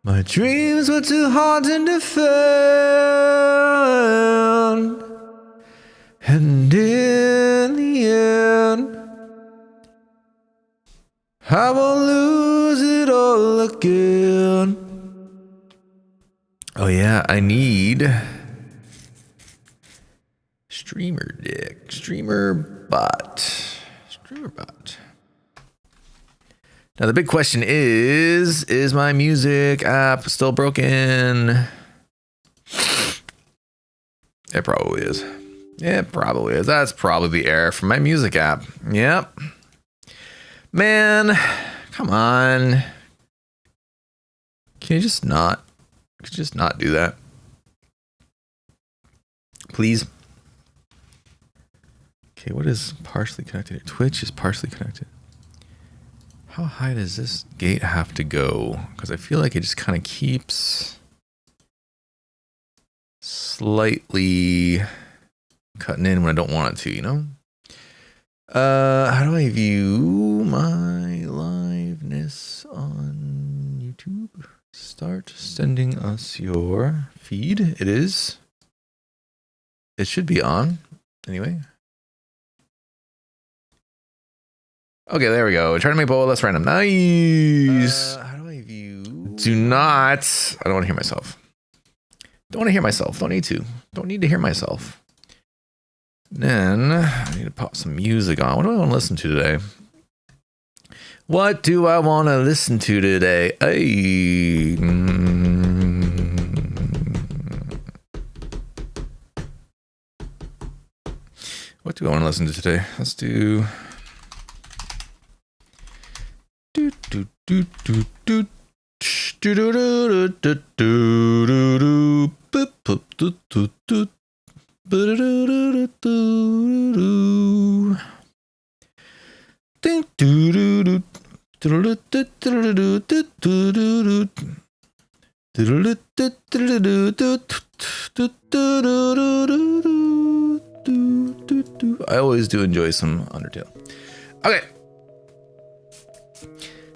My dreams were too hard to defend, and in the end, I won't lose it all again. Oh yeah, I need streamer dick, streamer bot. Now the big question is my music app still broken? It probably is. It probably is. That's probably the error from my music app. Yep. Man, come on. Can you just not do that? Please. Okay, what is partially connected? Twitch is partially connected. How high does this gate have to go? Because I feel like it just kind of keeps slightly cutting in when I don't want it to, you know? How do I view my liveness on YouTube? Start sending us your feed. It is. It should be on. Anyway. Okay, there we go. Trying to make bowl less random. Nice. How do I view? Do not. I don't want to hear myself. Don't want to hear myself. Don't need to. Don't need to hear myself. Then I need to pop some music on. What do I want to listen to today? What do I want to listen to today? Hey. What do I want to listen to today? Let's do. I always do enjoy some Undertale. Okay.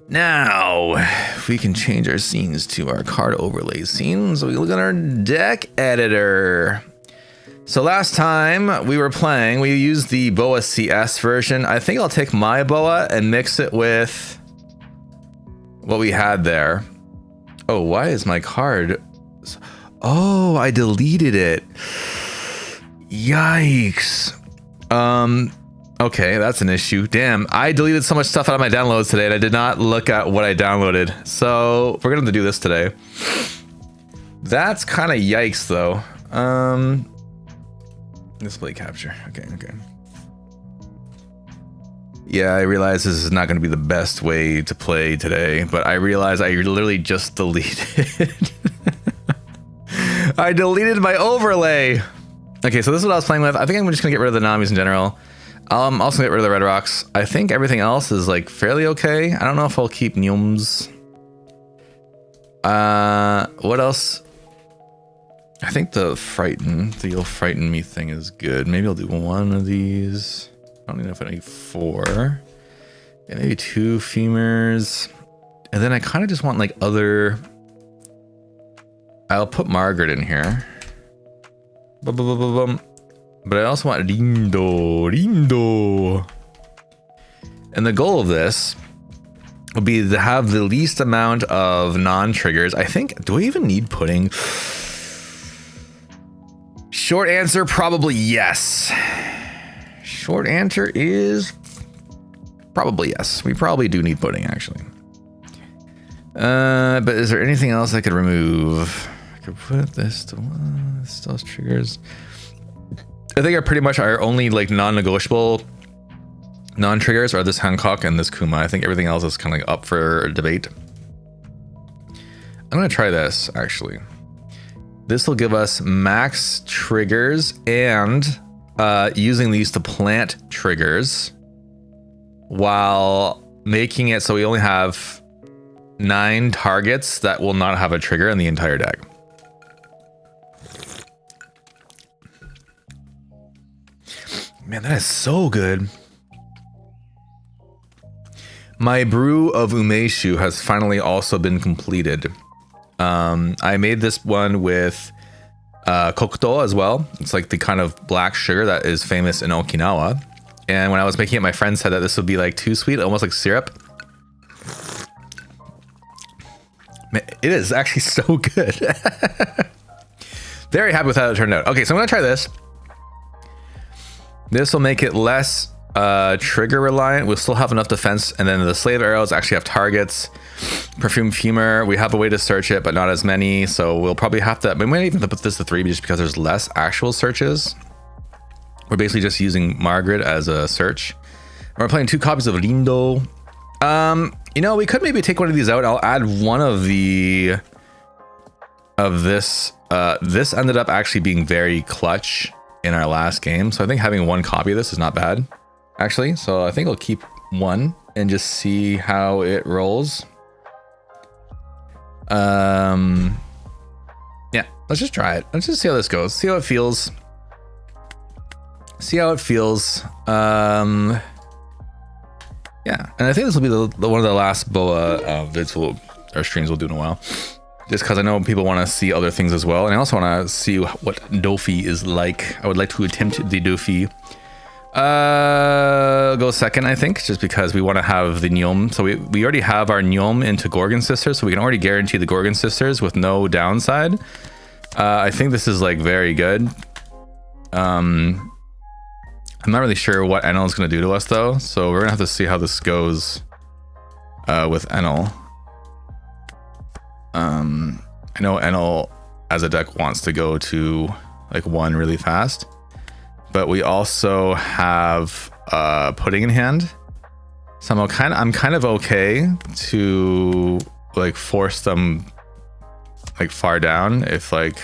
Now, if we can change our scenes to our card overlay scenes, we look at our deck editor. So last time we were playing, we used the Boa CS version. I think I'll take my Boa and mix it with what we had there. Oh, why is my card? Oh, I deleted it. Yikes. Okay, that's an issue. Damn, I deleted so much stuff out of my downloads today and I did not look at what I downloaded. So we're gonna have to do this today. That's kind of yikes though. Display capture. Okay. Yeah, I realize this is not going to be the best way to play today, but I realize I literally just deleted. I deleted my overlay. Okay, so this is what I was playing with. I think I'm just going to get rid of the Namis in general. I'm also going to get rid of the Red Rocks. I think everything else is like fairly okay. I don't know if I'll keep Nyums. What else? I think the You'll Frighten Me thing is good. Maybe I'll do one of these. I don't even know if I need 4. Yeah, maybe 2 femurs. And then I kind of just want like other... I'll put Margaret in here. But I also want Rindo. And the goal of this would be to have the least amount of non-triggers. I think, do I even need pudding? Short answer, probably yes. Short answer is probably yes. We probably do need pudding, actually. But is there anything else I could remove? I could put this to one. This still has triggers. I think pretty much our only like non-negotiable non-triggers are this Hancock and this Kuma. I think everything else is kind of like up for debate. I'm gonna try this actually. This will give us max triggers and using these to plant triggers while making it so we only have 9 targets that will not have a trigger in the entire deck. Man, that is so good. My brew of Umeshu has finally also been completed. I made this one with kokuto as well. It's like the kind of black sugar that is famous in Okinawa. And when I was making it, my friend said that this would be like too sweet, almost like syrup. It is actually so good. Very happy with how it turned out. Okay, so I'm gonna try this. This will make it less trigger reliant. We'll still have enough defense, and then the slave arrows actually have targets. Perfume fumer, we have a way to search it, but not as many. So we'll probably have to. We might even put this to 3 just because there's less actual searches. We're basically just using Margaret as a search. We're playing 2 copies of Lindo. You know, we could maybe take one of these out. I'll add one of this. This ended up actually being very clutch in our last game. So I think having 1 copy of this is not bad, actually. So I think I'll keep 1 and just see how it rolls. Yeah, let's just try it. Let's just see how this goes. See how it feels. See how it feels. Yeah, and I think this will be the one of the last BOA vids or streams we'll do in a while. Just because I know people want to see other things as well. And I also want to see what Dofi is like. I would like to attempt the Dofi. Go second, I think, just because we want to have the Nyom. So we already have our Nyom into Gorgon Sisters, so we can already guarantee the Gorgon Sisters with no downside. I think this is like very good. I'm not really sure what Enel is going to do to us though, so we're going to have to see how this goes with Enel. I know Enel as a deck wants to go to like 1 really fast, but we also have Pudding in hand. So I'm kind of okay to like force them like far down if like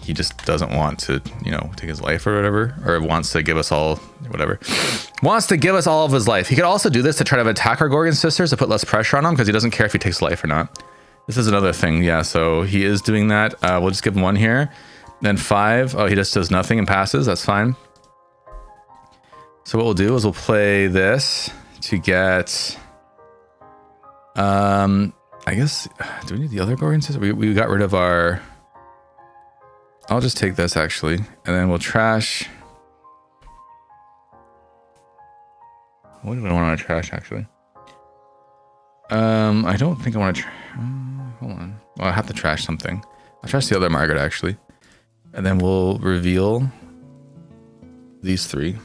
he just doesn't want to, you know, take his life or whatever, or wants to give us all whatever. Wants to give us all of his life. He could also do this to try to attack our Gorgon Sisters to put less pressure on him because he doesn't care if he takes life or not. This is another thing. Yeah, so he is doing that. We'll just give him 1 here. Then 5. Oh, he just does nothing and passes. That's fine. So what we'll do is we'll play this to get... I guess... Do we need the other Gorgon Sisters? We got rid of our... I'll just take this actually, and then we'll trash. What do I want to trash actually? I don't think I want to. Hold on. Well, I have to trash something. I'll trash the other Margaret actually, and then we'll reveal these 3.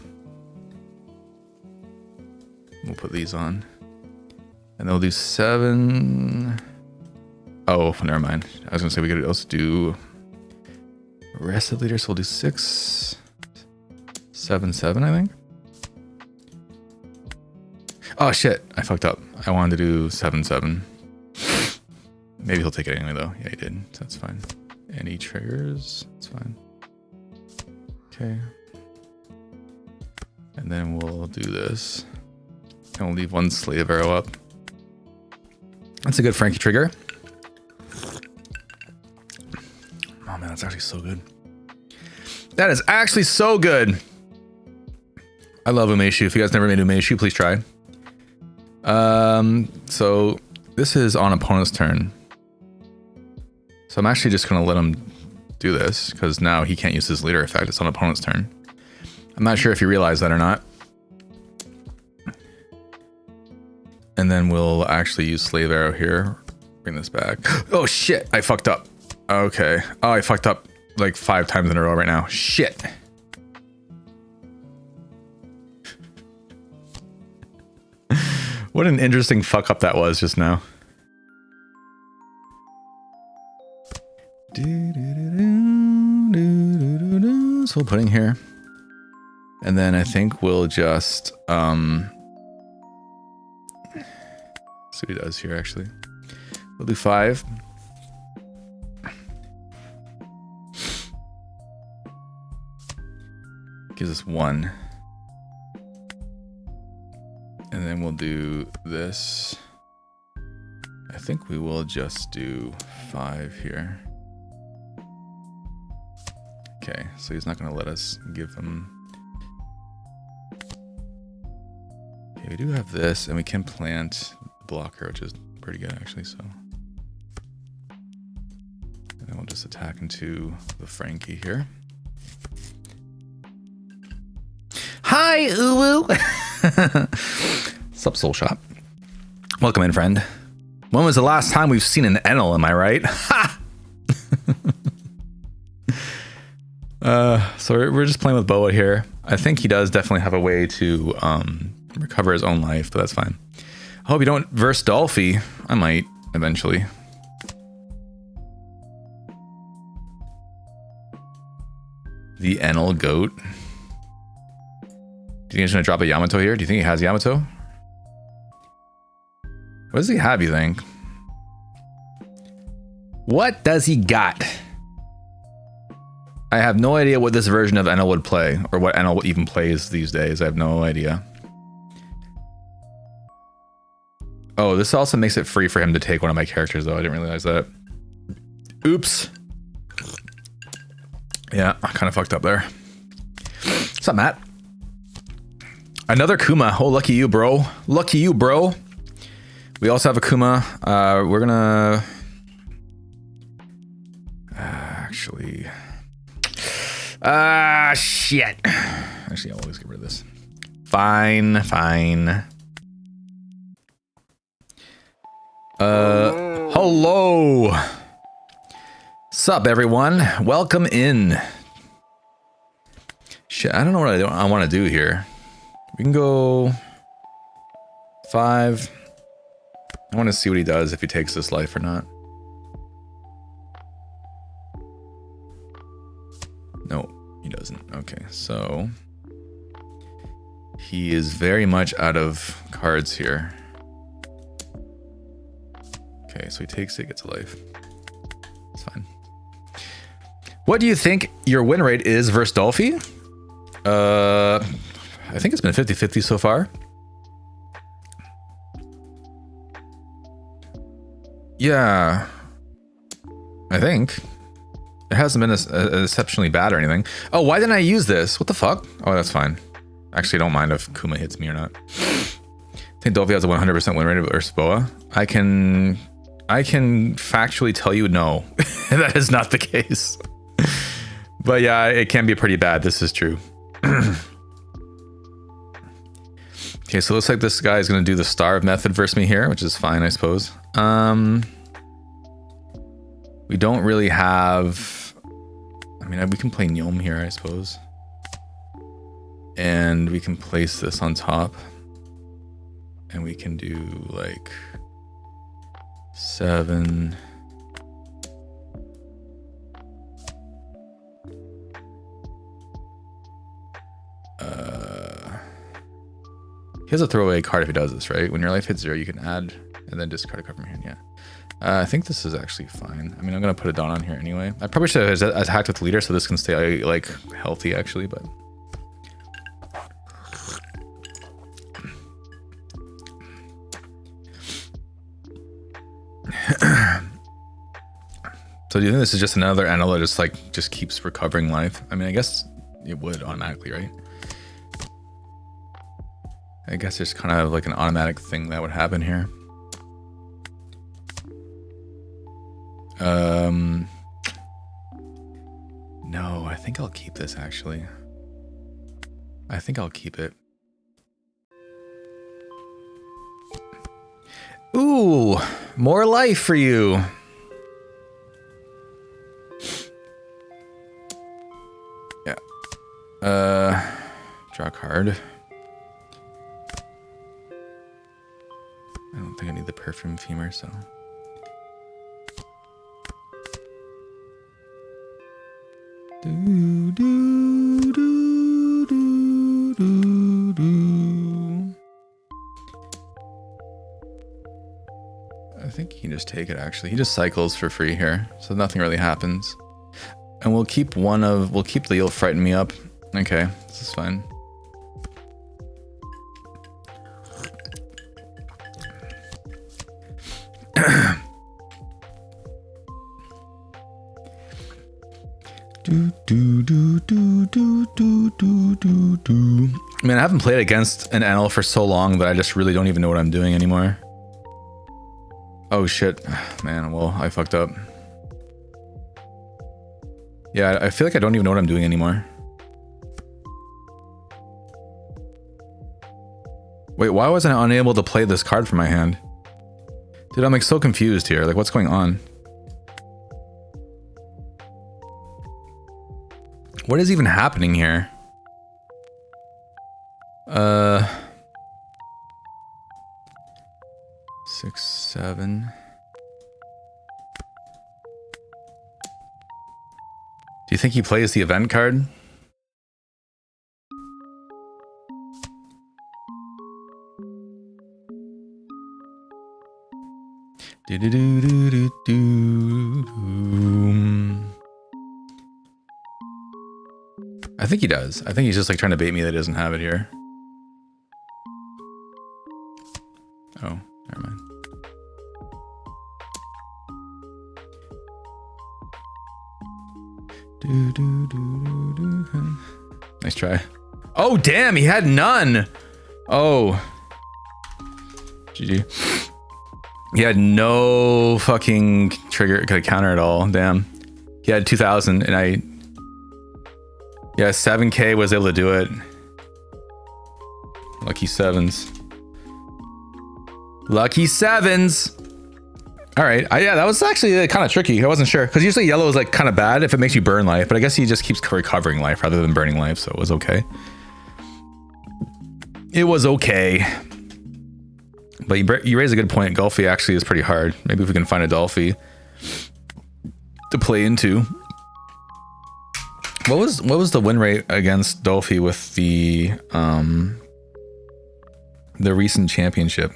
We'll put these on, and then we'll do 7. Oh, never mind. I was gonna say we could also do. Rest of leaders, so we'll do 6, 7, 7, I think. Oh shit, I fucked up. I wanted to do 7, 7. Maybe he'll take it anyway though. Yeah, he did, so that's fine. Any triggers, that's fine. Okay. And then we'll do this. And we'll leave 1 slave arrow up. That's a good Frankie trigger. Oh man, that's actually so good. That is actually so good. I love Umeshu. If you guys never made Umeshu, please try. So this is on opponent's turn. So I'm actually just gonna let him do this because now he can't use his leader effect. It's on opponent's turn. I'm not sure if you realize that or not. And then we'll actually use Slave Arrow here. Bring this back. Oh shit, I fucked up. Okay. Oh, I fucked up like 5 times in a row right now. Shit. What an interesting fuck up that was just now. So we're putting here. And then I think we'll just see what he does here actually. We'll do 5. Gives us 1. And then we'll do this. I think we will just do 5 here. Okay, so he's not going to let us give him... Okay, we do have this, and we can plant the blocker, which is pretty good actually, so... this attack into the Frankie here. Hi, Uwu. Sup, Soul Shop. Welcome in, friend. When was the last time we've seen an Enel, am I right? Ha! So we're just playing with Boa here. I think he does definitely have a way to recover his own life, but that's fine. I hope you don't verse Dolphy. I might, eventually. The Enel goat. Do you think he's gonna drop a Yamato here? Do you think he has Yamato? What does he have, you think? What does he got? I have no idea what this version of Enel would play, or what Enel even plays these days. I have no idea. Oh, this also makes it free for him to take one of my characters, though. I didn't realize that. Oops. Yeah, I kind of fucked up there. What's up, Matt? Another Kuma. Oh, lucky you, bro. Lucky you, bro. We also have a Kuma. We're gonna... actually... shit. Actually, I'll always get rid of this. Fine, fine. Hello. Sup, everyone? Welcome in. Shit, I don't know what I want to do here. We can go 5. I want to see what he does, if he takes this life or not. No, he doesn't. Okay, so he is very much out of cards here. Okay, so he takes it, gets a life. It's fine. What do you think your win rate is versus Dolphy? I think it's been 50-50 so far. Yeah, I think. It hasn't been exceptionally bad or anything. Oh, why didn't I use this? What the fuck? Oh, that's fine. Actually, I don't mind if Kuma hits me or not. I think Dolphy has a 100% win rate versus Boa. I can factually tell you no. That is not the case. But yeah, it can be pretty bad. This is true. Okay, so it looks like this guy is going to do the starve method versus me here, which is fine, I suppose. We don't really have... I mean, we can play Gnome here, I suppose. And we can place this on top. And we can do, like... 7... He has a throwaway card if he does this, right? When your life hits 0, you can add and then discard a card from your hand. Yeah. I think this is actually fine. I mean, I'm gonna put a Dawn on here anyway. I probably should have attacked with leader so this can stay like healthy actually, but so do you think this is just another Enel that just keeps recovering life? I mean, I guess it would automatically, right? I guess there's kind of like an automatic thing that would happen here. No, I think I'll keep this actually. I think I'll keep it. Ooh, more life for you. Yeah. Draw a card. I don't think I need the perfume femur, so. Do, do, do, do, do, do. I think he can just take it actually. He just cycles for free here, so nothing really happens. And we'll keep the You'll Frighten Me Up. Okay, this is fine. Do, do, do, do, do, do, do, do, do. I mean, I haven't played against an Enel for so long that I just really don't even know what I'm doing anymore. Oh shit, man, well, I fucked up. Yeah, I feel like I don't even know what I'm doing anymore. Wait, why wasn't I unable to play this card from my hand? Dude, I'm like so confused here. Like, what's going on? What is even happening here? 6, 7. Do you think he plays the event card? Do do do do do do. I think he does. I think he's just like trying to bait me that he doesn't have it here. Oh, never mind. Do, do, do, do, do. Nice try. Oh, damn, he had none. Oh. GG. He had no fucking trigger counter at all. Damn. He had 2,000 and I... Yeah, 7K was able to do it. Lucky sevens. Lucky sevens. All right. Yeah, that was actually kind of tricky. I wasn't sure because usually yellow is like kind of bad if it makes you burn life, but I guess he just keeps recovering life rather than burning life, so it was okay. It was okay. But you raise a good point. Golfi actually is pretty hard. Maybe if we can find a Dolphy to play into. What was the win rate against Dolphy with the recent championship?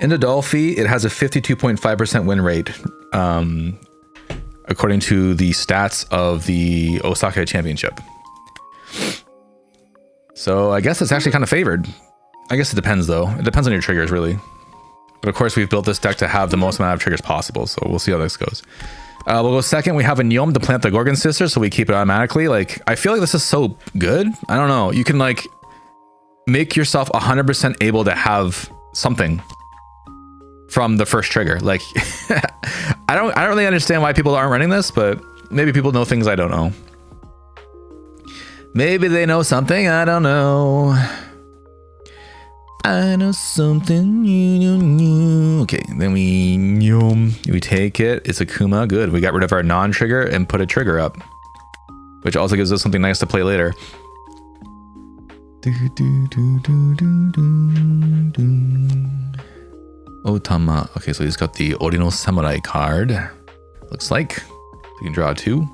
Into Dolphy, it has a 52.5% win rate, according to the stats of the Osaka Championship. So I guess it's actually kind of favored. I guess it depends though. It depends on your triggers really. But of course we've built this deck to have the most amount of triggers possible. So we'll see how this goes. We'll go second. We have a Neom to plant the Gorgon Sister. So we keep it automatically. Like, I feel like this is so good. I don't know. You can like make yourself 100% able to have something from the first trigger. Like, I don't really understand why people aren't running this, but maybe people know things I don't know. Maybe they know something I don't know. I know something new. Okay, then we take it. It's a Kuma. Good. We got rid of our non-trigger and put a trigger up, which also gives us something nice to play later. Otama. Okay, so he's got the Orino Samurai card. Looks like we can draw 2.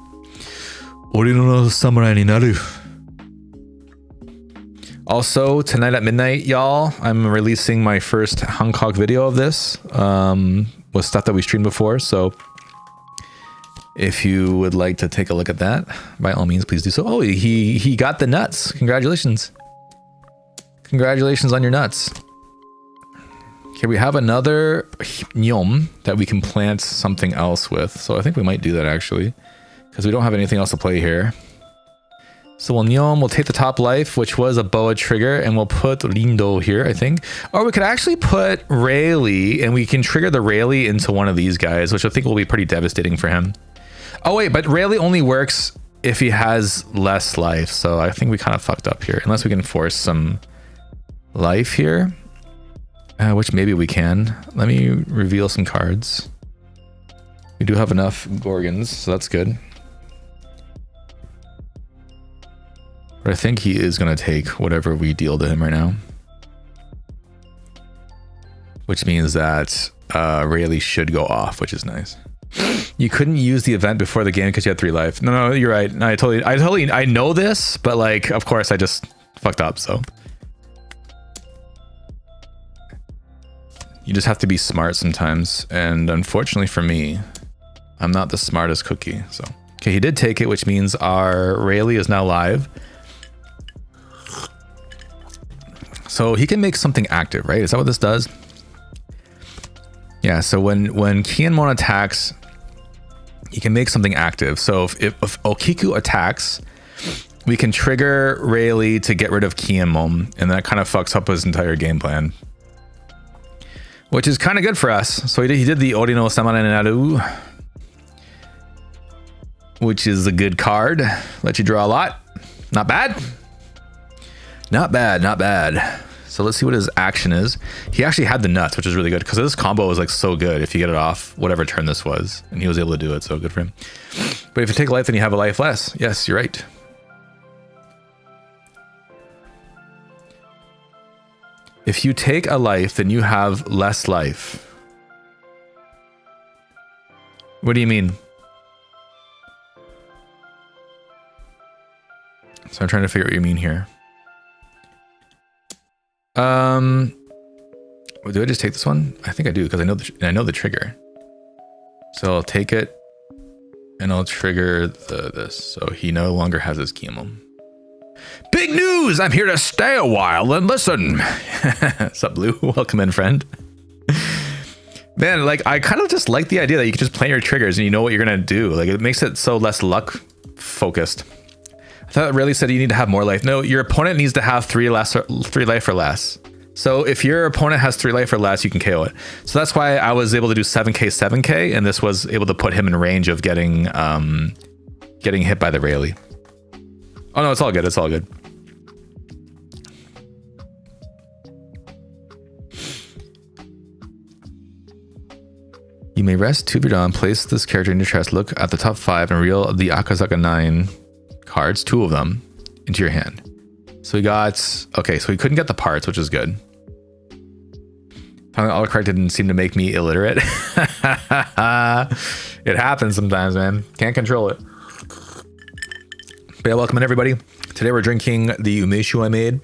Orino Samurai ni naru. Also, tonight at midnight, y'all, I'm releasing my first Hancock video of this with stuff that we streamed before. So if you would like to take a look at that, by all means, please do so. Oh, he got the nuts. Congratulations. Congratulations on your nuts. Okay, we have another Nyom that we can plant something else with. So I think we might do that actually, because we don't have anything else to play here. So we'll take the top life, which was a Boa trigger, and we'll put Lindo here, I think. Or we could actually put Rayleigh, and we can trigger the Rayleigh into one of these guys, which I think will be pretty devastating for him. Oh wait, but Rayleigh only works if he has less life, so I think we kind of fucked up here. Unless we can force some life here, which maybe we can. Let me reveal some cards. We do have enough Gorgons, so that's good. But I think he is going to take whatever we deal to him right now. Which means that Rayleigh should go off, which is nice. You couldn't use the event before the game because you had 3 life. No, you're right. No, I know this, but like, of course I just fucked up, so. You just have to be smart sometimes. And unfortunately for me, I'm not the smartest cookie, so. Okay, he did take it, which means our Rayleigh is now live. So he can make something active, right? Is that what this does? Yeah, so when Kianmon attacks, he can make something active. So if Okiku attacks, we can trigger Rayleigh to get rid of Kianmon, and that kind of fucks up his entire game plan. Which is kind of good for us. So he did the Orino Samurai Naru. which is a good card. Let you draw a lot. Not bad. Not bad, not bad. So let's see what his action is. He actually had the nuts, which is really good because this combo was like so good if you get it off whatever turn this was, and he was able to do it, so good for him. But if you take a life, then you have a life less. Yes, you're right. If you take a life, then you have less life. What do you mean? So I'm trying to figure out what you mean here. Do I just take this one? I think I do because I know the trigger. So I'll take it and I'll trigger this. So he no longer has his chemo. Big news! I'm here to stay a while and listen. What's up, Blue? Welcome in, friend. Man, like I kind of just like the idea that you can just plan your triggers and you know what you're gonna do. Like it makes it so less luck focused. I thought it really said you need to have more life. No, your opponent needs to have 3 life or less. So if your opponent has 3 life or less, you can KO it. So that's why I was able to do 7k, and this was able to put him in range of getting hit by the Rayleigh. Oh no, it's all good. It's all good. You may rest 2 of your dawn, place this character in your chest, look at the top 5 and reveal the Akazaka 9 cards, 2 of them, into your hand. So we got, okay, so we couldn't get the parts, which is good. Finally, autocorrect didn't seem to make me illiterate. It happens sometimes, man. Can't control it. But yeah, welcome in everybody. Today we're drinking the umeshu I made.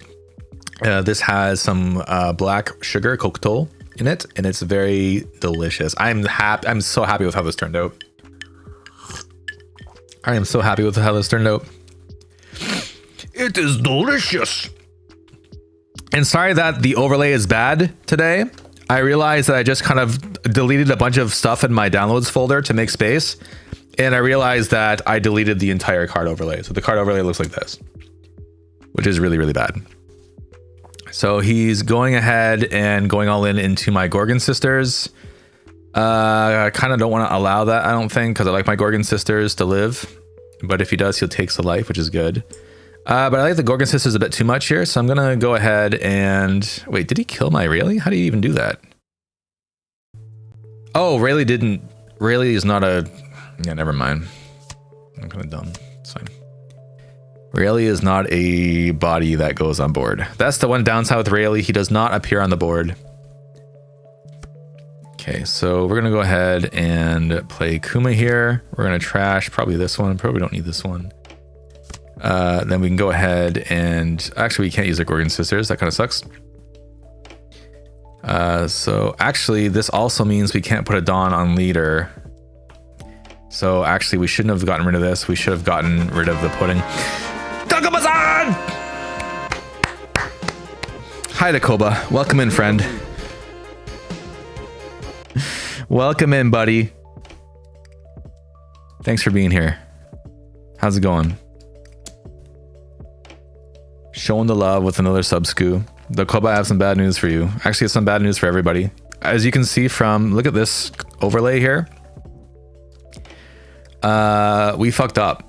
This has some black sugar, kokotol, in it, and it's very delicious. I'm so happy with how this turned out. I am so happy with how this turned out. It is delicious. And sorry that the overlay is bad today. I realized that I just kind of deleted a bunch of stuff in my downloads folder to make space. And I realized that I deleted the entire card overlay. So the card overlay looks like this, which is really, really bad. So he's going ahead and going all in into my Gorgon Sisters. I kind of don't want to allow that, I don't think, because I like my Gorgon Sisters to live. But if he does, he'll take the life, which is good. But I like the Gorgon Sisters a bit too much here, so I'm going to go ahead and... Wait, did he kill my Rayleigh? How do you even do that? Oh, Rayleigh didn't... Rayleigh is not a... Yeah, never mind. I'm kind of dumb. It's fine. Rayleigh is not a body that goes on board. That's the one downside with Rayleigh. He does not appear on the board. Okay, so we're going to go ahead and play Kuma here. We're going to trash probably this one. Probably don't need this one. Then we can go ahead and... Actually, we can't use the Gorgon Sisters. That kind of sucks. So actually, this also means we can't put a Dawn on leader. So actually, we shouldn't have gotten rid of this. We should have gotten rid of the pudding. Takoba-san! Hi, Takoba. Welcome in, friend. Welcome in, buddy. Thanks for being here. How's it going? Showing the love with another sub-sku. Takoba, I have some bad news for you. Actually, it's some bad news for everybody. As you can see from, look at this overlay here. We fucked up.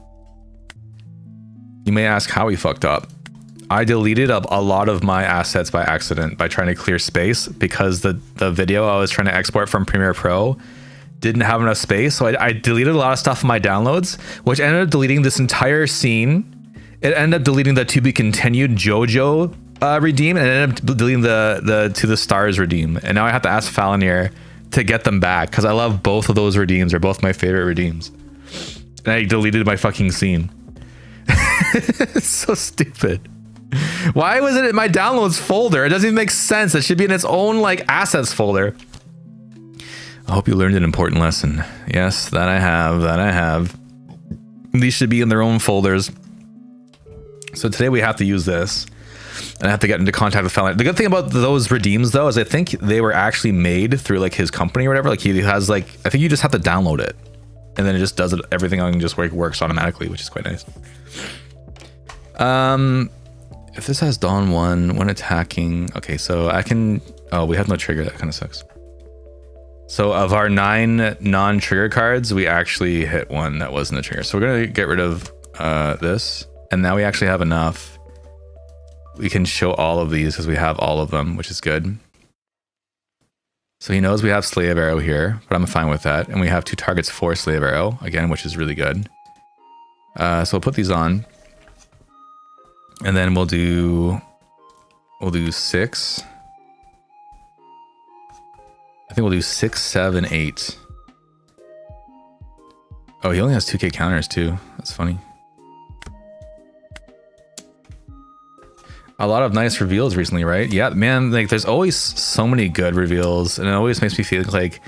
You may ask how we fucked up. I deleted a lot of my assets by accident by trying to clear space because the video I was trying to export from Premiere Pro didn't have enough space. So I deleted a lot of stuff in my downloads, which ended up deleting this entire scene. It ended up deleting the to be continued JoJo redeem, and it ended up deleting the to the stars redeem. And now I have to ask Falinir to get them back because I love both of those redeems. They're both my favorite redeems. And I deleted my fucking scene. It's so stupid. Why was it in my downloads folder? It doesn't even make sense. It should be in its own like assets folder. I hope you learned an important lesson. Yes, that I have. These should be in their own folders. So today we have to use this. And I have to get into contact with Falinir. The good thing about those redeems though is I think they were actually made through like his company or whatever. Like he has like, I think you just have to download it. And then it just does it, everything on just works automatically, which is quite nice. If this has Dawn 1 when attacking, okay, so I can, oh, we have no trigger. That kind of sucks. So of our 9 non-trigger cards, we actually hit one that wasn't a trigger. So we're gonna get rid of this, and now we actually have enough. We can show all of these because we have all of them, which is good. So he knows we have Slave Arrow here, but I'm fine with that. And we have 2 targets for Slave Arrow, again, which is really good. So we'll put these on. And then we'll do 6. I think we'll do 6, 7, 8. Oh, he only has 2k counters too. That's funny. A lot of nice reveals recently, right? Yeah, man, like there's always so many good reveals, and it always makes me feel like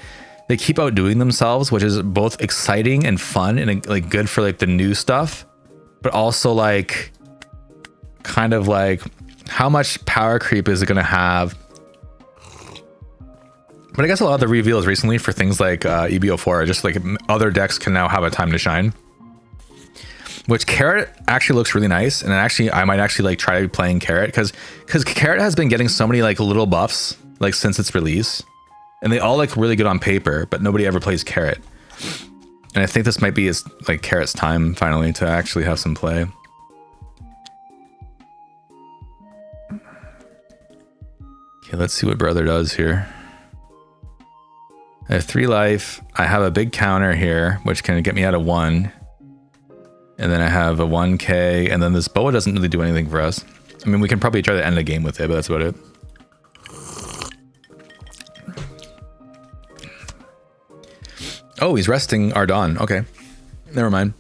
they keep outdoing themselves, which is both exciting and fun and like good for like the new stuff, but also like kind of like how much power creep is it going to have? But I guess a lot of the reveals recently for things like EBO4 are just like other decks can now have a time to shine. Which Carrot actually looks really nice, and actually I might actually like try playing Carrot because Carrot has been getting so many like little buffs like since its release, and they all look really good on paper, but nobody ever plays Carrot. And I think this might be like Carrot's time finally to actually have some play. Okay, let's see what brother does here. I have 3 life. I have a big counter here, which can get me out of 1. And then I have a 1k, and then this boa doesn't really do anything for us. I mean, we can probably try to end the game with it, but that's about it. Oh, he's resting Ardon. Okay, never mind.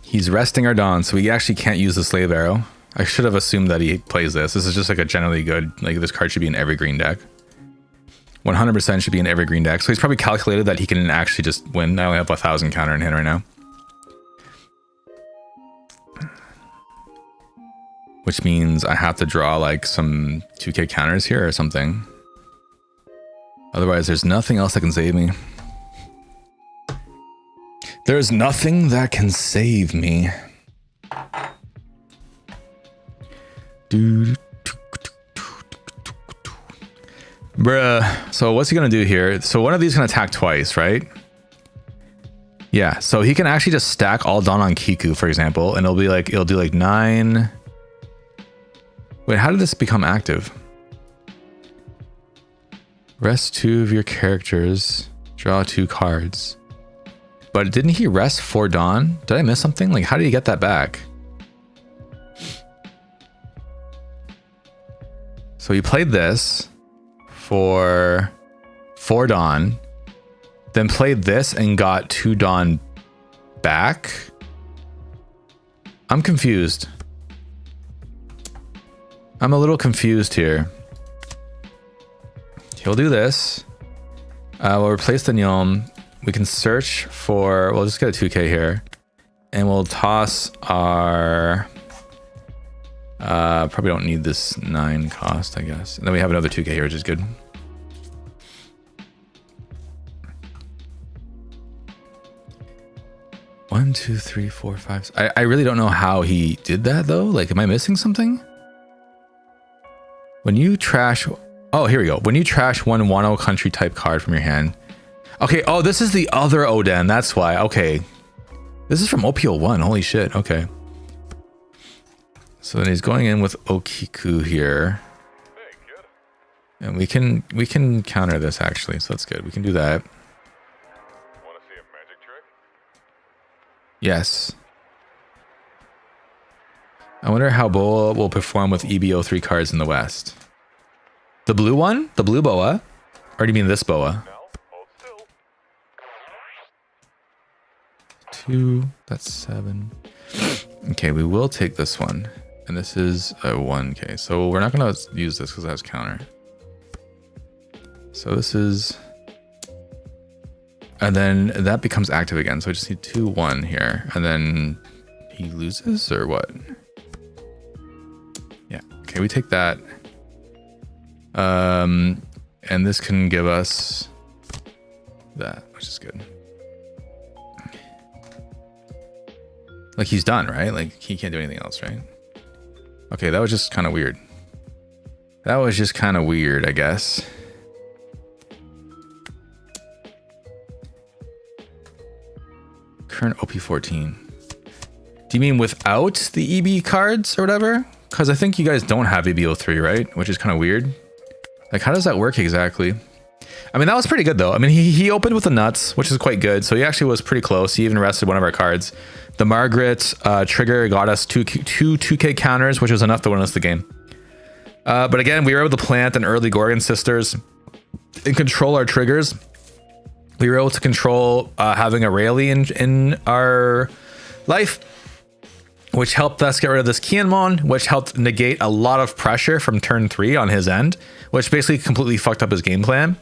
He's resting Ardon, so we actually can't use the Slave Arrow. I should have assumed that he plays this. This is just like a generally good, like this card should be in every green deck. 100% should be in every green deck. So he's probably calculated that he can actually just win. I only have 1,000 counter in hand right now. Which means I have to draw like some 2k counters here or something. Otherwise, there's nothing else that can save me. There's nothing that can save me. Dude. Bruh. So what's he gonna do here? So one of these can attack twice, right? Yeah, so he can actually just stack all Dawn on Kiku, for example, and it'll do like 9. Wait, how did this become active? Rest 2 of your characters, draw 2 cards. But didn't he rest 4 Dawn? Did I miss something? Like, how did he get that back? So he played this for 4 Dawn, then played this and got 2 Dawn back. I'm confused. I'm a little confused here. He'll do this. We'll replace the Nyom. We can search for, we'll just get a 2k here. And we'll toss our... probably don't need this 9 cost, I guess. And then we have another 2k here, which is good. One, two, three, four, five. I really don't know how he did that though. Like, am I missing something? When you trash... Oh, here we go. When you trash one Wano country type card from your hand. Okay, oh, this is the other Oden. That's why. Okay. This is from OPO1. Holy shit. Okay. So then he's going in with Okiku here. And we can counter this actually, so that's good. We can do that. Want to see a magic trick? Yes. I wonder how Boa will perform with EBO3 cards in the West. The blue one? The blue Boa? Or do you mean this Boa? Now, hold still. 2, that's 7. Okay, we will take this one. And this is a 1k. So we're not going to use this because it has counter. So this is... And then that becomes active again. So I just need 2, 1 here. And then he loses or what? Yeah. Okay, we take that. And this can give us that, which is good. Like he's done, right? Like he can't do anything else, right? Okay, that was just kind of weird. That was just kind of weird, I guess. Current OP14. Do you mean without the EB cards or whatever? Because I think you guys don't have EB03, right? Which is kind of weird. Like, how does that work exactly? I mean, that was pretty good though. I mean, he opened with the nuts, which is quite good. So he actually was pretty close. He even rested one of our cards. The Margaret trigger got us two 2K counters, which was enough to win us the game. But again, we were able to plant an early Gorgon Sisters and control our triggers. We were able to control having a Rayleigh in our life, which helped us get rid of this Kianmon, which helped negate a lot of pressure from turn 3 on his end, which basically completely fucked up his game plan.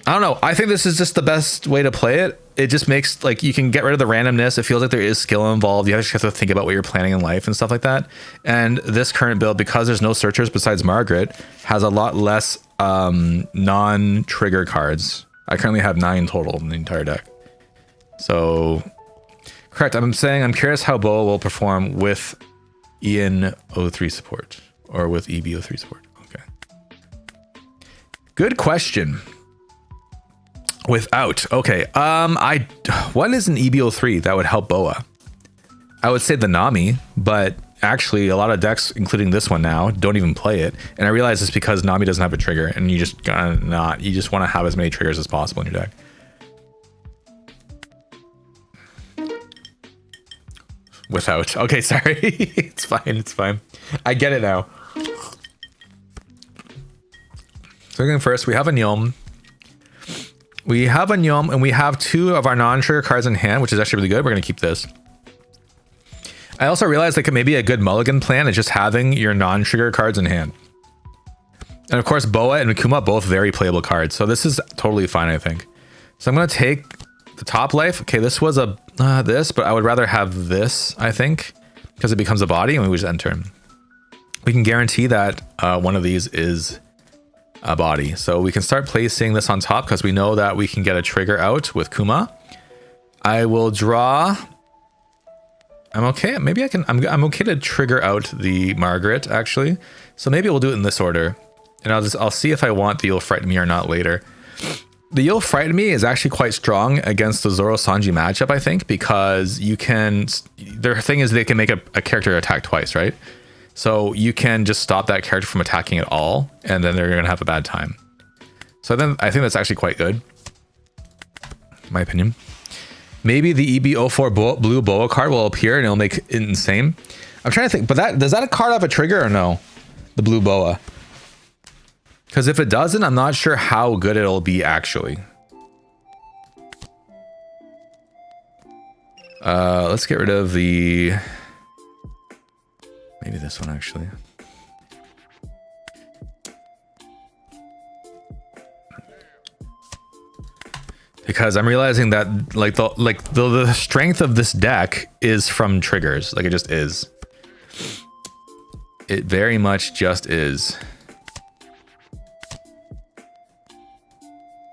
I don't know. I think this is just the best way to play it. It just makes, like, you can get rid of the randomness. It feels like there is skill involved. You actually have to think about what you're planning in life and stuff like that. And this current build, because there's no searchers besides Margaret, has a lot less non-trigger cards. I currently have 9 total in the entire deck. So, correct. I'm saying I'm curious how Boa will perform with Ian 03 support or with EB 03 support. Okay. Good question. Without. Okay. What is an EB03 that would help Boa? I would say the Nami, but actually a lot of decks, including this one now, don't even play it. And I realize it's because Nami doesn't have a trigger and you just want to have as many triggers as possible in your deck. Without. Okay, sorry. It's fine. It's fine. I get it now. So going first, we have a Nyom. We have a Nyom and we have 2 of our non-trigger cards in hand, which is actually really good. We're going to keep this. I also realized like maybe a good mulligan plan is just having your non-trigger cards in hand. And of course, Boa and Akuma, both very playable cards. So this is totally fine, I think. So I'm going to take the top life. Okay, this was a this, but I would rather have this, I think, because it becomes a body and we just enter. We can guarantee that one of these is a body. So we can start placing this on top because we know that we can get a trigger out with Kuma. I will draw. I'm okay. Maybe I can. I'm okay to trigger out the Margaret actually. So maybe we'll do it in this order, and I'll see if I want the You'll Frighten Me or not later. The You'll Frighten Me is actually quite strong against the Zoro Sanji matchup, I think, because you can. Their thing is they can make a character attack twice, right? So you can just stop that character from attacking at all, and then they're going to have a bad time. So then I think that's actually quite good, in my opinion. Maybe the EB04 blue Boa card will appear and it'll make it insane. I'm trying to think, but does that card have a trigger or no? The blue Boa. Because if it doesn't, I'm not sure how good it'll be actually. Let's get rid of the... Maybe this one actually. Because I'm realizing that the strength of this deck is from triggers. Like it just is. It very much just is.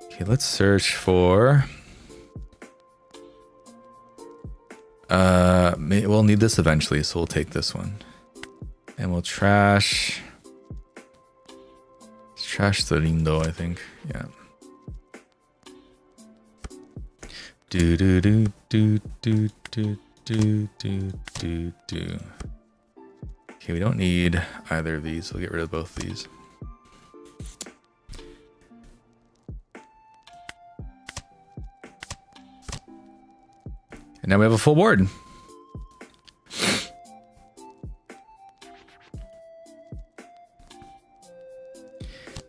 Okay, let's search for... we'll need this eventually, so we'll take this one. And we'll trash the Rindo, I think. Yeah. Do do do do do do do do do do. Okay, we don't need either of these. We'll get rid of both of these. And now we have a full board.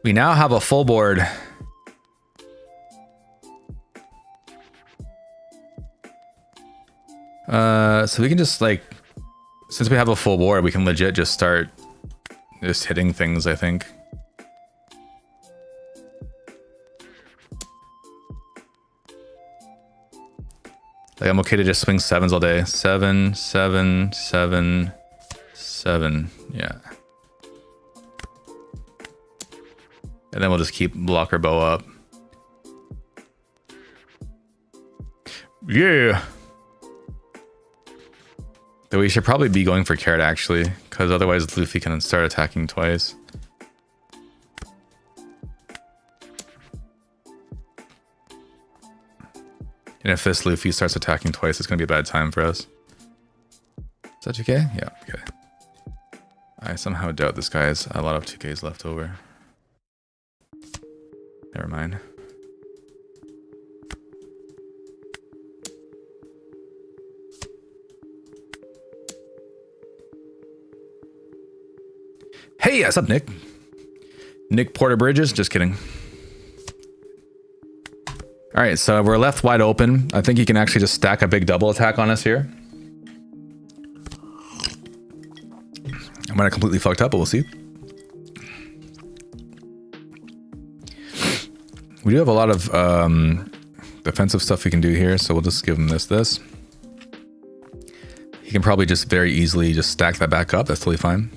We now have a full board. So we can just like, since we have a full board, we can legit just start just hitting things, I think. Like I'm okay to just swing 7s all day. 7, 7, 7, 7. Yeah. And then we'll just keep blocker bow up. Yeah. Though we should probably be going for Carrot actually, because otherwise Luffy can start attacking twice. And if this Luffy starts attacking twice, it's going to be a bad time for us. Is that 2k? Yeah, okay. I somehow doubt this guy has a lot of 2ks left over. Never mind. Hey, what's up, Nick? Nick Porter Bridges? Just kidding. All right, so we're left wide open. I think he can actually just stack a big double attack on us here. I might have completely fucked up, but we'll see. We do have a lot of defensive stuff we can do here, so we'll just give him this. He can probably just very easily just stack that back up. That's totally fine.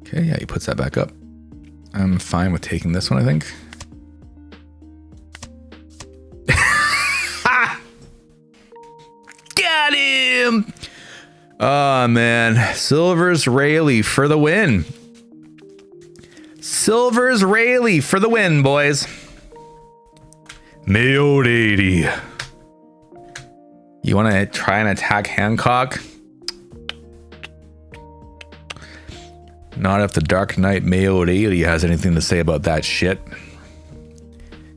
Okay, yeah, he puts that back up. I'm fine with taking this one, I think. Got him! Oh, man. Silver's Rayleigh for the win. Silver's Rayleigh for the win, boys. Mailed 80. You want to try and attack Hancock? Not if the Dark Knight Mailed 80 has anything to say about that shit.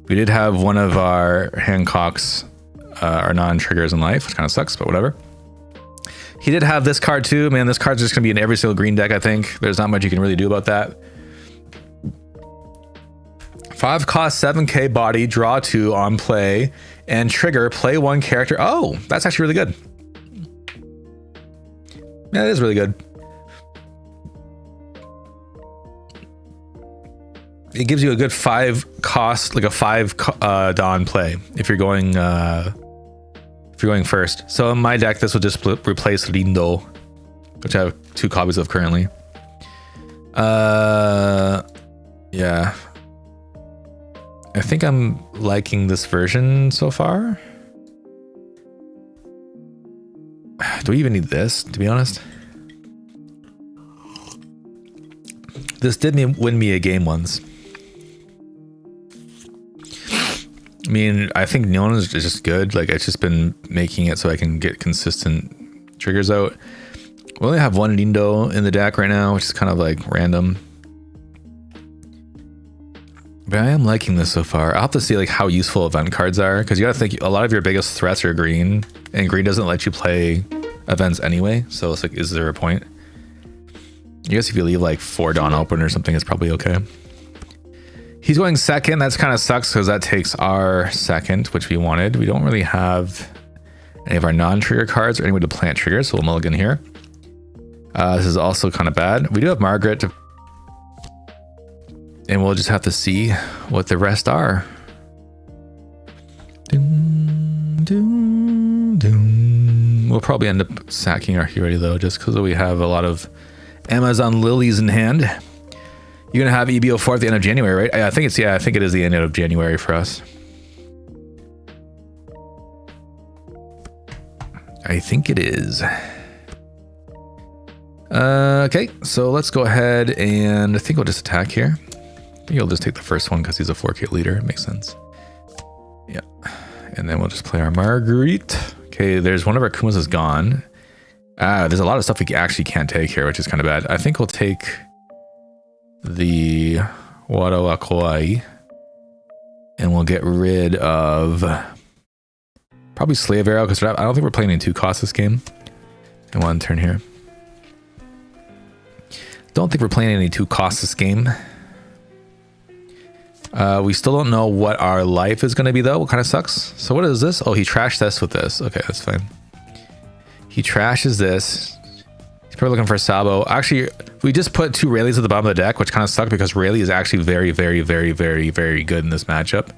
We did have one of our Hancocks, our non-triggers in life, which kind of sucks, but whatever. He did have this card too. Man, this card's just going to be in every single green deck, I think. There's not much you can really do about that. 5 cost 7k body, draw 2 on play, and trigger, play 1 character. Oh, that's actually really good. Yeah, it is really good. It gives you a good 5 cost, like a 5 Dawn play if you're going first. So in my deck, this will just replace Lindo, which I have 2 copies of currently. Yeah. I think I'm liking this version so far. Do we even need this, to be honest? This did win me a game once. I mean, I think Neon is just good. Like, it's just been making it so I can get consistent triggers out. We only have 1 Lindo in the deck right now, which is kind of like random. But I am liking this so far. I'll have to see like how useful event cards are, because you gotta think a lot of your biggest threats are green, and green doesn't let you play events anyway. So it's like, is there a point? I guess if you leave like 4 Dawn open or something, it's probably okay. He's going second. That's kind of sucks because that takes our second, which we wanted. We don't really have any of our non-trigger cards or any way to plant triggers, so we'll mulligan here. This is also kind of bad. We do have Margaret, and we'll just have to see what the rest are. We'll probably end up sacking our hero though, just because we have a lot of Amazon lilies in hand. You're gonna have EBO4 at the end of January, right? I think it's, yeah, I think it is the end of January for us. I think it is. Okay, so let's go ahead and I think we'll just attack here. I think he'll just take the first one because he's a 4K leader. It makes sense. Yeah, and then we'll just play our Marguerite. Okay, there's one of our Kumas is gone. There's a lot of stuff we actually can't take here, which is kind of bad. I think we'll take the Wado Akoi, and we'll get rid of probably Slave Arrow, because I don't think we're playing in 2 costs this game. And 1 turn here. Don't think we're playing any 2 costs this game. We still don't know what our life is going to be though. What kind of sucks. So what is this? Oh, he trashed this with this. Okay, that's fine. He trashes this. He's probably looking for Sabo. Actually, we just put 2 Rayleighs at the bottom of the deck, which kind of sucked because Rayleigh is actually very, very, very, very, very good in this matchup.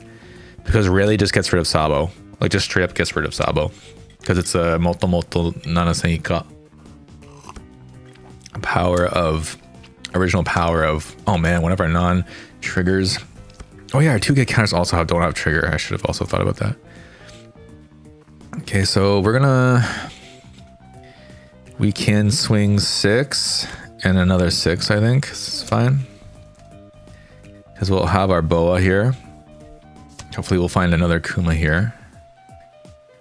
Because Rayleigh just gets rid of Sabo. Like, just straight up gets rid of Sabo. Because it's a Moto Nanaseika. Original power of, oh man, one of our non-triggers. Oh yeah, our 2K counters also don't have trigger. I should have also thought about that. Okay, so we can swing 6 And another 6, I think. This is fine. Because we'll have our Boa here. Hopefully we'll find another Kuma here.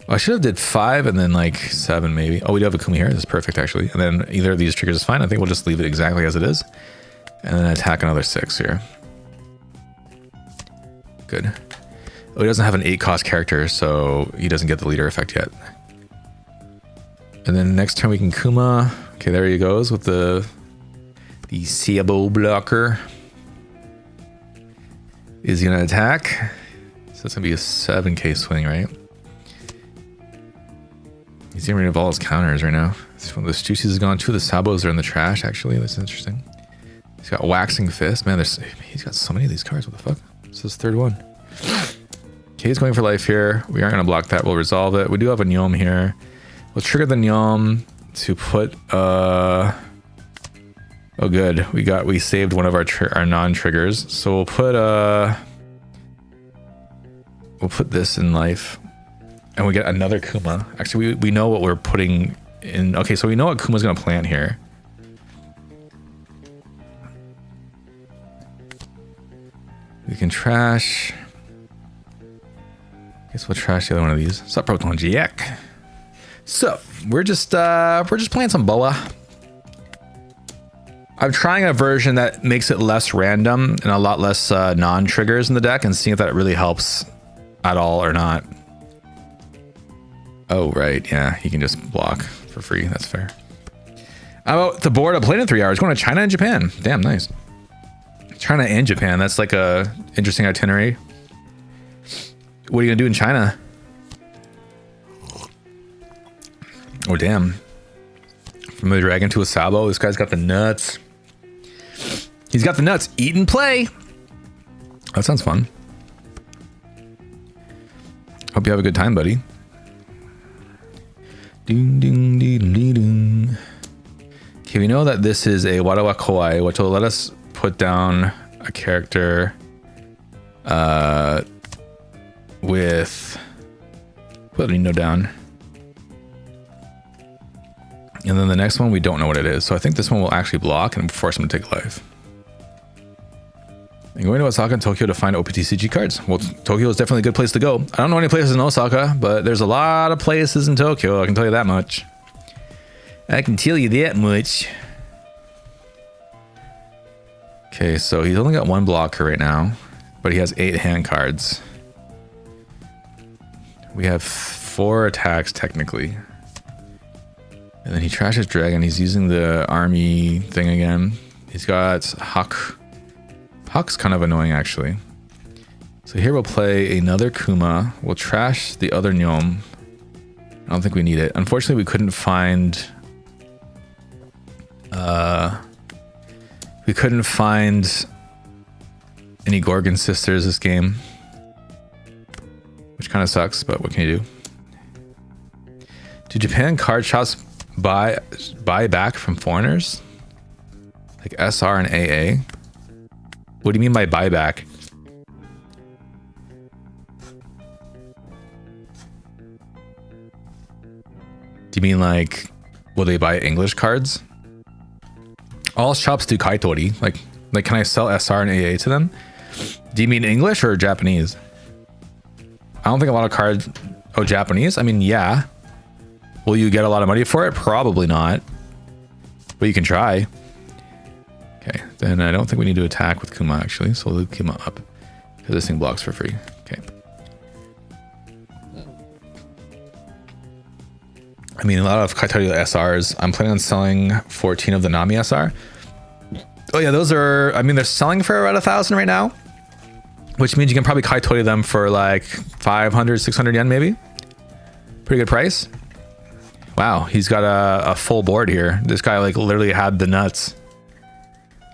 Well, I should have did 5 and then like 7 maybe. Oh, we do have a Kuma here. This is perfect actually. And then either of these triggers is fine. I think we'll just leave it exactly as it is. And then attack another 6 here. Good. Oh, he doesn't have an 8 cost character, so he doesn't get the leader effect yet. And then next turn we can Kuma. Okay, there he goes with the Sabo blocker. Is he gonna attack? So it's gonna be a 7k swing, right? He's getting rid of all his counters right now. So the Stussies is gone. 2 of the Sabos are in the trash, actually. That's interesting. He's got Waxing Fist. Man, he's got so many of these cards. What the fuck? This is his 3rd one. Okay, he's going for life here. We aren't gonna block that. We'll resolve it. We do have a Nyom here. We'll trigger the Nyom to put oh good. We saved one of our non-triggers. So we'll put this in life. And we get another Kuma. Actually, we know what we're putting in. Okay, so we know what Kuma's gonna plant here. We can trash. Guess we'll trash the other one of these. Sup, Proton Jack. So we're just playing some Boa. I'm trying a version that makes it less random and a lot less non-triggers in the deck, and seeing if that really helps at all or not. Oh right, yeah, he can just block for free. That's fair. How about the board? I'm playing in 3 hours. Going to China and Japan. Damn, nice. China and Japan. That's like a interesting itinerary. What are you gonna do in China? Oh damn. From a dragon to a Sabo. This guy's got the nuts. He's got the nuts. Eat and play. That sounds fun. Hope you have a good time, buddy. Ding ding ding ding ding. Okay, we know that this is a Wadawa Kowai, which will let us put down a character with put Nino down. And then the next one, we don't know what it is. So I think this one will actually block and force him to take life. And going to Osaka and Tokyo to find OPTCG cards. Well, Tokyo is definitely a good place to go. I don't know any places in Osaka, but there's a lot of places in Tokyo. I can tell you that much. I can tell you that much. Okay, so he's only got 1 blocker right now, but he has 8 hand cards. We have 4 attacks technically. And then he trashes Dragon. He's using the army thing again. He's got Huck. Huck's kind of annoying actually. So here we'll play another Kuma. We'll trash the other Nyom. I don't think we need it. Unfortunately, we couldn't find any Gorgon sisters this game, which kind of sucks, but what can you do? Do Japan card shops buy back from foreigners? Like SR and AA? What do you mean by buyback? Do you mean like, will they buy English cards? All shops do kaitori. Like can I sell SR and AA to them? Do you mean English or Japanese? I don't think a lot of cards. Oh, Japanese? I mean, yeah. Will you get a lot of money for it? Probably not. But you can try. Okay, then I don't think we need to attack with Kuma actually. So we'll leave Kuma up because this thing blocks for free. Okay. I mean, a lot of Kaitori SRs. I'm planning on selling 14 of the Nami SR. Oh yeah, those are, I mean, they're selling for about 1,000 right now, which means you can probably Kaitori them for like 500, 600 yen maybe. Pretty good price. Wow, he's got a full board here. This guy like literally had the nuts.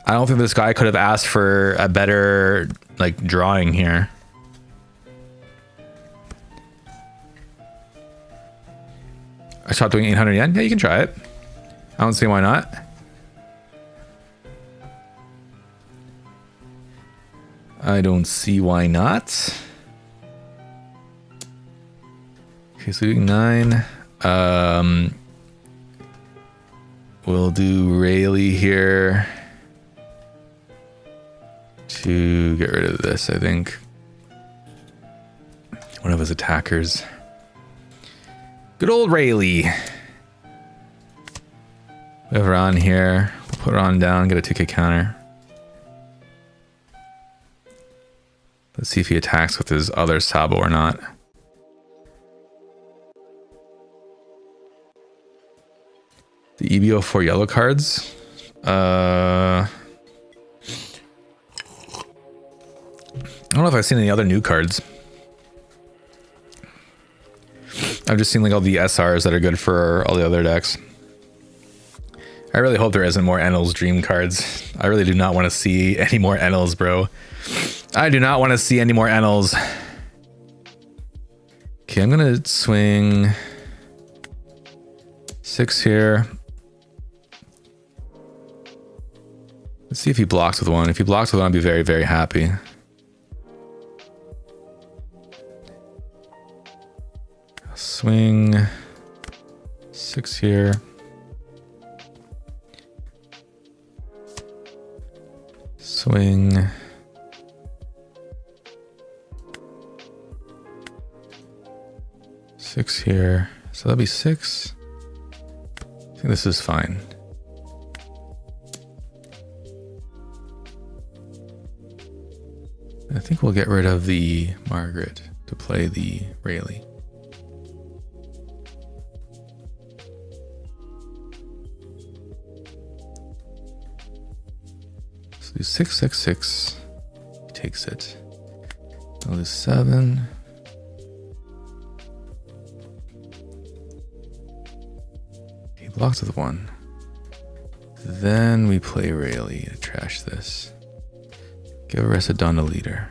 I don't think this guy could have asked for a better like drawing here. I shot doing 800 yen. Yeah, you can try it. I don't see why not. I don't see why not. Okay, so doing 9. We'll do Rayleigh here to get rid of this, I think. One of his attackers. Good old Rayleigh. We have Ron here. We'll put Ron down, get a 2k counter. Let's see if he attacks with his other Sabo or not. The EBO 4 yellow cards. I don't know if I've seen any other new cards. I've just seen like all the SRs that are good for all the other decks. I really hope there isn't more Enel's Dream cards. I really do not want to see any more Enels, bro. I do not want to see any more Enels. Okay, I'm gonna swing 6 here. Let's see if he blocks with 1. If he blocks with 1, I'll be very, very happy. Swing 6 here. Swing 6 here. So that'll be 6. I think this is fine. I think we'll get rid of the Margaret to play the Rayleigh. So do 6, 6, 6. He takes it. I'll do 7. He blocks with 1. Then we play Rayleigh to trash this. Give a rest of Dawn the leader.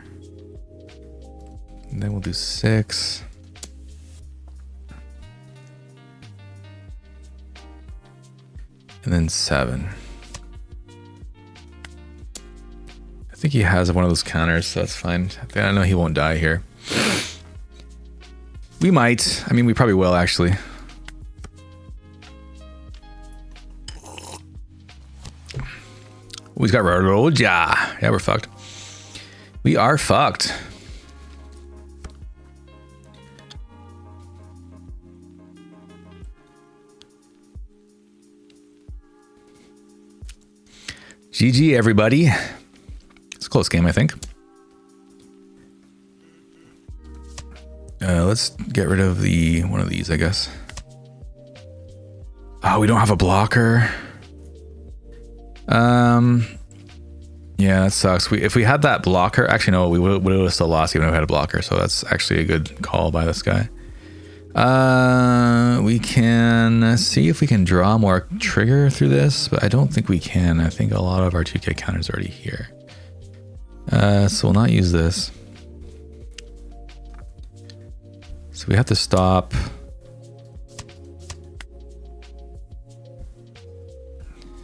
And then we'll do 6. And then 7. I think he has one of those counters, so that's fine. I know he won't die here. We might. I mean, we probably will, actually. He's got Roja. Yeah, we're fucked. We are fucked. GG, everybody. It's a close game, I think. Let's get rid of one of these, I guess. Oh, we don't have a blocker. Yeah, that sucks. If we had that blocker, actually no, we would have still lost even if we had a blocker. So that's actually a good call by this guy. We can see if we can draw more trigger through this, but I don't think we can. I think a lot of our 2k counters already here. So we'll not use this. So we have to stop.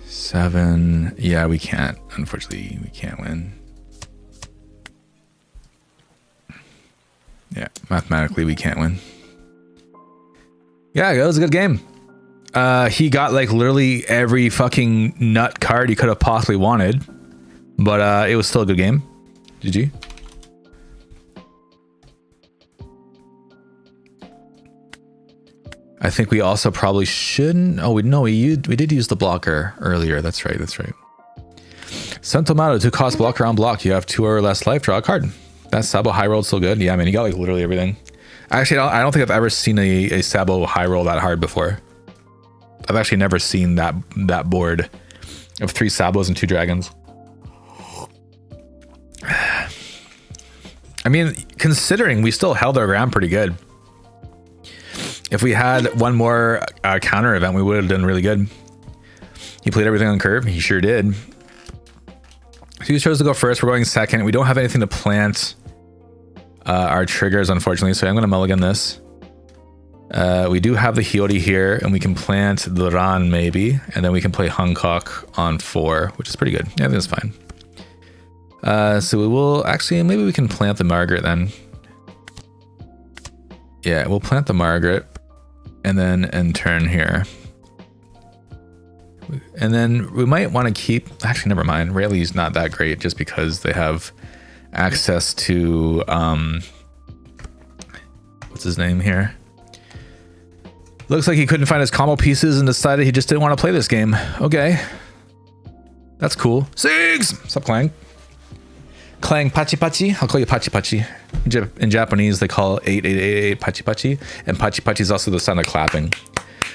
Seven. Yeah, we can't. Unfortunately, we can't win. Yeah, mathematically, we can't win. Yeah, it was a good game. He got like literally every fucking nut card he could have possibly wanted, but it was still a good game. GG. I think we also probably shouldn't. Oh, we did use the blocker earlier. That's right. That's right. Sentomato, 2 cost blocker on block. You have 2 or less life. Draw a card. That Sabo high rolled so good. Yeah, I mean, he got like literally everything. Actually, I don't think I've ever seen a Sabo high roll that hard before. I've actually never seen that board of 3 Sabos and 2 dragons. I mean, considering we still held our ground pretty good. If we had one more counter event, we would have done really good. He played everything on curve. He sure did. So he chose to go first. We're going second. We don't have anything to plant our triggers, unfortunately. So I'm going to mulligan this. We do have the Hiyori here, and we can plant the Ran maybe. And then we can play Hancock on 4, which is pretty good. Yeah, I think that's fine. So we will actually, maybe we can plant the Margaret then. Yeah, we'll plant the Margaret. And then end turn here. And then we might want to keep, actually, never mind. Rayleigh's not that great just because they have access to, what's his name here? Looks like he couldn't find his combo pieces and decided he just didn't want to play this game. Okay. That's cool. Sigs! Stop Clang. Clang Pachi Pachi. I'll call you Pachi Pachi. In Japanese, they call 8888 Pachi Pachi. And Pachi Pachi is also the sound of clapping.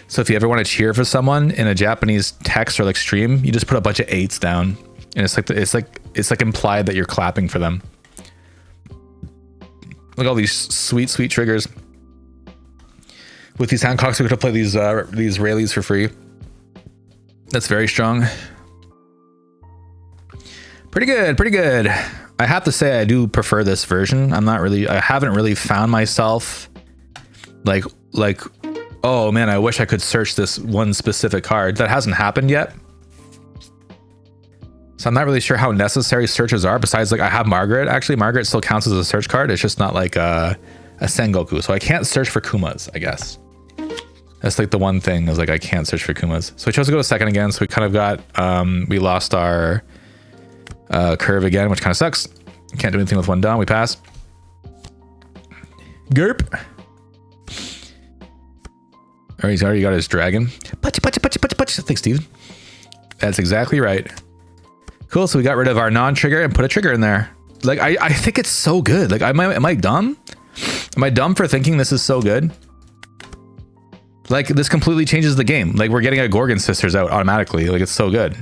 So if you ever want to cheer for someone in a Japanese text or like stream, you just put a bunch of eights down. And it's like implied that you're clapping for them. Look at all these sweet, sweet triggers. With these Hancocks, we could play these Rayleighs for free. That's very strong. Pretty good, pretty good. I have to say I do prefer this version. I haven't really found myself like, oh man, I wish I could search this one specific card. That hasn't happened yet. So I'm not really sure how necessary searches are. Besides, like, I have Margaret. Actually, Margaret still counts as a search card. It's just not like a Sengoku. So I can't search for Kumas, I guess. That's like the one thing is like I can't search for Kumas. So we chose to go to second again. So we kind of got, we lost our curve again, which kind of sucks. Can't do anything with one down. We pass. Gerp. Or he's already got his dragon. Putch, putch, putch, putch, putch. Thanks, Steven. That's exactly right. Cool. So we got rid of our non-trigger and put a trigger in there. Like, I think it's so good. Like, am I dumb? Am I dumb for thinking this is so good? Like, this completely changes the game. Like, we're getting a Gorgon Sisters out automatically. Like, it's so good.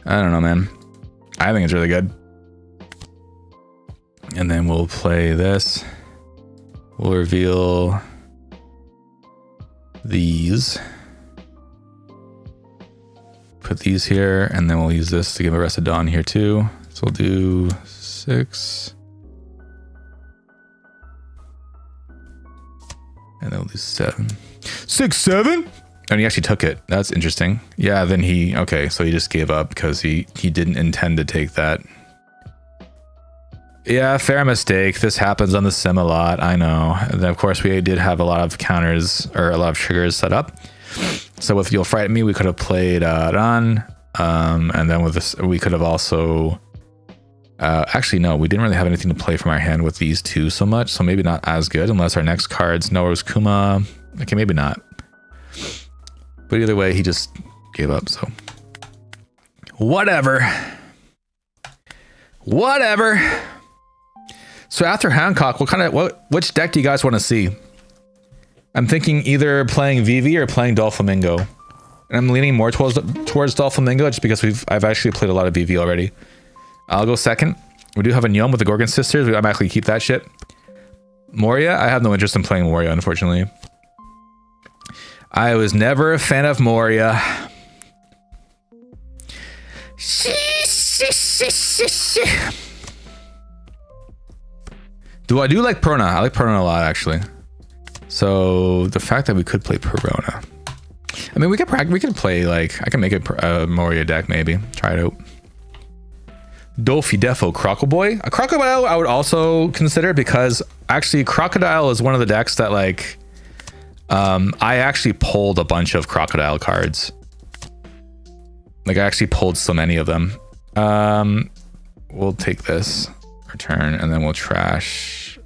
I don't know, man. I think it's really good. And then we'll play this. We'll reveal these. Put these here, and then we'll use this to give a Arrested Dawn here too. So we'll do 6. And then we'll do 7. 6, 7? And he actually took it. That's interesting. Yeah, then okay, so he just gave up because he didn't intend to take that. Yeah, fair mistake. This happens on the sim a lot, I know. And then of course we did have a lot of counters or a lot of triggers set up. So with You'll Frighten Me, we could have played Ran. And then with this, we could have also... actually, no, we didn't really have anything to play from our hand with these two so much. So maybe not as good unless our next cards, Nora's Kuma. Okay, maybe not. But either way, he just gave up, so... Whatever. Whatever. So after Hancock, which deck do you guys want to see? I'm thinking either playing Vivi or playing Doflamingo. And I'm leaning more towards Doflamingo just because I've actually played a lot of Vivi already. I'll go second. We do have a Nyom with the Gorgon Sisters. We automatically keep that shit. Moria, I have no interest in playing Moria, unfortunately. I was never a fan of Moria. Do I do like Perona? I like Perona a lot, actually. So the fact that we could play Perona. I mean, we could play, like, I can make a Moria deck, maybe. Try it out. Dolphy Defo Crocodile. A Crocodile I would also consider because actually Crocodile is one of the decks that, like, I actually pulled a bunch of Crocodile cards. Like, I actually pulled so many of them. We'll take this, return, and then we'll trash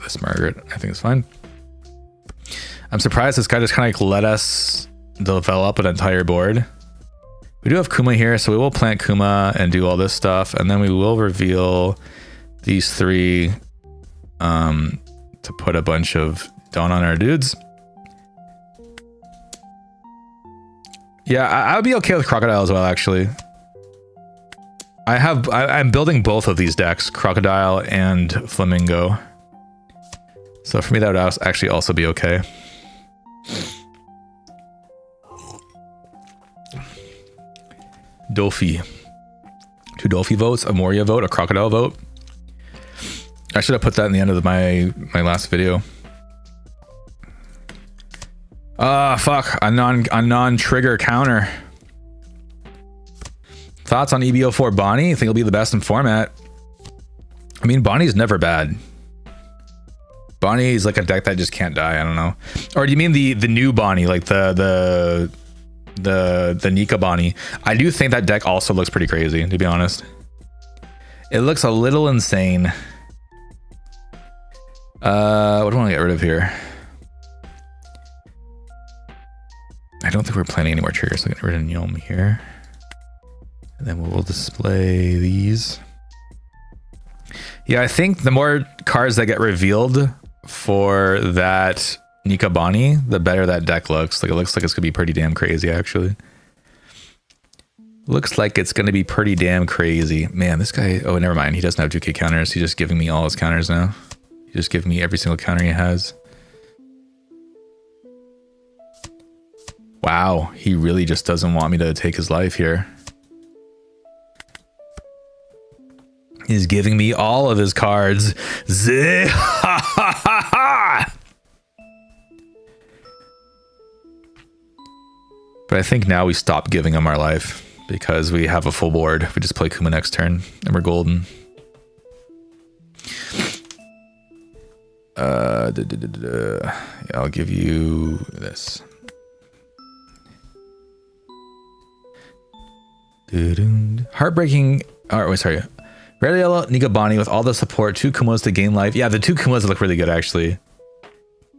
this Margaret. I think it's fine. I'm surprised this guy just kind of like let us develop an entire board. We do have Kuma here, so we will plant Kuma and do all this stuff, and then we will reveal these 3 to put a bunch of Dawn on our dudes. Yeah, I would be okay with Crocodile as well, actually. I'm building both of these decks, Crocodile and Flamingo. So for me, that would actually also be okay. Dolphy. 2 Dolphy votes, a Moria vote, a Crocodile vote. I should have put that in the end of my last video. Fuck, a non-trigger counter. Thoughts on EBO4 Bonnie? I think it'll be the best in format. I mean, Bonnie's never bad. Bonnie is like a deck that just can't die. I don't know. Or do you mean the new Bonnie, like the Nika Bonnie? I do think that deck also looks pretty crazy, to be honest. It looks a little insane. What do I want to get rid of here? I don't think we're planning any more triggers, so I'm getting rid of Gnome here. And then we'll display these. Yeah, I think the more cards that get revealed for that Nika Bonnie, the better that deck looks. Like, it looks like it's gonna be pretty damn crazy, actually. Looks like it's gonna be pretty damn crazy. Man, this guy, oh, never mind. He doesn't have 2k counters. He's just giving me all his counters now. He's just giving me every single counter he has. Wow, he really just doesn't want me to take his life here. He's giving me all of his cards. But I think now we stop giving him our life because we have a full board. We just play Kuma next turn and we're golden. Yeah, I'll give you this. Heartbreaking. Oh, wait, sorry. Red Yellow Nika Bonnie with all the support, 2 Kumas to gain life. Yeah, the 2 Kumas look really good, actually.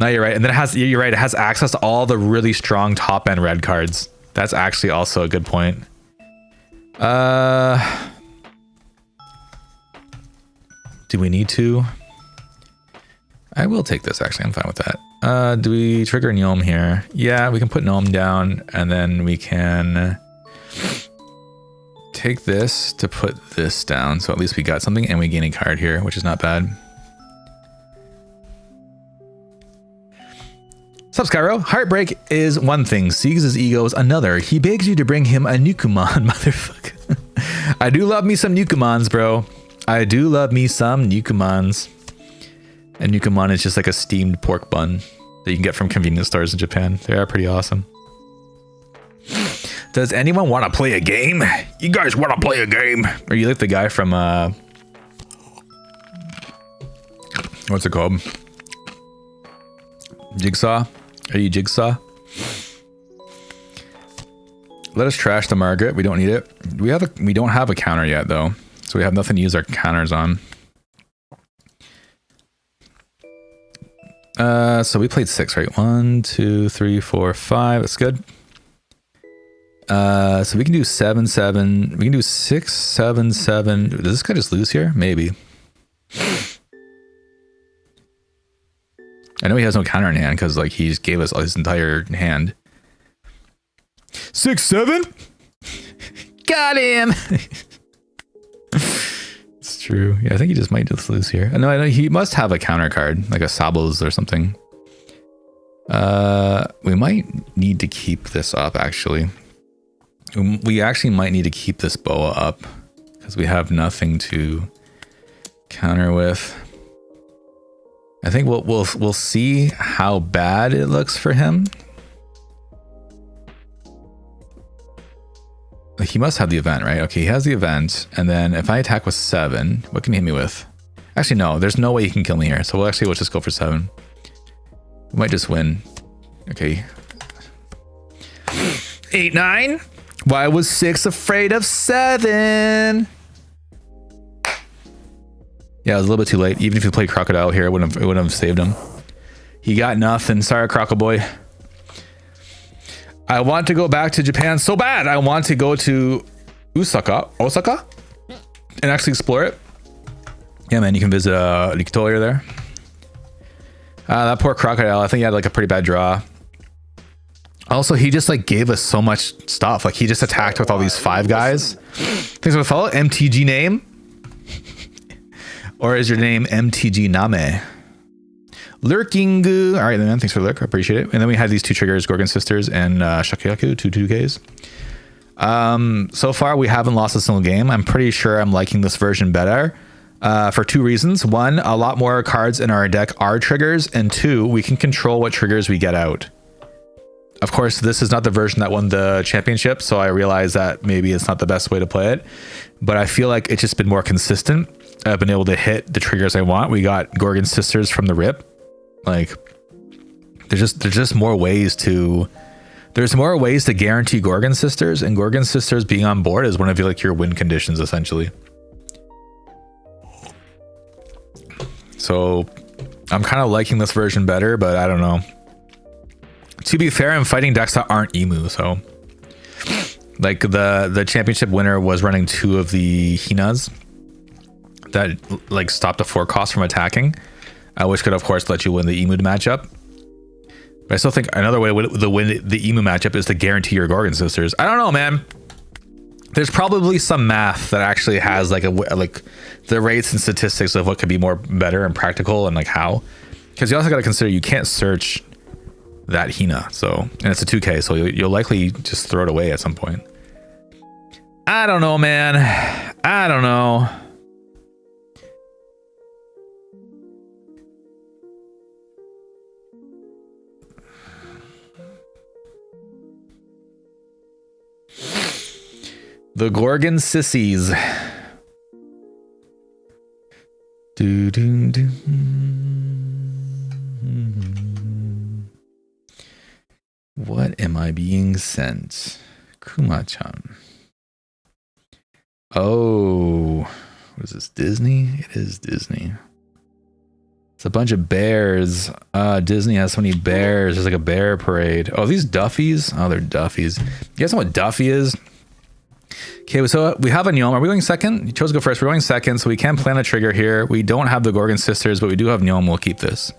No, you're right. And then it has, you're right, it has access to all the really strong top end red cards. That's actually also a good point. Do we need to? I will take this, actually. I'm fine with that. Do we trigger Gnome here? Yeah, we can put Gnome down, and then we can take this to put this down. So at least we got something, and we gain a card here, which is not bad. Sup, Skyro? Heartbreak is one thing. Siegs' ego is another. He begs you to bring him a Nukuman, motherfucker. I do love me some Nukumans, bro. I do love me some Nukumans. And Nukuman is just like a steamed pork bun that you can get from convenience stores in Japan. They are pretty awesome. Does anyone want to play a game? You guys want to play a game? Are you like the guy from what's it called? Jigsaw? Are you Jigsaw? Let us trash the Margaret. We don't need it. We don't have a counter yet though, so we have nothing to use our counters on. So we played 6, right? 1, 2, 3, 4, 5. That's good. So we can do 7, 7. We can do 6, 7, 7. Does this guy just lose here? Maybe. I know he has no counter in hand because like he just gave us his entire hand. 6, 7. Got him. It's true. Yeah, I think he just might just lose here. No, I know he must have a counter card, like a Sabos or something. We might need to keep this up, actually. We actually might need to keep this Boa up because we have nothing to counter with. I think we'll see how bad it looks for him. He must have the event, right? Okay, he has the event. And then if I attack with 7, what can he hit me with? Actually, no, there's no way he can kill me here. So we'll just go for 7. We might just win. Okay. 8, 9. Why was 6 afraid of 7? Yeah, it was a little bit too late. Even if you played Crocodile here, it wouldn't have saved him. He got nothing. Sorry, Croco Boy. I want to go back to Japan so bad. I want to go to Osaka, and actually explore it. Yeah, man, you can visit Rikitoya there. That poor Crocodile. I think he had like a pretty bad draw. Also, he just like gave us so much stuff. Like he just attacked with all these 5 guys. Thanks for the follow. MTG name. Or is your name MTG Name? Lurking. All right, then. Thanks for the lurk. I appreciate it. And then we had these 2 triggers, Gorgon Sisters and Shakuyaku, 2 2Ks. So far, we haven't lost a single game. I'm pretty sure I'm liking this version better for 2 reasons. 1, a lot more cards in our deck are triggers. And 2, we can control what triggers we get out. Of course, this is not the version that won the championship, so I realize that maybe it's not the best way to play it. But I feel like it's just been more consistent. I've been able to hit the triggers I want. We got Gorgon Sisters from the rip. Like there's just more ways to guarantee Gorgon Sisters, and Gorgon Sisters being on board is one of your win conditions essentially. So I'm kind of liking this version better, but I don't know. To be fair, I'm fighting decks that aren't Emu, so like the championship winner was running 2 of the Hinas that like stopped the 4 cost from attacking, which could of course let you win the Emu matchup. But I still think another way to win the Emu matchup is to guarantee your Gorgon Sisters. I don't know, man. There's probably some math that actually has like the rates and statistics of what could be more better and practical and like how, because you also got to consider you can't search that Hina, so, and it's a 2K, so you'll likely just throw it away at some point. I don't know, man. I don't know. The Gorgon Sissies. Do, do, do. What am I being sent? Kuma-chan. Oh, what is this? Disney? It is Disney. It's a bunch of bears. Disney has so many bears. There's like a bear parade. Oh, these Duffies? Oh, they're Duffies. You guys know what Duffy is? Okay, so we have a Nyom. Are we going second? You chose to go first. We're going second, so we can plan a trigger here. We don't have the Gorgon Sisters, but we do have Nyom. We'll keep this.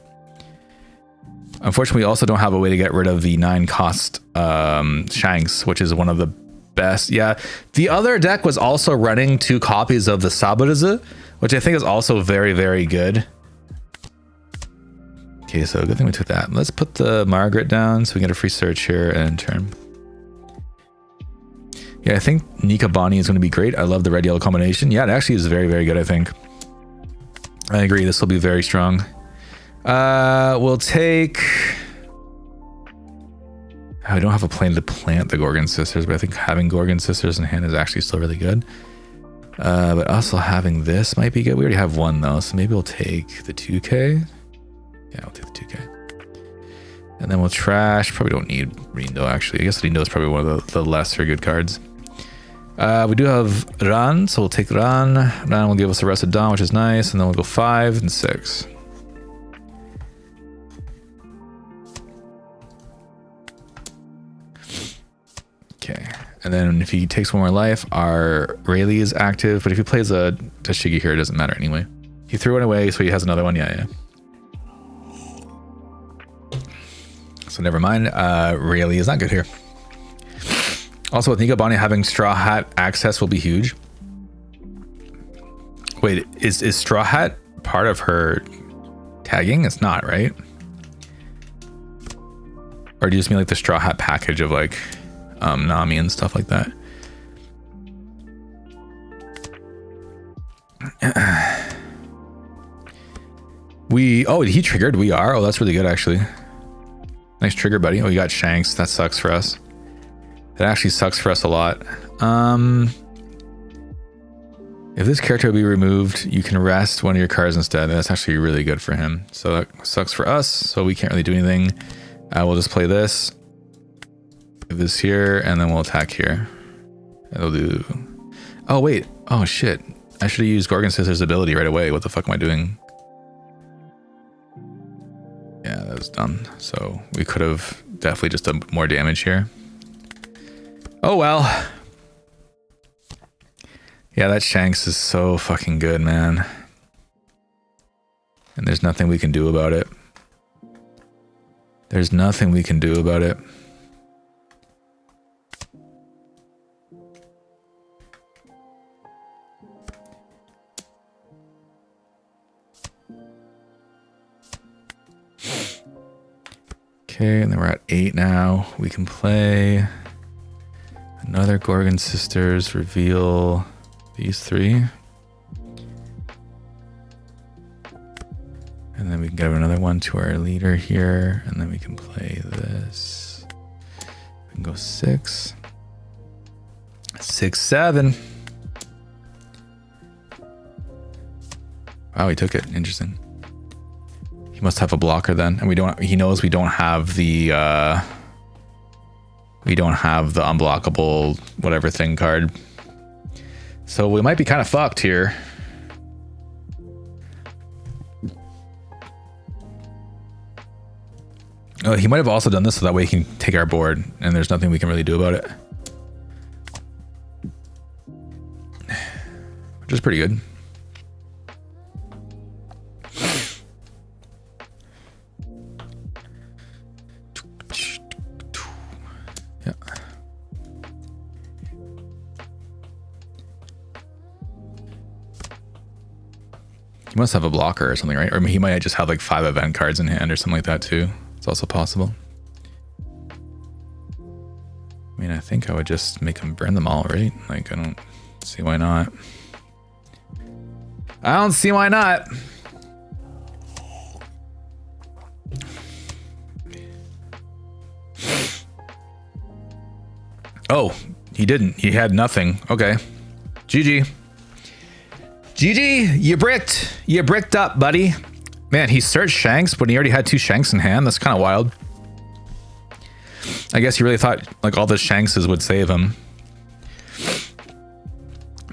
Unfortunately, we also don't have a way to get rid of the 9 cost Shanks, which is one of the best. Yeah, the other deck was also running 2 copies of the Saburizu, which I think is also very, very good. Okay, so good thing we took that. Let's put the Margaret down so we get a free search here and turn. Yeah, I think Nika Bonnie is going to be great. I love the red-yellow combination. Yeah, it actually is very, very good, I think. I agree. This will be very strong. We'll take... I don't have a plan to plant the Gorgon Sisters, but I think having Gorgon Sisters in hand is actually still really good. But also having this might be good. We already have 1 though, so maybe we'll take the 2K. Yeah, I'll take the 2K. And then we'll trash. Probably don't need Rindo, actually. I guess Rindo is probably one of the lesser good cards. We do have Ran, so we'll take Ran. Ran will give us the rest of Dawn, which is nice. And then we'll go 5 and 6. Okay. And then if he takes 1 more life, our Rayleigh is active. But if he plays a Shigi here, it doesn't matter anyway. He threw it away, so he has another one. Yeah. So never mind. Rayleigh is not good here. Also, with Nika Bonnie having Straw Hat access will be huge. Wait, is Straw Hat part of her tagging? It's not, right? Or do you just mean like the Straw Hat package of like Nami and stuff like that? He triggered. We are. Oh, that's really good actually. Nice trigger, buddy. Oh, you got Shanks. That sucks for us. That actually sucks for us a lot. If this character will be removed, you can rest one of your cards instead. That's actually really good for him. So that sucks for us. So we can't really do anything. We'll just play this. This here, and then we'll attack here. It'll do... Oh, wait. Oh, shit. I should have used Gorgon Sisters' ability right away. What the fuck am I doing? Yeah, that was done. So we could have definitely just done more damage here. Oh, well. Yeah, that Shanks is so fucking good, man. And there's nothing we can do about it. There's nothing we can do about it. Okay, and then we're at 8 now. We can play another Gorgon Sisters, reveal these 3. And then we can give another one to our leader here, and then we can play this. We can go 6. 6, 7. Wow, he took it. Interesting. He must have a blocker then, and we don't. He knows we don't have the unblockable whatever thing card. So we might be kind of fucked here. Oh, he might have also done this so that way he can take our board, and there's nothing we can really do about it. Which is pretty good. Yeah. He must have a blocker or something, right? Or he might just have like 5 event cards in hand or something like that too. It's also possible. I mean, I think I would just make him burn them all, right? Like, I don't see why not. I don't see why not. Oh, he didn't. He had nothing. Okay. GG. GG, you bricked. You bricked up, buddy. Man, he searched Shanks, but he already had 2 Shanks in hand. That's kind of wild. I guess he really thought like all the Shankses would save him.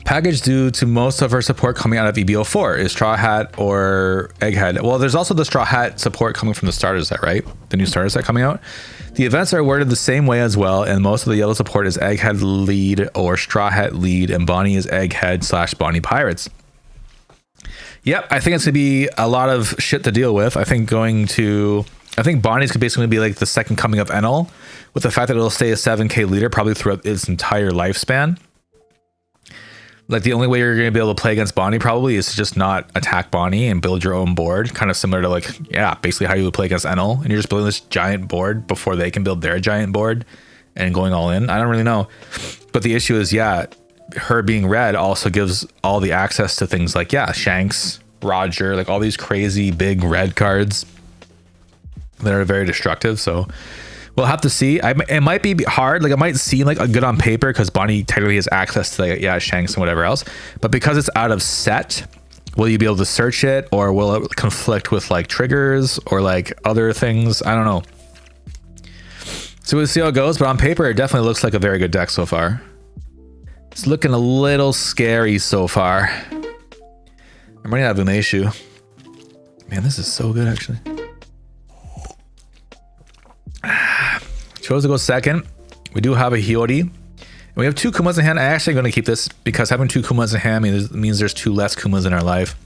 Package due to most of our support coming out of EBO4 is Straw Hat or Egghead. Well, there's also the Straw Hat support coming from the starter set, right? The new starter set coming out. The events are worded the same way as well, and most of the yellow support is Egghead lead or Straw Hat lead, and Bonnie is Egghead / Bonnie Pirates. Yep, I think it's gonna be a lot of shit to deal with. I think Bonnie's could basically be like the second coming of Enel, with the fact that it'll stay a 7k leader probably throughout its entire lifespan. Like the only way you're going to be able to play against Bonnie probably is to just not attack Bonnie and build your own board, kind of similar to like, yeah, basically how you would play against Enel, and you're just building this giant board before they can build their giant board and going all in. I don't really know. But the issue is, yeah, her being red also gives all the access to things like, yeah, Shanks, Roger, like all these crazy big red cards that are very destructive. So we'll have to see. It might be hard. Like it might seem like a good on paper because Bonnie technically has access to like, yeah, Shanks and whatever else. But because it's out of set, will you be able to search it, or will it conflict with like triggers or like other things? I don't know. So we'll see how it goes. But on paper, it definitely looks like a very good deck so far. It's looking a little scary so far. I'm running out of Umeshu. Man, this is so good actually. Chose to go second. We do have a Hiyori. And we have 2 Kumas in hand. I'm actually going to keep this because having 2 Kumas in hand means there's 2 less Kumas in our life.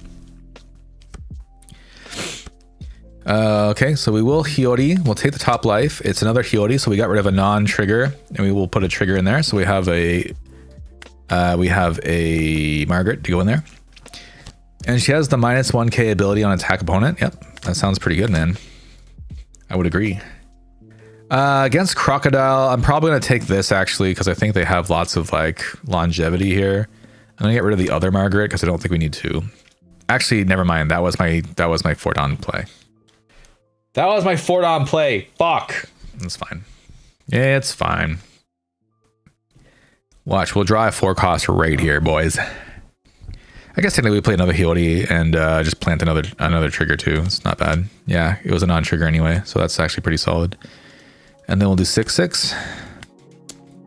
Okay, so we will Hiyori. We'll take the top life. It's another Hiyori, so we got rid of a non-trigger, and we will put a trigger in there. So we have a Margaret to go in there. And she has the minus 1k ability on attack opponent. Yep, that sounds pretty good, man. I would agree. Against Crocodile, I'm probably going to take this actually because I think they have lots of like longevity here. I'm going to get rid of the other Margaret because I don't think we need to. Actually, never mind. That was my Fordon play. That was my Fordon play. Fuck. It's fine. Yeah, it's fine. Watch, we'll draw a 4-cost right here, boys. I guess technically we play another Hiyori and just plant another trigger too. It's not bad. Yeah, it was a non-trigger anyway, so that's actually pretty solid. And then we'll do 6/6. I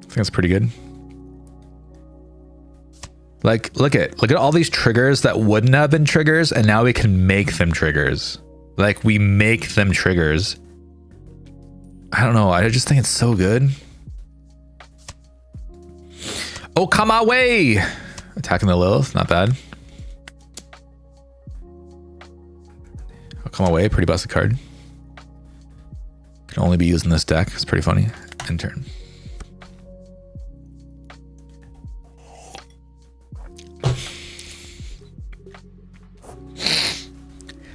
think that's pretty good. Like, look at all these triggers that wouldn't have been triggers, and now we can make them triggers. Like, we make them triggers. I don't know. I just think it's so good. Oh, come our way! Attacking the Lilith, not bad. Oh, come away, pretty busted card. Can only be used in this deck. It's pretty funny. End turn.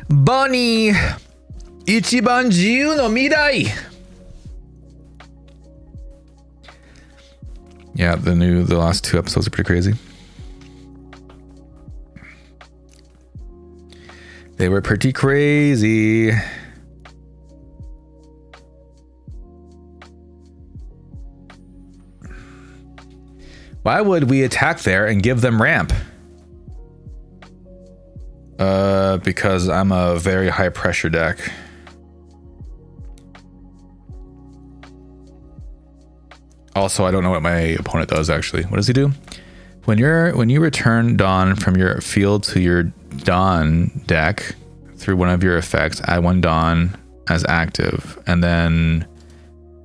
Bonnie! Ichiban jiu no mirai! Yeah, the last 2 episodes are pretty crazy. They were pretty crazy. Why would we attack there and give them ramp? Because I'm a very high pressure deck. Also, I don't know what my opponent does actually. What does he do? When you return Dawn from your field to your Dawn deck through one of your effects, add one Dawn as active, and then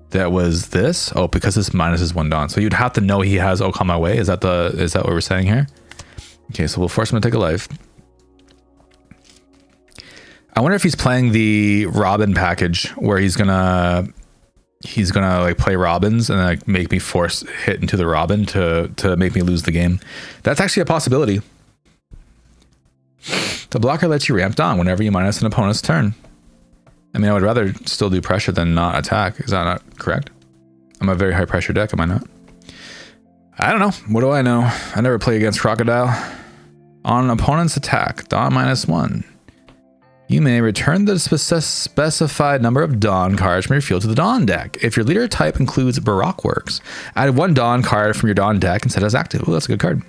that was this. Oh, because this minuses one Dawn, so you'd have to know he has Oh Come My Way. Is that what we're saying here? Okay, so we'll force him to take a life. I wonder if he's playing the Robin package where he's gonna like play Robins and like make me force hit into the Robin to make me lose the game. That's actually a possibility. The blocker lets you ramp Dawn whenever you minus an opponent's turn. I mean, I would rather still do pressure than not attack. Is that not correct? I'm a very high pressure deck, am I not? I don't know. What do I know? I never play against Crocodile. On an opponent's attack, Dawn -1. You may return the specified number of Dawn cards from your field to the Dawn deck. If your leader type includes Baroque Works, add one Dawn card from your Dawn deck and set as active. Oh, that's a good card.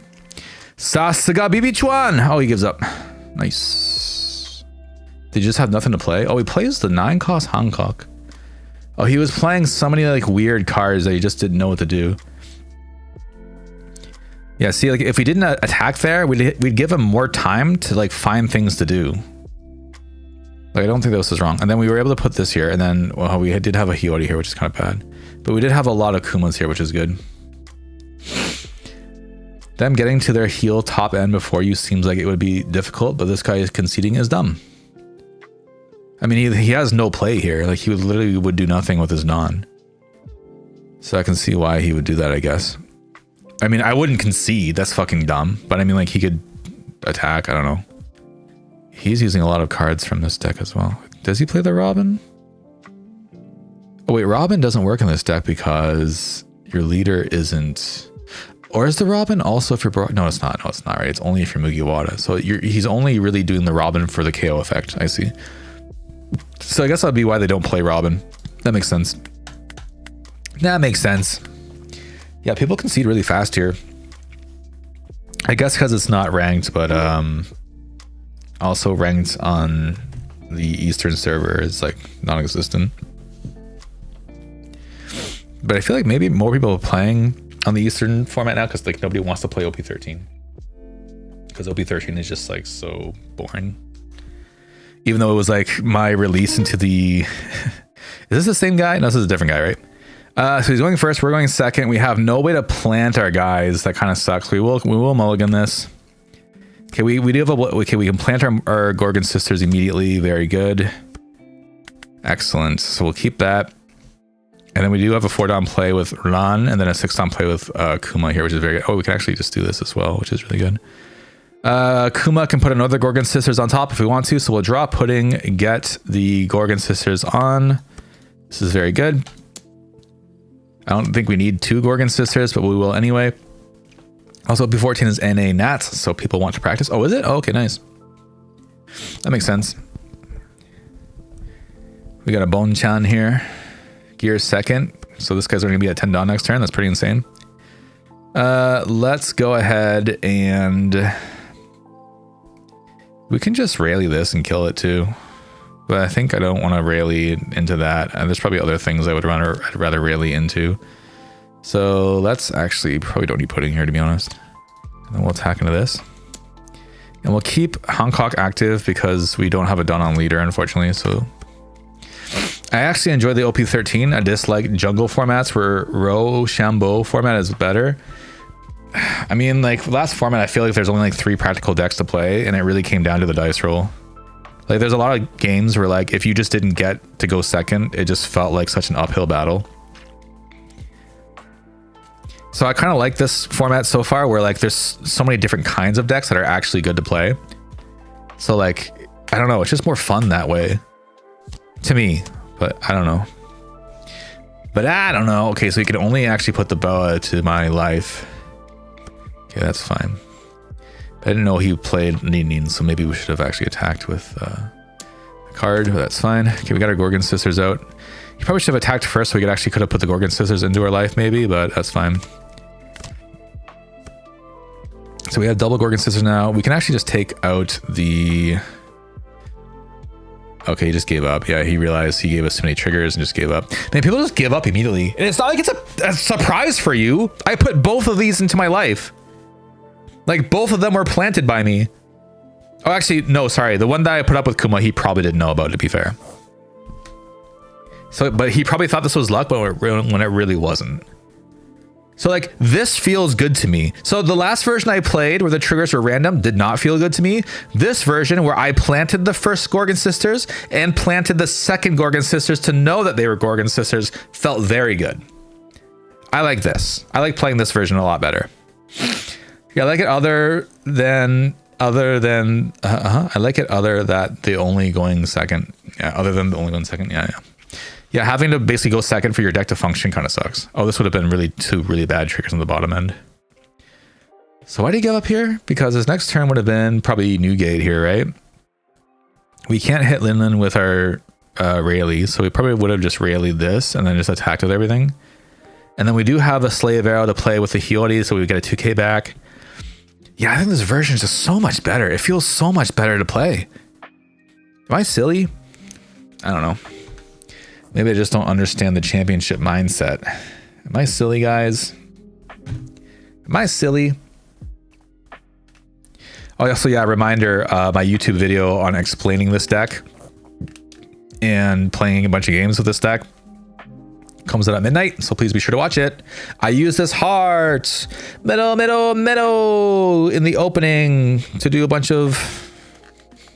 Sasaga Bibichuan. Oh, he gives up. Nice. Did you just have nothing to play? Oh, he plays the 9-cost Hancock. Oh, he was playing so many like weird cards that he just didn't know what to do. Yeah, see, like if we didn't attack there, we'd give him more time to like find things to do. Like, I don't think this was wrong. And then we were able to put this here, and then well, we did have a Hiyori here, which is kind of bad. But we did have a lot of Kumas here, which is good. Them getting to their heal top end before you seems like it would be difficult, but this guy is conceding is dumb. I mean, he has no play here. Like, he would do nothing with his non. So I can see why he would do that, I guess. I mean, I wouldn't concede. That's fucking dumb. But I mean, like, he could attack. I don't know. He's using a lot of cards from this deck as well. Does he play the Robin? Oh wait, Robin doesn't work in this deck because your leader isn't... Or is the Robin also if you're... No, it's not. No, it's not, right? It's only if you're Mugiwara. So he's only really doing the Robin for the KO effect. I see. So I guess that'd be why they don't play Robin. That makes sense. That makes sense. Yeah, people concede really fast here. I guess because it's not ranked, but... also ranked on the Eastern server is like non-existent. But I feel like maybe more people are playing on the Eastern format now because like nobody wants to play OP13. Because OP13 is just like so boring. Even though it was like my release into the... Is this the same guy? No, this is a different guy, right? So he's going first, we're going second. We have no way to plant our guys. That kind of sucks. We will mulligan this. Okay, we do have okay, we can plant our Gorgon Sisters immediately. Very good. Excellent. So we'll keep that. And then we do have a 4-Dawn play with Ran, and then a 6-Dawn play with Kuma here, which is very good. Oh, we can actually just do this as well, which is really good. Kuma can put another Gorgon Sisters on top if we want to. So we'll draw Pudding, get the Gorgon Sisters on. This is very good. I don't think we need 2 Gorgon Sisters, but we will anyway. Also, OP14 is NA Nats, so people want to practice. Oh, is it? Oh, okay, nice. That makes sense. We got a Bone-chan here. Gear second. So this guy's going to be at 10 Dawn next turn. That's pretty insane. Let's go ahead and... We can just rally this and kill it too. But I think I don't want to rally into that. And there's probably other things I would rather rally into. So let's actually probably don't need Pudding here, to be honest. And then we'll attack into this. And we'll keep Hancock active because we don't have a Dawn on leader, unfortunately. So I actually enjoy the OP13. I dislike jungle formats where Rochambeau format is better. I mean, like last format, I feel like there's only like 3 practical decks to play, and it really came down to the dice roll. Like there's a lot of games where like if you just didn't get to go second, it just felt like such an uphill battle. So I kind of like this format so far where like there's so many different kinds of decks that are actually good to play. So like, I don't know, it's just more fun that way to me, but I don't know. Okay, so we can only actually put the Boa to my life. Okay, that's fine. I didn't know he played Nin, so maybe we should have actually attacked with a card, but that's fine. Okay, we got our Gorgon Sisters out. He probably should have attacked first so we could have put the Gorgon Sisters into our life maybe, but that's fine. So we have double Gorgon Sisters now. We can actually just take out the... Okay, he just gave up. Yeah, he realized he gave us too many triggers and just gave up. Man, people just give up immediately. And it's not like it's a surprise for you. I put both of these into my life. Like, both of them were planted by me. Oh, actually, no, sorry. The one that I put up with Kuma, he probably didn't know about, to be fair. So, but he probably thought this was luck, but when it really wasn't. So like, this feels good to me. So the last version I played where the triggers were random did not feel good to me. This version where I planted the first Gorgon Sisters and planted the second Gorgon Sisters to know that they were Gorgon Sisters felt very good. I like this. I like playing this version a lot better. Yeah, I like it other than I like it other that the only going second. Yeah, other than the only going second. Yeah. Yeah, having to basically go second for your deck to function kind of sucks. Oh, this would have been really two really bad triggers on the bottom end. So why did he give up here? Because his next turn would have been probably Newgate here, right? We can't hit Linlen with our Rayleigh, so we probably would have just Rayleighed this and then just attacked with everything. And then we do have a Slave Arrow to play with the Hiyori, so we get a 2k back. Yeah, I think this version is just so much better. It feels so much better to play. Am I silly? I don't know. Maybe I just don't understand the championship mindset. Am I silly, guys? Am I silly? Oh, also, yeah, reminder, my YouTube video on explaining this deck and playing a bunch of games with this deck comes out at midnight, so please be sure to watch it. I use this heart, middle, in the opening to do a bunch of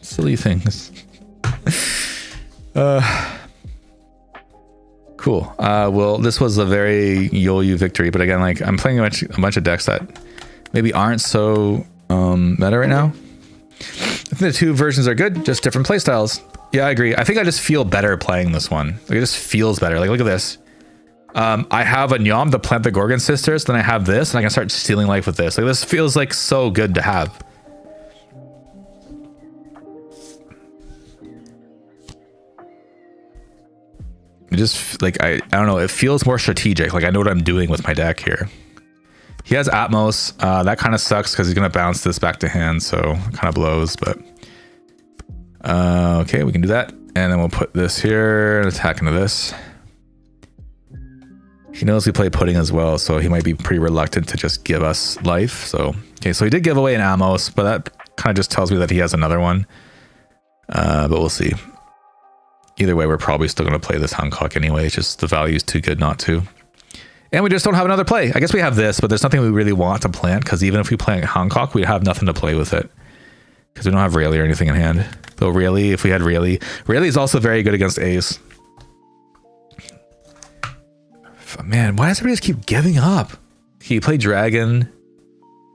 silly things. Cool. Well, this was a very Yoyu victory, but again, like, I'm playing a bunch of decks that maybe aren't so meta right now. I think the two versions are good, just different playstyles. Yeah, I agree. I think I just feel better playing this one. Like, it just feels better. Like, look at this. I have a Nyam to plant the Gorgon Sisters, then I have this, and I can start stealing life with this. Like, this feels like so good to have. It just, like, I don't know, it feels more strategic. Like, I know what I'm doing with my deck here. He has Atmos. That kind of sucks because he's going to bounce this back to hand, so it kind of blows, but... okay, we can do that. And then we'll put this here and attack into this. He knows we play Pudding as well, so he might be pretty reluctant to just give us life. So, okay, so he did give away an Atmos, but that kind of just tells me that he has another one. But we'll see. Either way, we're probably still going to play this Hancock anyway. It's just the value is too good not to. And we just don't have another play. I guess we have this, but there's nothing we really want to plant, because even if we plant Hancock, we have nothing to play with it. Because we don't have Rayleigh or anything in hand. Though Rayleigh, if we had Rayleigh is also very good against Ace. Man, why does everybody just keep giving up? You play Dragon.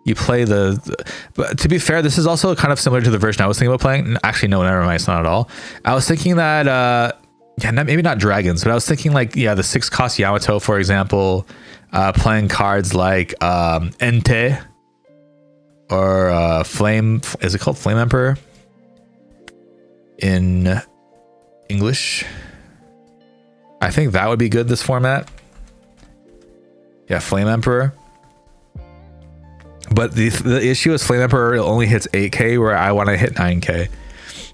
You play but to be fair, this is also kind of similar to the version I was thinking about playing. Actually, no, never mind. It's not at all. I was thinking that, yeah, maybe not Dragons, but I was thinking like, yeah, the 6-cost Yamato, for example, playing cards like Entei or Flame. Is it called Flame Emperor in English? I think that would be good, this format. Yeah, Flame Emperor. But the issue is Flame Emperor only hits 8k where I want to hit 9k.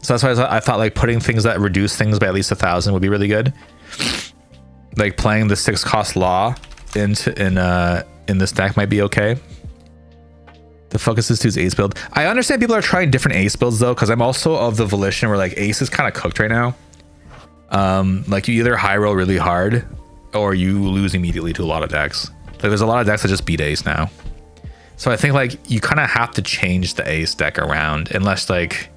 So that's why I thought like putting things that reduce things by at least 1,000 would be really good. Like playing the 6-cost Law in this deck might be okay. The focus is to his Ace build. I understand people are trying different Ace builds though, because I'm also of the volition where like Ace is kind of cooked right now. Like you either high roll really hard or you lose immediately to a lot of decks. Like there's a lot of decks that just beat Ace now. So I think like you kind of have to change the Ace deck around unless like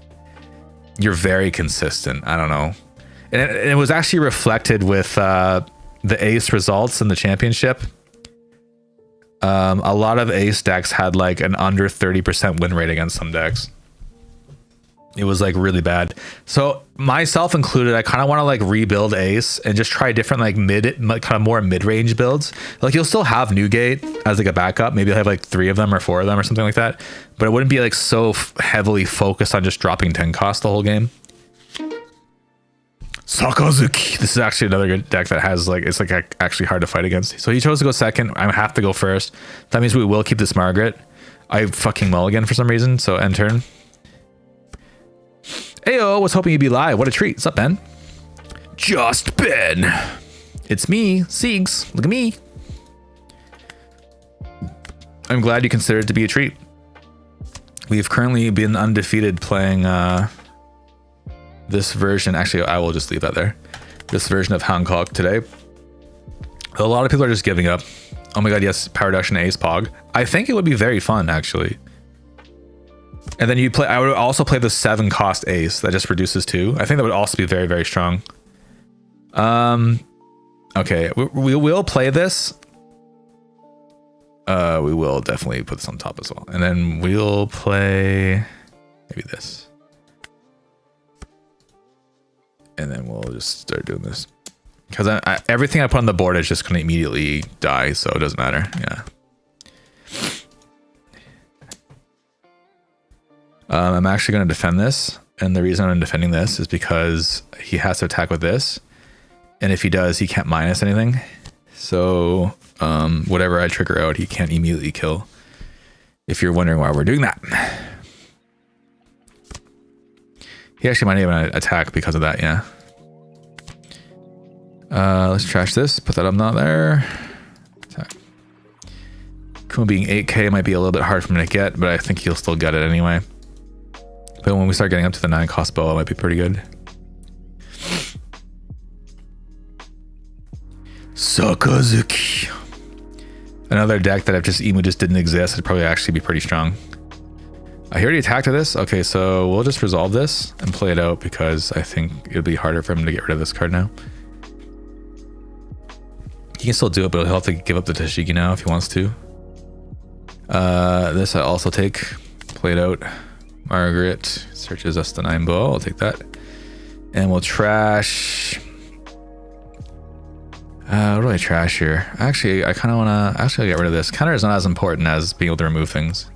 you're very consistent. I don't know. And it was actually reflected with the Ace results in the championship. A lot of Ace decks had like an under 30% win rate against some decks. It was like really bad. So myself included, I kind of want to like rebuild Ace and just try different like kind of more mid-range builds. Like you'll still have Newgate as like a backup. Maybe you'll have like 3 of them or 4 of them or something like that. But it wouldn't be like so heavily focused on just dropping 10 cost the whole game. Sakazuki. This is actually another good deck that has like, it's like actually hard to fight against. So he chose to go second. I have to go first. That means we will keep this Margaret. I fucking mulligan for some reason, so end turn. Ayo, was hoping you'd be live. What a treat. What's up, Ben? Just Ben. It's me, Siegs. Look at me. I'm glad you consider it to be a treat. We've currently been undefeated playing this version. Actually, I will just leave that there. This version of Hancock today. A lot of people are just giving up. Oh my god, yes, Power Reduction Ace Pog. I think it would be very fun, actually. And then I would also play the 7 cost Ace that just reduces 2. I think that would also be very, very strong. Okay, we will play this. We will definitely put this on top as well. And then we'll play maybe this. And then we'll just start doing this. Because everything I put on the board is just going to immediately die, so it doesn't matter. Yeah. I'm actually going to defend this. And the reason I'm defending this is because he has to attack with this. And if he does, he can't minus anything. So whatever I trigger out, he can't immediately kill. If you're wondering why we're doing that. He actually might even attack because of that, yeah. Let's trash this. Put that up not there. Attack. Kuma being 8k might be a little bit hard for him to get, but I think he'll still get it anyway. But when we start getting up to the 9 cost bow, it might be pretty good. Sakazuki. Another deck that if just Emu just didn't exist, it'd probably actually be pretty strong. He already attacked with this. Okay, so we'll just resolve this and play it out because I think it'll be harder for him to get rid of this card now. He can still do it, but he'll have to give up the Tashigi now if he wants to. This I also take. Play it out. Margaret searches us the 9 bow. I'll take that. And we'll trash. What do I trash here? Actually, I kind of want to actually get rid of this. Counter is not as important as being able to remove things.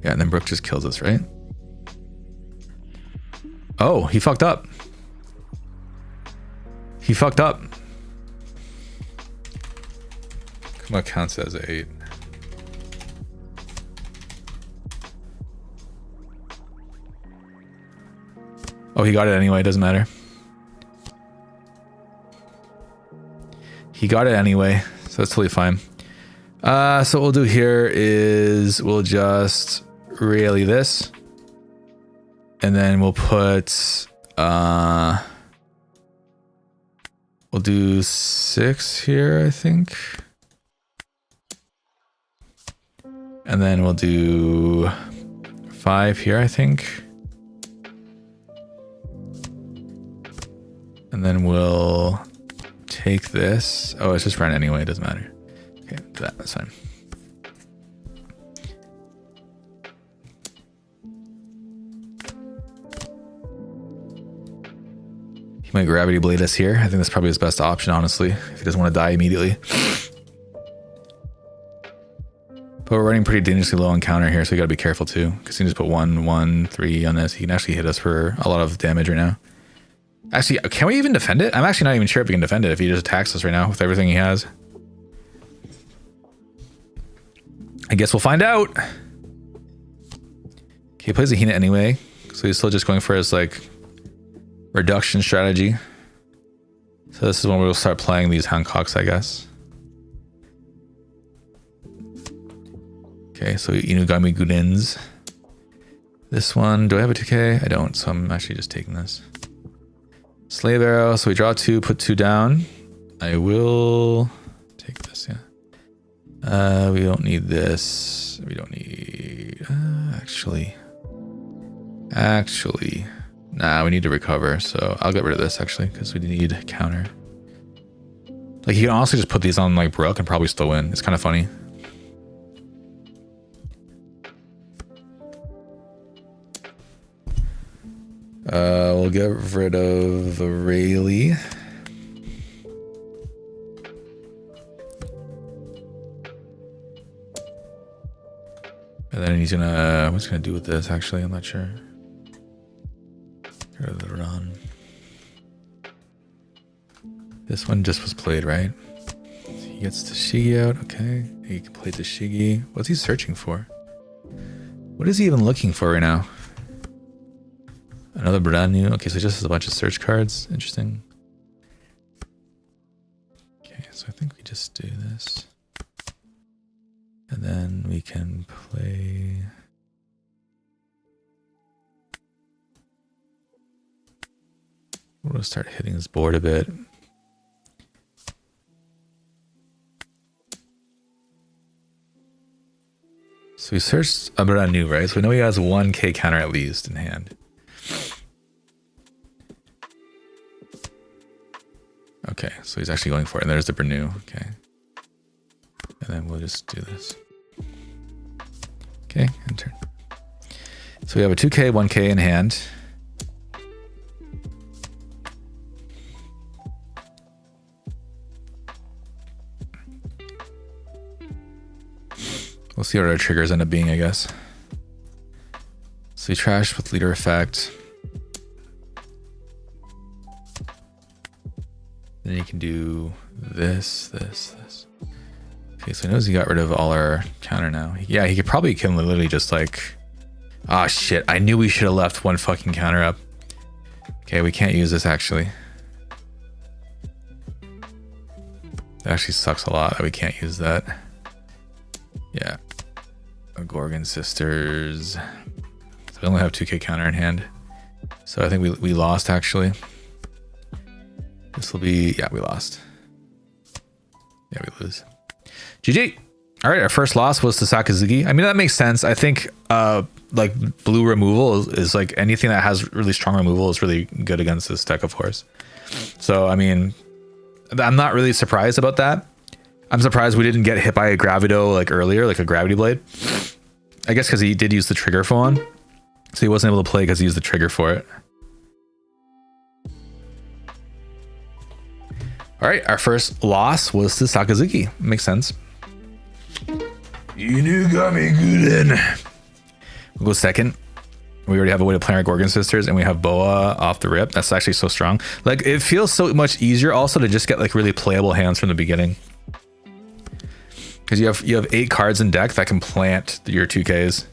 Yeah, and then Brooke just kills us, right? Oh, he fucked up. He fucked up. Kuma counts as 8. Oh, he got it anyway. It doesn't matter. He got it anyway, so that's totally fine. So what we'll do here is we'll just rally this. And then we'll put, we'll do 6 here, I think. And then we'll do 5 here, I think. And then we'll take this. Oh, it's just run anyway, it doesn't matter. Okay, that's fine. He might Gravity Blade us here. I think that's probably his best option, honestly, if he doesn't want to die immediately. But we're running pretty dangerously low on counter here, so we gotta be careful too. Because he can just put 1, 1, 3 on this. He can actually hit us for a lot of damage right now. Actually, can we even defend it? I'm actually not even sure if we can defend it if he just attacks us right now with everything he has. I guess we'll find out. Okay, he plays a Hina anyway, so he's still just going for his like reduction strategy. So this is when we'll start playing these Hancocks, I guess. Okay, so Inugami Gudins. This one, do I have a 2k? I don't, so I'm actually just taking this. Slave Arrow, so we draw 2, put 2 down. I will take this, yeah. We don't need this. We don't need, actually, nah, we need to recover. So I'll get rid of this actually, because we need counter. Like you can honestly just put these on like Brooke and probably still win. It's kind of funny. We'll get rid of Rayleigh. And then he's gonna, what's he gonna do with this actually? I'm not sure. Get rid of the run. This one just was played, right? He gets Tashigi out. Okay. He can play Tashigi. What's he searching for? What is he even looking for right now? Another brand new. Okay, so he just has a bunch of search cards. Interesting. Okay, so I think we just do this. And then we can play... We'll start hitting his board a bit. So we searched a brand new, right? So we know he has 1k counter at least in hand. Okay, so he's actually going for it. And there's the Bernu. Okay. And then we'll just do this. Okay, enter. So we have a 2k, 1k in hand. We'll see what our triggers end up being, I guess. So we trash with leader effect. Then you can do this. Okay, so he knows he got rid of all our counter now. Yeah, he could probably kill him literally just like... Ah, shit. I knew we should have left one fucking counter up. Okay, we can't use this actually. That actually sucks a lot that we can't use that. Yeah. Gorgon Sisters. So we only have 2k counter in hand. So I think we lost actually. This will be... Yeah, we lost. Yeah, we lose. GG. All right, our first loss was to Sakazuki. I mean, that makes sense. I think like blue removal is like anything that has really strong removal is really good against this deck of horse. So, I mean, I'm not really surprised about that. I'm surprised we didn't get hit by a Gravido like earlier, like a Gravity Blade. I guess because he did use the trigger for one. So he wasn't able to play because he used the trigger for it. All right, our first loss was to Sakazuki. Makes sense. Inugami Guden. We'll go second. We already have a way to play our Gorgon Sisters, and we have Boa off the rip. That's actually so strong. Like, it feels so much easier also to just get like really playable hands from the beginning. Because you have 8 cards in deck that can plant your 2Ks.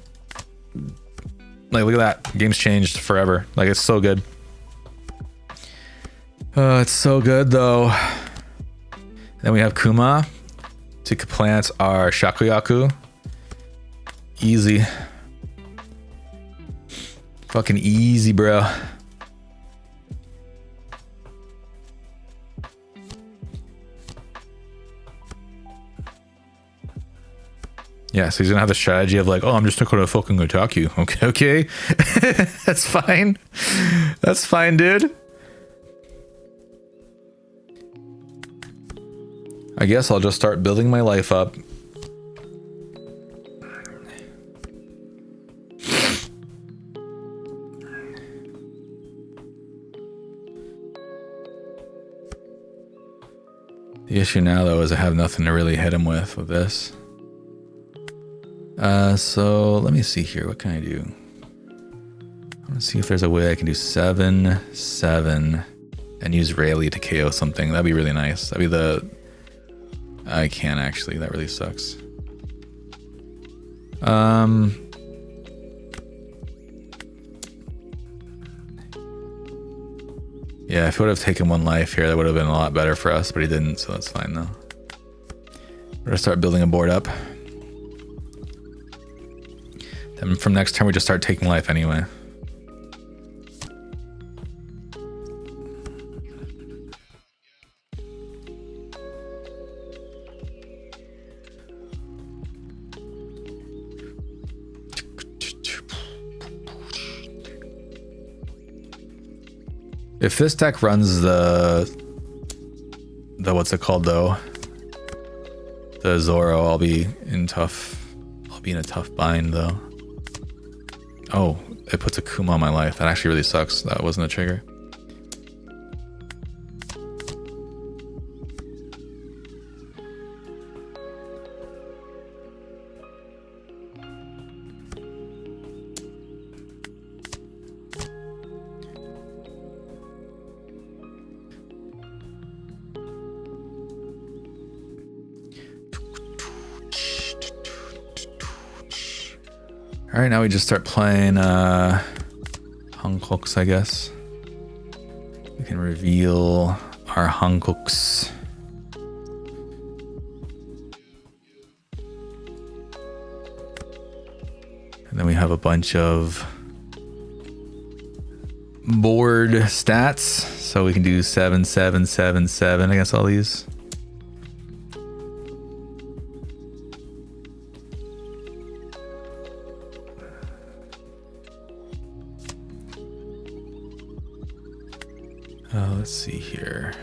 Like, look at that. Game's changed forever. Like, it's so good. It's so good, though. Then we have Kuma to plant our Shakuyaku. Easy. Fucking easy, bro. Yeah, so he's gonna have the strategy of like, oh, I'm just not gonna fucking attack you. Okay. That's fine. That's fine, dude. I guess I'll just start building my life up. The issue now, though, is I have nothing to really hit him with this. So let me see here. What can I do? I want to see if there's a way I can do 7/7 and use Rayleigh to KO something. That'd be really nice. That'd be the... I can't actually. That really sucks. Yeah, if he would have taken 1 life here, that would have been a lot better for us, but he didn't, so that's fine though. We're gonna start building a board up. Then from next turn, we just start taking life anyway. If this deck runs the what's it called though? The Zoro, I'll be in a tough bind though. Oh, it puts a Kuma on my life. That actually really sucks. That wasn't a trigger. All right, now we just start playing Hankooks, I guess. We can reveal our Hankooks. And then we have a bunch of board stats. So we can do 7, 7, 7, 7 against all these. Let's see here.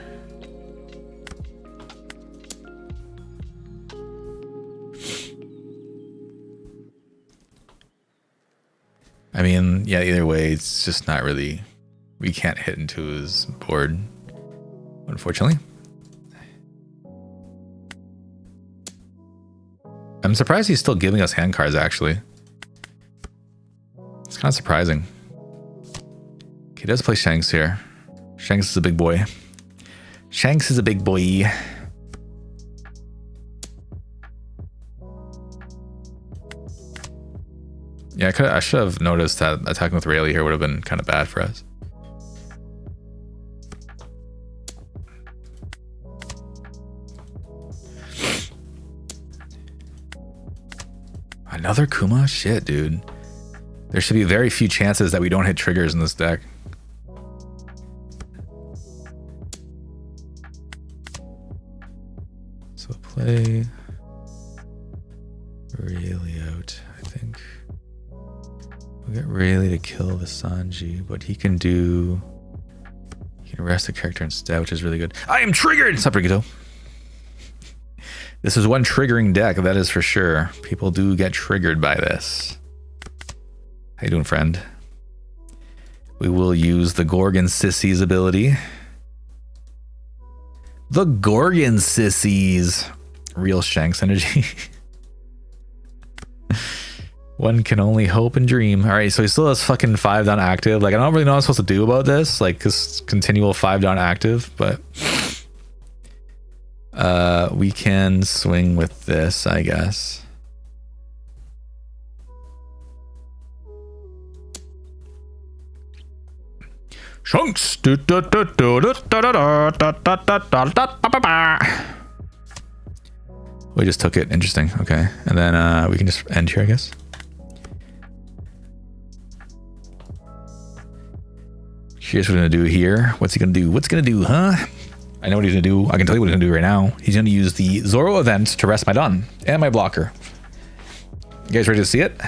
I mean, yeah, either way, it's just not really, we can't hit into his board, unfortunately. I'm surprised he's still giving us hand cards, actually. It's kind of surprising. He does play Shanks here. Shanks is a big boy. Shanks is a big boy. Yeah, I should have noticed that attacking with Rayleigh here would have been kind of bad for us. Another Kuma? Shit, dude. There should be very few chances that we don't hit triggers in this deck. So play Rayleigh out, I think. We'll get Rayleigh to kill the Sanji, but he can rest a character instead, which is really good. I am triggered! Sup, Rigato? This is one triggering deck, that is for sure. People do get triggered by this. How you doing, friend? We will use the Gorgon Sissies ability. The Gorgon Sissies. Real Shanks energy. One can only hope and dream. All right, so he still has fucking 5 down active. Like, I don't really know what I'm supposed to do about this. Like, this continual 5 down active, but we can swing with this, I guess. Shanks. We just took it. Interesting. Okay. And then we can just end here, I guess. Here's what we're going to do here. What's he going to do? What's he going to do, huh? I know what he's going to do. I can tell you what he's going to do right now. He's going to use the Zoro event to rest my Dun and my blocker. You guys ready to see it?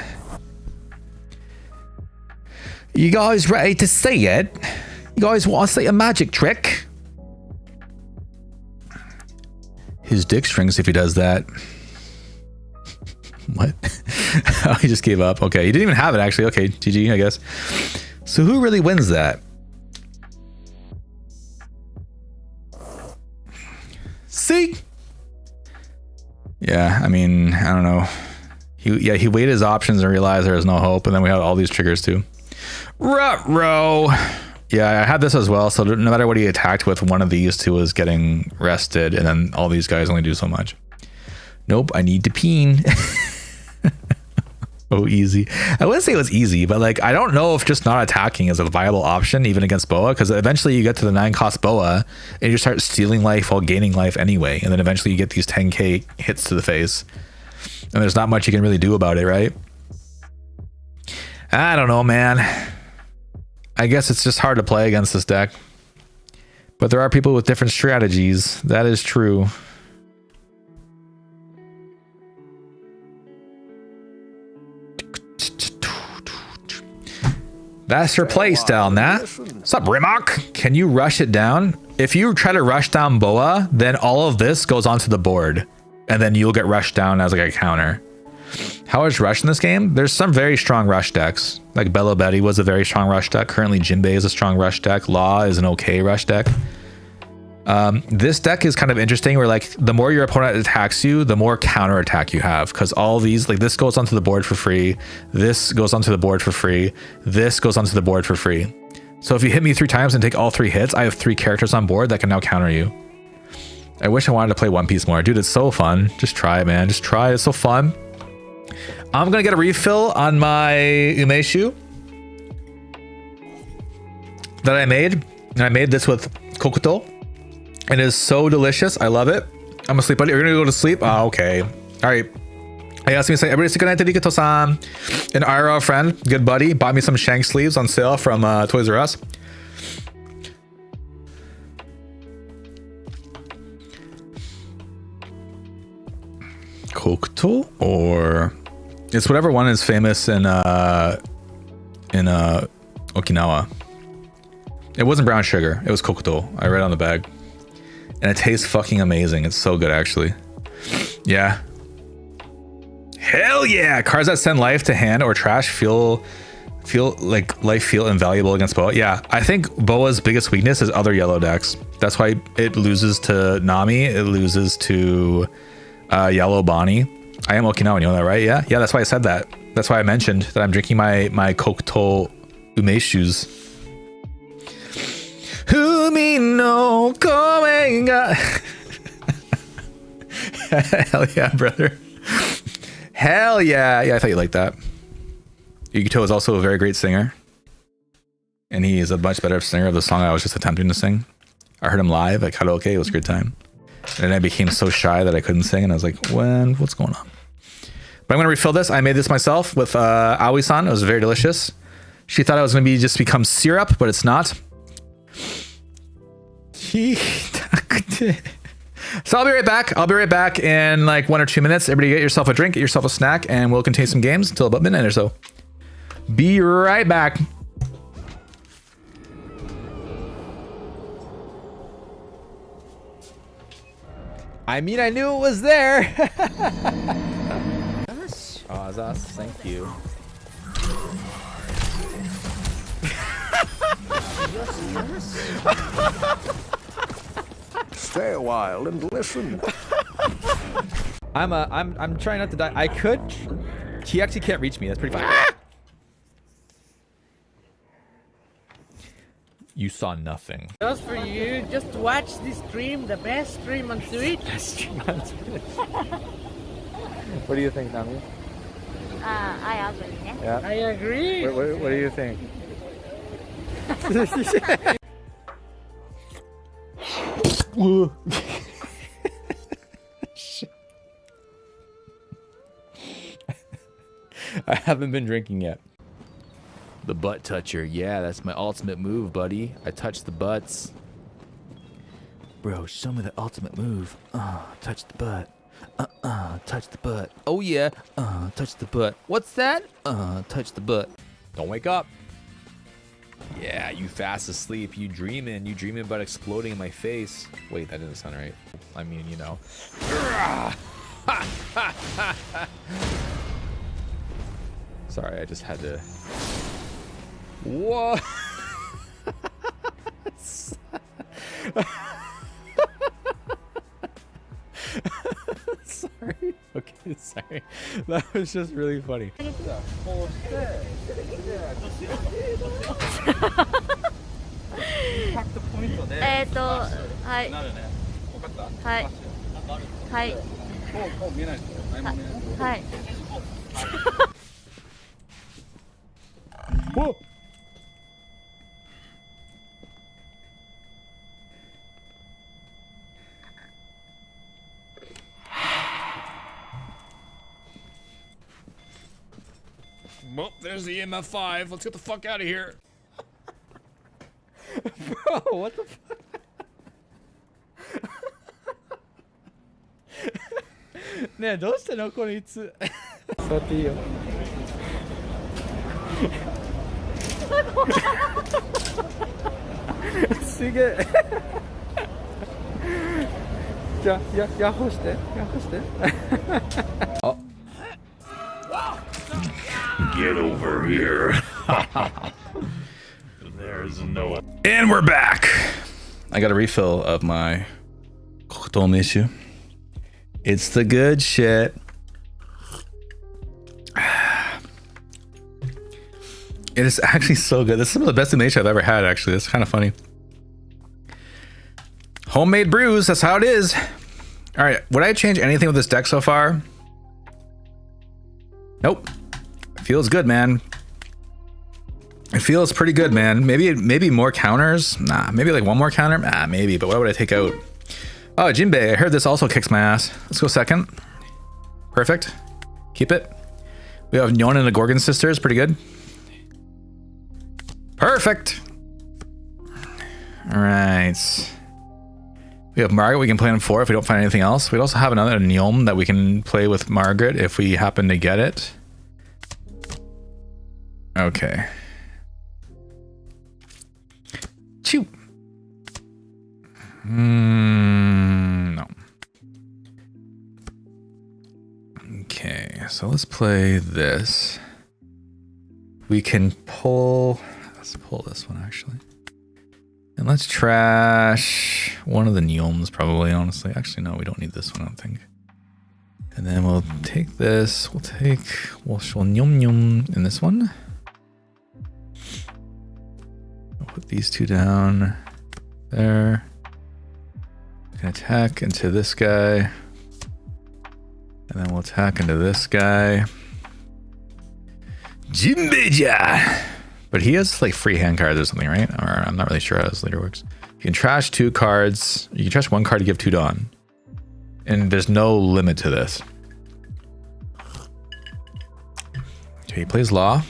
You guys ready to see it? You guys want to see a magic trick? His dick strings if he does that. What? Oh, he just gave up. Okay, he didn't even have it actually. Okay, GG, I guess. So who really wins that? See? Yeah, I mean, I don't know. He weighed his options and realized there was no hope, and then we had all these triggers too. Ruh-roh. Yeah, I had this as well, so no matter what he attacked with, one of these two was getting rested, and then all these guys only do so much. Nope, I need to peen. Oh, easy. I wouldn't say it was easy, but like, I don't know if just not attacking is a viable option even against Boa, because eventually you get to the 9-cost Boa and you start stealing life while gaining life anyway, and then eventually you get these 10k hits to the face, and there's not much you can really do about it, right? I don't know, man. I guess it's just hard to play against this deck, but there are people with different strategies. That is true. That's your play style, Nat. What's up, Rimok? Can you rush it down? If you try to rush down Boa, then all of this goes onto the board, and then you'll get rushed down as like a counter. How is rush in this game? There's some very strong rush decks. Like Bello Betty was a very strong rush deck. Currently, Jinbei is a strong rush deck. Law is an okay rush deck. This deck is kind of interesting where like the more your opponent attacks you, the more counter attack you have, because all these, like this goes onto the board for free, this goes onto the board for free, this goes onto the board for free. So if you hit me 3 times and take all 3 hits, I have 3 characters on board that can now counter you. I wish I wanted to play One Piece more. Dude, it's so fun. Just try it, man. Just try it. It's so fun. I'm gonna get a refill on my umeshu that I made. And I made this with kokuto. It is so delicious. I love it. I'm gonna sleep, buddy. You're gonna go to sleep? Oh, okay. All right. I asked me to say, everybody say goodnight to Rikato-san. An IRL friend, good buddy, bought me some shank sleeves on sale from Toys R Us. Kokuto, or it's whatever one is famous in Okinawa. It wasn't brown sugar. It was kokuto. I read on the bag, and it tastes fucking amazing. It's so good, actually. Yeah. Hell yeah! Cards that send life to hand or trash feel like life feel invaluable against Boa. Yeah, I think Boa's biggest weakness is other yellow decks. That's why it loses to Nami. It loses to Yellow Bonnie. I am Okinawan, you know that, right? Yeah, that's why I said that. That's why I mentioned that I'm drinking my Kokuto umeshus. Umi no koe ga. Hell yeah, brother. Hell yeah. Yeah, I thought you liked that. Yukito is also a very great singer. And he is a much better singer of the song I was just attempting to sing. I heard him live at karaoke. It was a good time. And then I became so shy that I couldn't sing. And I was like, what's going on? But I'm going to refill this. I made this myself with Aoi-san. It was very delicious. She thought it was going to be just become syrup, but it's not. So I'll be right back. I'll be right back in like 1 or 2 minutes. Everybody get yourself a drink, get yourself a snack, and we'll continue some games until about midnight or so. Be right back. I mean, I knew it was there. Oh, Azaz, thank you. Stay a while and listen. I'm trying not to die. I could. He actually can't reach me. That's pretty funny. Ah! You saw nothing. Just for you, just watch this stream, the best stream on Twitch. What do you think, Nami? I agree. Yeah. I agree. What do you think? I haven't been drinking yet. The butt toucher. Yeah, that's my ultimate move, buddy. I touch the butts. Bro, show me the ultimate move. Touch the butt. Touch the butt. Oh yeah. Touch the butt. What's that? Touch the butt. Don't wake up. Yeah, you fast asleep. You dreaming about exploding in my face. Wait, that didn't sound right. I mean, you know. Sorry, I just had to. Whoa. Sorry. Okay, sorry. That was just really funny. Whoa. Well, there's the MF5. Let's get the fuck out of here. Bro, what the fuck? Ne, どうしたのこいつ。座っていいよ。すげえ。じゃあ、ヤッホーして。ヤッホーして。あ。Get over here. There's no one. And we're back. I got a refill of my Kokuto umeshu. It's the good shit. It is actually so good. This is some of the best umeshu I've ever had, actually. It's kind of funny. Homemade brews, that's how it is. All right, would I change anything with this deck so far? Nope. Feels good, man. It feels pretty good, man. Maybe more counters. Nah, maybe like one more counter. Ah, maybe. But what would I take out? Oh, Jinbei. I heard this also kicks my ass. Let's go second. Perfect. Keep it. We have Nyon and the Gorgon sisters. Pretty good. Perfect. All right. We have Margaret. We can play on 4 if we don't find anything else. We also have another Nyom that we can play with Margaret if we happen to get it. Okay. Chew. No. Okay, so let's play this. We can pull. Let's pull this one actually. And let's trash one of the Nyoms probably, honestly. Actually, no, we don't need this one, I don't think. And then we'll take this. We'll Nyom Nyom in this one. I'll put these two down there. We can attack into this guy. And then we'll attack into this guy. Jinbeja! But he has like free hand cards or something, right? Or I'm not really sure how this later works. You can trash 2 cards. You can trash 1 card to give 2 Dawn. And there's no limit to this. Okay, he plays Law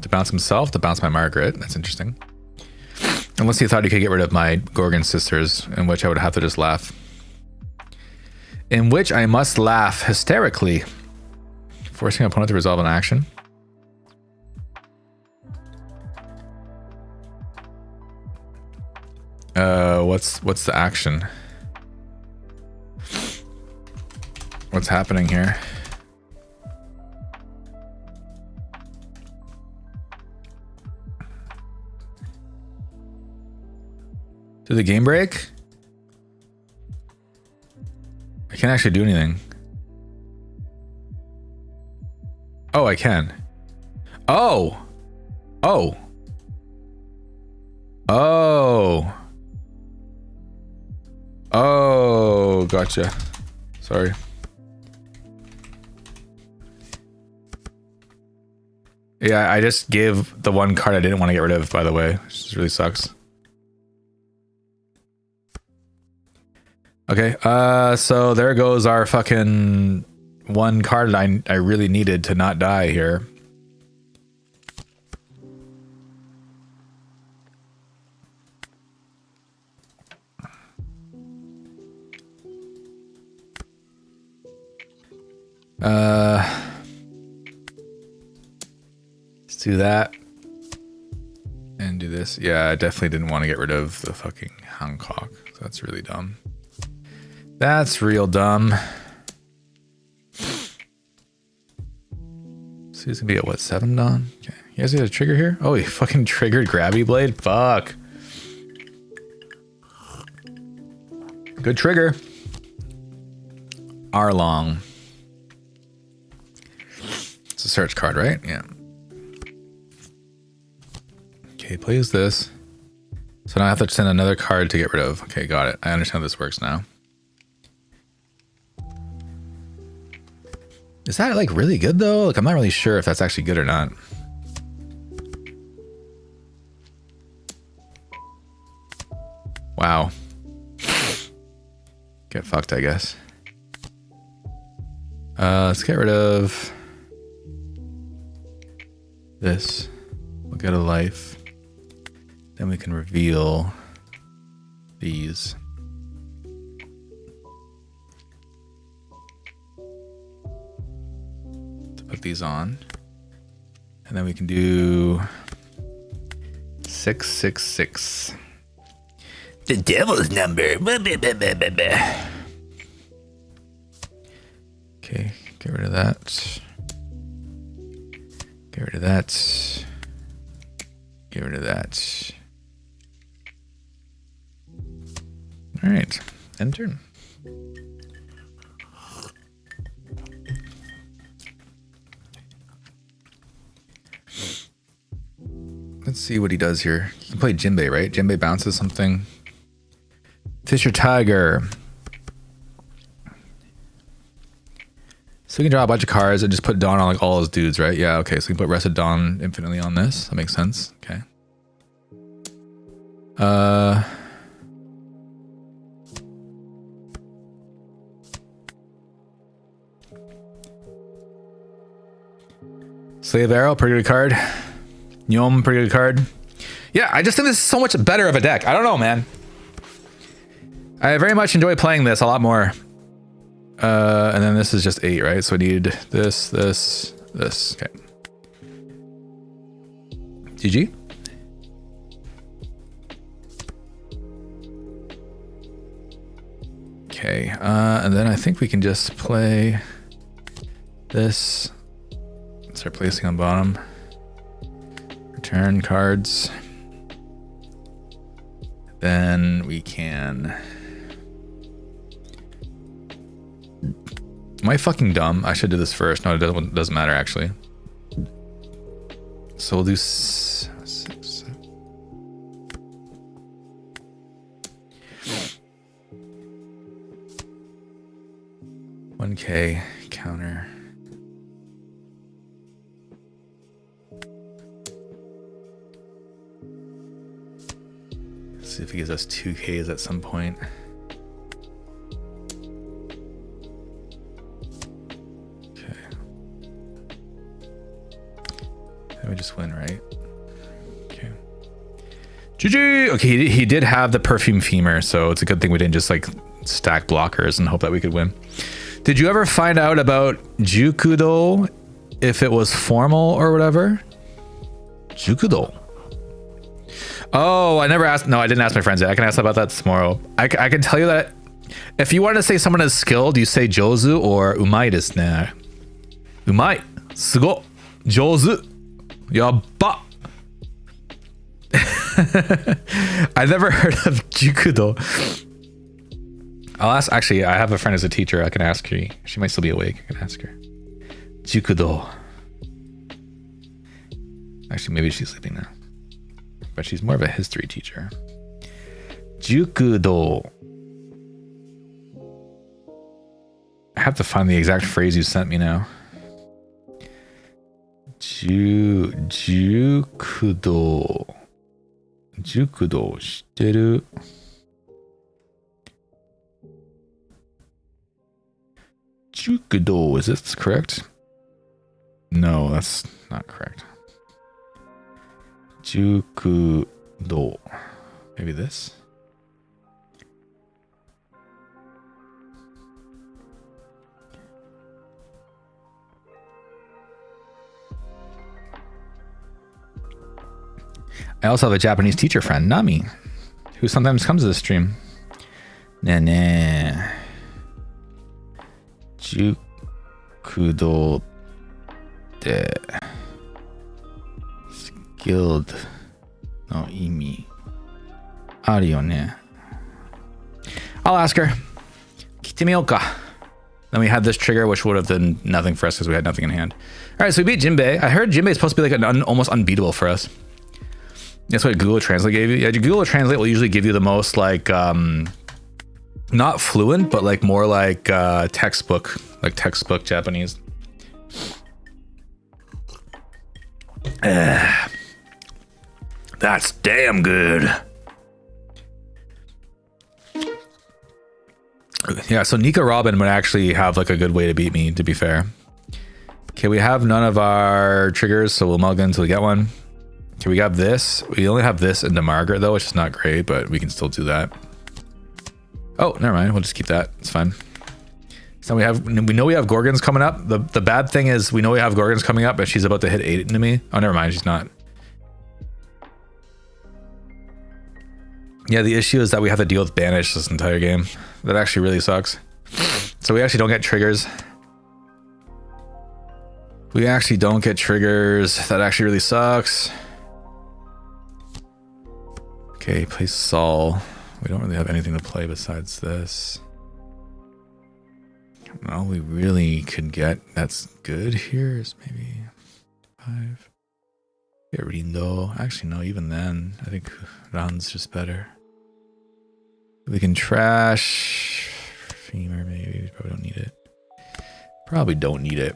to bounce himself, to bounce my Margaret. That's interesting. Unless he thought he could get rid of my Gorgon sisters, in which I would have to just laugh. In which I must laugh hysterically. Forcing an opponent to resolve an action. What's the action? What's happening here? Did the game break? I can't actually do anything. Oh, I can. Oh. Oh. Oh. Oh, gotcha. Sorry. Yeah, I just gave the 1 card I didn't want to get rid of, by the way, which just really sucks. Okay, so there goes our fucking 1 card I really needed to not die here. Let's do that. And do this. Yeah, I definitely didn't want to get rid of the fucking Hancock. So that's really dumb. That's real dumb. So he's gonna be at what, 7 Dawn? Okay. You guys got a trigger here? Oh, he fucking triggered Grabby Blade? Fuck. Good trigger. Arlong. It's a search card, right? Yeah. Okay, plays this. So now I have to send another card to get rid of. Okay, got it. I understand how this works now. Is that like really good though? Like I'm not really sure if that's actually good or not. Wow. Get fucked, I guess. Let's get rid of this. We'll get a life. Then we can reveal these. To put these on. And then we can do 666. The devil's number. Okay, get rid of that. Get rid of that. Get rid of that. All right, end turn. Let's see what he does here. He can play Jinbei, right? Jinbei bounces something. Fisher Tiger. So we can draw a bunch of cards and just put Dawn on like all his dudes, right? Yeah, okay. So we can put Rested Dawn infinitely on this. That makes sense. Okay. Slave Arrow, pretty good card. Gnome, pretty good card. Yeah, I just think this is so much better of a deck. I don't know, man. I very much enjoy playing this a lot more. And then this is just 8, right? So I need this. Okay. GG. Okay, and then I think we can just play this. Start placing on bottom. Return cards. Then we can... Am I fucking dumb? I should do this first. No, it doesn't matter actually. So we'll do 6, 7. 1K counter. See if he gives us 2Ks at some point. Okay. Then we just win, right? Okay. GG! Okay, he did have the Perfume Femur, so it's a good thing we didn't just like stack blockers and hope that we could win. Did you ever find out about Jukudo, if it was formal or whatever? Jukudo. Oh, I never asked. No, I didn't ask my friends yet. I can ask about that tomorrow. I can tell you that if you want to say someone is skilled, you say Jozu or Umai desu ne. Umai. Sugo. Jozu. Yabba. I never heard of Jukudo. I'll ask. Actually, I have a friend who's a teacher. I can ask her. She might still be awake. I can ask her. Jukudo. Actually, maybe she's sleeping now. But she's more of a history teacher. Jukudo. I have to find the exact phrase you sent me now. Jukudo. Jukudo 知ってる? Jukudo, is this correct? No, that's not correct. Jukudo. Maybe this? I also have a Japanese teacher friend, Nami, who sometimes comes to the stream. Nene. Jukudo de skilled no imi aru yo ne. I'll ask her. Kite miyou ka. Then we had this trigger, which would have been nothing for us because we had nothing in hand. All right, so we beat Jinbei. I heard Jinbei is supposed to be like almost unbeatable for us. That's what Google Translate gave you. Yeah, Google Translate will usually give you the most like not fluent, but like more like textbook Japanese. That's damn good. Yeah, so Nika Robin would actually have like a good way to beat me, to be fair. Okay, we have none of our triggers, so we'll mulligan until we get one. Okay, we got this. We only have this into Margaret though, which is not great, but we can still do that. Oh, never mind. We'll just keep that. It's fine. So we know we have Gorgons coming up. The bad thing is we know we have Gorgons coming up, but she's about to hit 8 into me. Oh, never mind. She's not. Yeah, the issue is that we have to deal with Banish this entire game. That actually really sucks. So we actually don't get triggers. We actually don't get triggers. That actually really sucks. Okay, play Saul. We don't really have anything to play besides this. All we really could get that's good here is maybe 5. Get Rindo. Actually, no, even then, I think Ran's just better. We can trash Femur, maybe. We probably don't need it. Probably don't need it.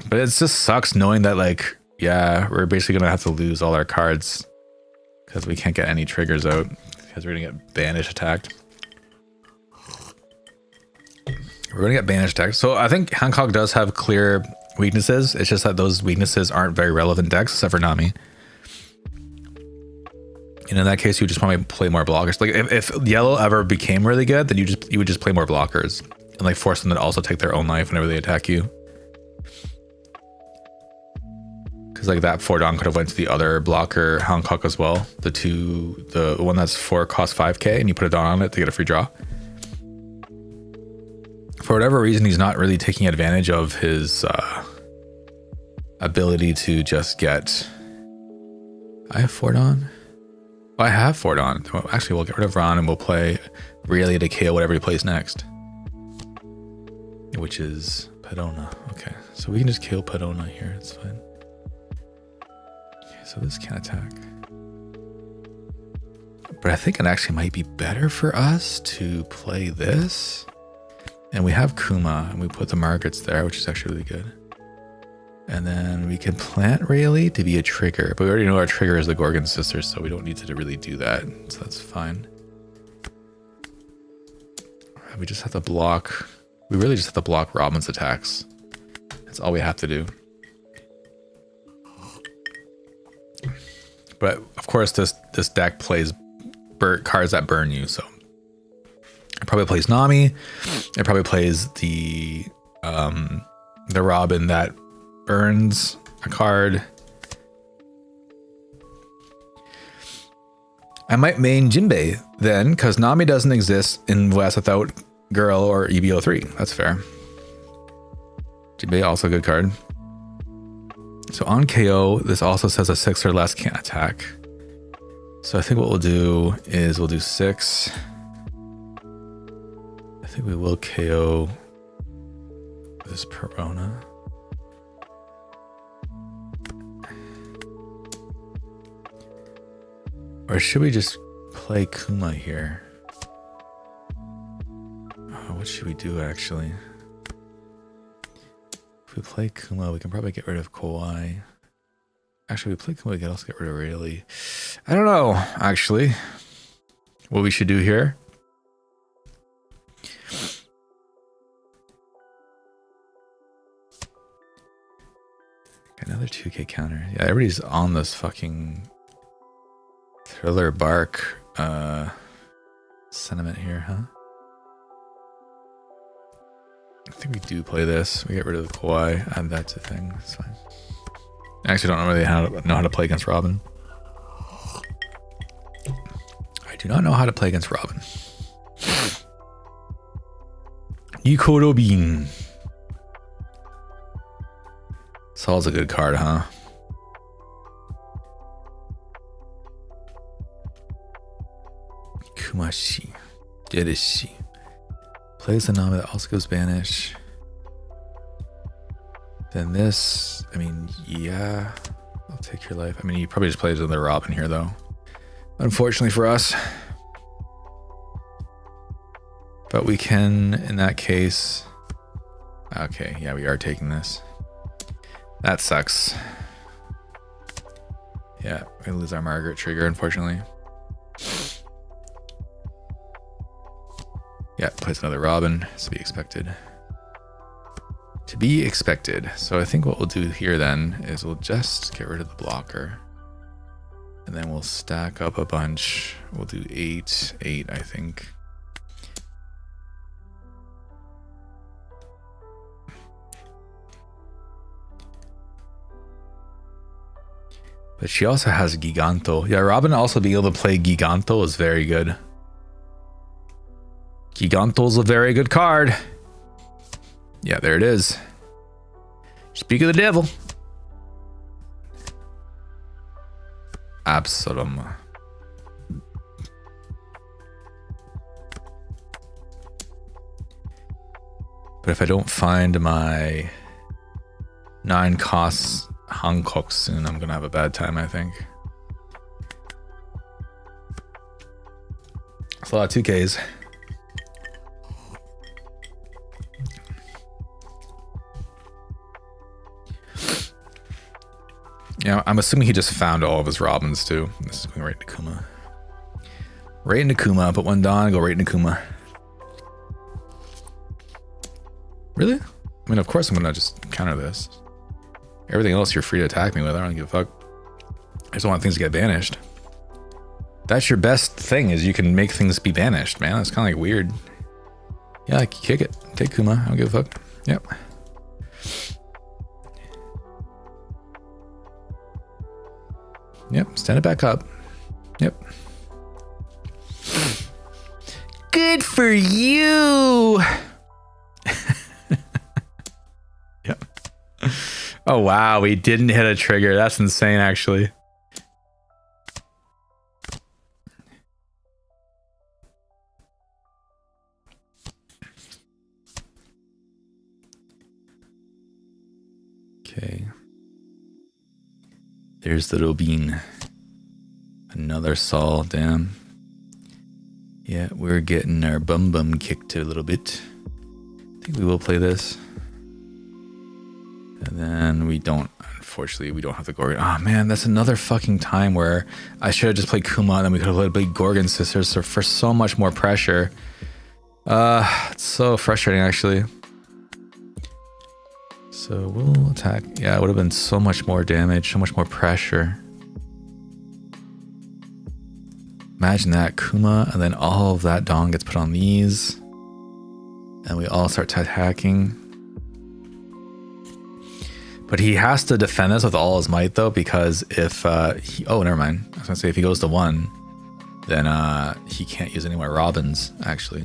But it just sucks knowing that, like, yeah, we're basically gonna have to lose all our cards because we can't get any triggers out because we're gonna get banished attacked. We're gonna get banished attacked. So I think Hancock does have clear weaknesses. It's just that those weaknesses aren't very relevant decks except for Nami. And in that case, you just probably play more blockers. Like if yellow ever became really good, then you would just play more blockers and like force them to also take their own life whenever they attack you. Because like that Fordon could have went to the other blocker Hancock as well. The one that's 4 cost 5k and you put a Dawn on it to get a free draw. For whatever reason, he's not really taking advantage of his ability to just get... I have Fordon? Well, I have Fordon. Well, actually, we'll get rid of Ron and we'll play Rayleigh to KO whatever he plays next. Which is Pedona. Okay, so we can just kill Pedona here. It's fine. Okay, so this can't attack. But I think it actually might be better for us to play this. And we have Kuma, and we put the Margarets there, which is actually really good. And then we can plant Rayleigh to be a trigger, but we already know our trigger is the Gorgon Sisters, so we don't need to really do that, so that's fine. We just have to block... We really just have to block Robin's attacks. That's all we have to do. But, of course, this deck plays cards that burn you, so... It probably plays Nami. It probably plays the Robin that burns a card. I might main Jinbei then, because Nami doesn't exist in West without Girl or EBO3. That's fair. Jinbei also a good card. So on KO, this also says a 6 or less can't attack. So I think what we'll do is we'll do 6. I think we will KO this Perona. Or should we just play Kuma here? Oh, what should we do actually? If we play Kuma, we can probably get rid of Kawhi. Actually, we play Kuma, we can also get rid of Rayleigh. I don't know, actually, what we should do here. Another 2k counter. Yeah, everybody's on this fucking Thriller Bark sentiment here, huh? I think we do play this. We get rid of the Kawhi, and that's a thing. It's fine. I actually don't really know how to play against Robin. I do not know how to play against Robin. Yiko Robin. Saul's a good card, huh? Kumashi. Jedishi. Plays the Nami that also goes banish. Then this, I mean, yeah. I'll take your life. I mean, he probably just plays another Robin here, though. Unfortunately for us. But we can, in that case... Okay, yeah, we are taking this. That sucks. Yeah, we lose our Margaret trigger, unfortunately. Yeah, plays another Robin. It's to be expected. To be expected. So I think what we'll do here then is we'll just get rid of the blocker. And then we'll stack up a bunch. We'll do 8, I think. But she also has Giganto. Yeah, Robin also being able to play Giganto is very good. Giganto's a very good card. Yeah, there it is. Speak of the devil. Absalom. But if I don't find my 9 costs Hancock soon, I'm gonna have a bad time, I think. It's a lot of 2Ks. Yeah, I'm assuming he just found all of his Robins too. This is going right into Kuma. Right into Kuma. Put one Dawn, go right into Kuma. Really? I mean, of course I'm gonna just counter this. Everything else you're free to attack me with. I don't give a fuck. I just want things to get banished. That's your best thing, is you can make things be banished, man. That's kind of like weird. Yeah, like, kick it. Take Kuma. I don't give a fuck. Yep. Yep, stand it back up. Yep. Good for you. Yep. Oh wow, we didn't hit a trigger. That's insane, actually. Okay. There's the Robin. Another Sol, damn. Yeah, we're getting our bum kicked a little bit. I think we will play this. And then we don't, unfortunately, we don't have the Gorgon. Oh man, that's another fucking time where I should have just played Kuma and then we could have played Gorgon Sisters for so much more pressure. It's so frustrating, actually. So we'll attack. Yeah, it would have been so much more damage, so much more pressure. Imagine that, Kuma, and then all of that Dawn gets put on these. And we all start attacking. But he has to defend this with all his might, though, because if oh, never mind. I was gonna say if he goes to 1, then he can't use any more Robins, actually.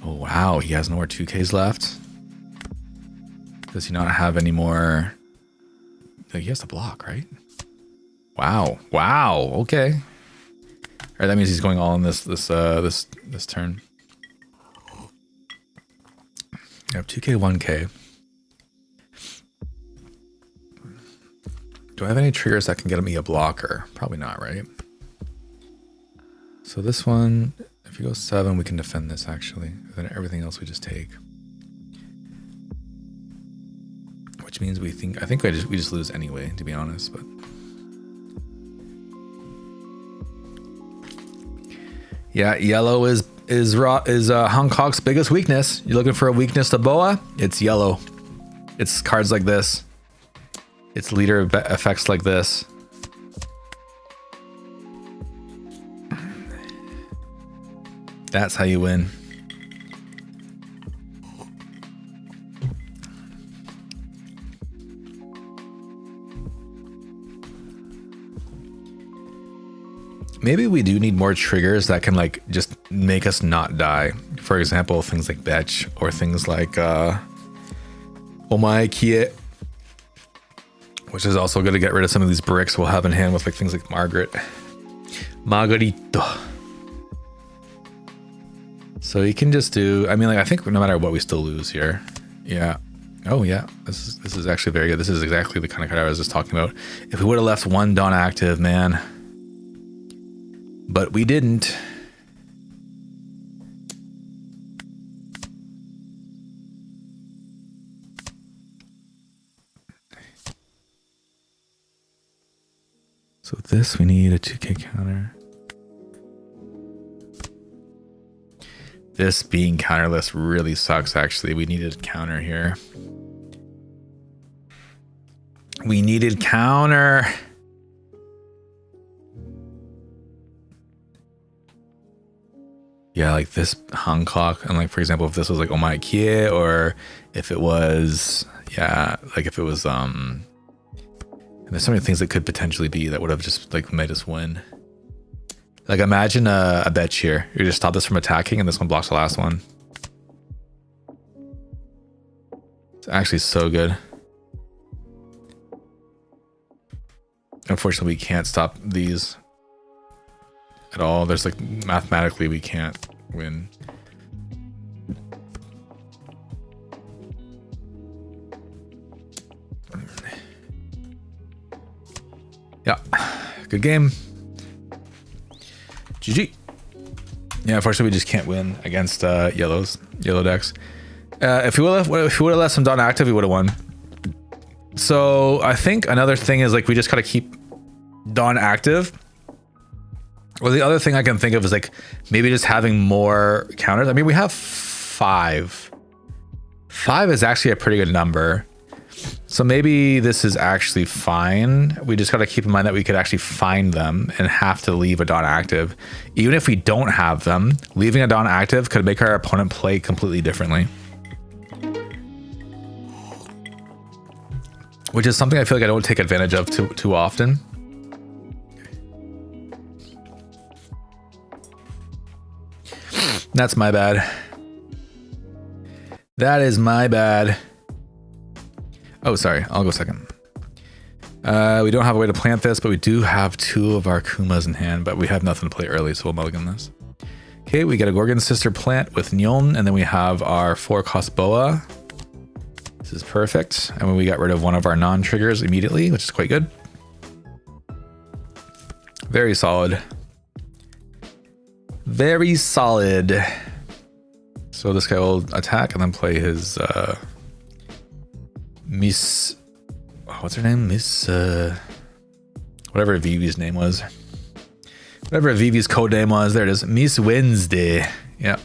Oh wow, he has no more 2Ks left. Does he not have any more? He has to block, right? Wow, wow, okay. All right, that means he's going all in this turn. I have 2K, 1K. Do I have any triggers that can get me a blocker? Probably not, right? So this one, if he goes 7, we can defend this actually. Then everything else we just take. Which means we just lose anyway, to be honest, but. Yeah, yellow is Hancock's biggest weakness. You're looking for a weakness to Boa? It's yellow. It's cards like this. It's leader effects like this. That's how you win. Maybe we do need more triggers that can like just make us not die. For example, things like Betch or things like Omae Kie, which is also going to get rid of some of these bricks we'll have in hand with like things like Margarito. So you can just do, I mean, like I think no matter what we still lose here. Yeah. Oh yeah, this is actually very good. This is exactly the kind of card I was just talking about. If we would have left 1 Dawn active, man. But we didn't. So this, we need a 2K counter. This being counterless really sucks, actually. We needed counter here. We needed counter. Yeah, like this Hancock, and like for example, if this was like Omae Kie, or if it was, yeah, like if it was and there's so many things that could potentially be that would have just like made us win. Like imagine a Betch here. You just stop this from attacking, and this one blocks the last one. It's actually so good. Unfortunately, we can't stop these at all. There's like mathematically we can't win. Yeah, good game. GG. Yeah, unfortunately, we just can't win against yellow decks. If we would have left some Dawn active, we would have won. So I think another thing is like we just gotta keep Dawn active. Well, the other thing I can think of is like maybe just having more counters. I mean, we have 5. 5 is actually a pretty good number. So maybe this is actually fine. We just got to keep in mind that we could actually find them and have to leave a Dawn active. Even if we don't have them, leaving a Dawn active could make our opponent play completely differently. Which is something I feel like I don't take advantage of too often. That's my bad. That is my bad. Oh, sorry. I'll go second. We don't have a way to plant this, but we do have 2 of our Kumas in hand, but we have nothing to play early, so we'll mulligan this. Okay, we get a Gorgon Sister plant with Nyon, and then we have our 4-cost Boa. This is perfect. And when we got rid of one of our non-triggers immediately, which is quite good. Very solid. Very solid. So this guy will attack and then play his Miss, what's her name? Miss, whatever Vivi's name was. Whatever Vivi's code name was. There it is. Miss Wednesday. Yeah.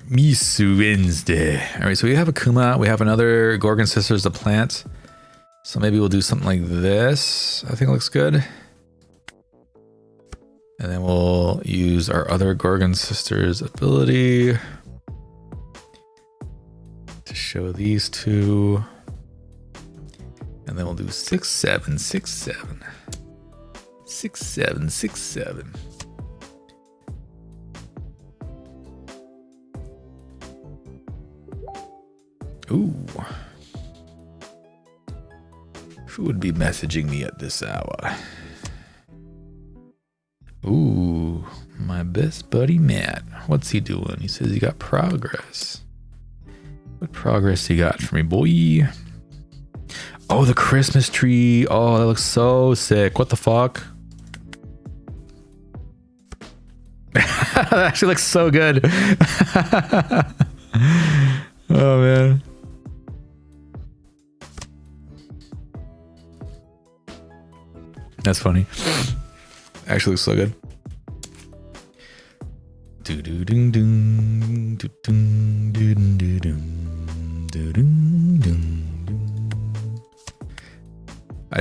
Miss Wednesday. All right, so we have a Kuma. We have another Gorgon Sisters to plant. So maybe we'll do something like this. I think it looks good. And then we'll use our other Gorgon Sisters ability to show these 2. And then we'll do 6, 7, 6, 7. 6, 7, 6, 7. Ooh. Who would be messaging me at this hour? Ooh, my best buddy Matt. What's he doing? He says he got progress. What progress he got for me, boy? Oh, the Christmas tree. Oh, that looks so sick. What the fuck? That actually looks so good. Oh, man. That's funny. Actually looks so good. I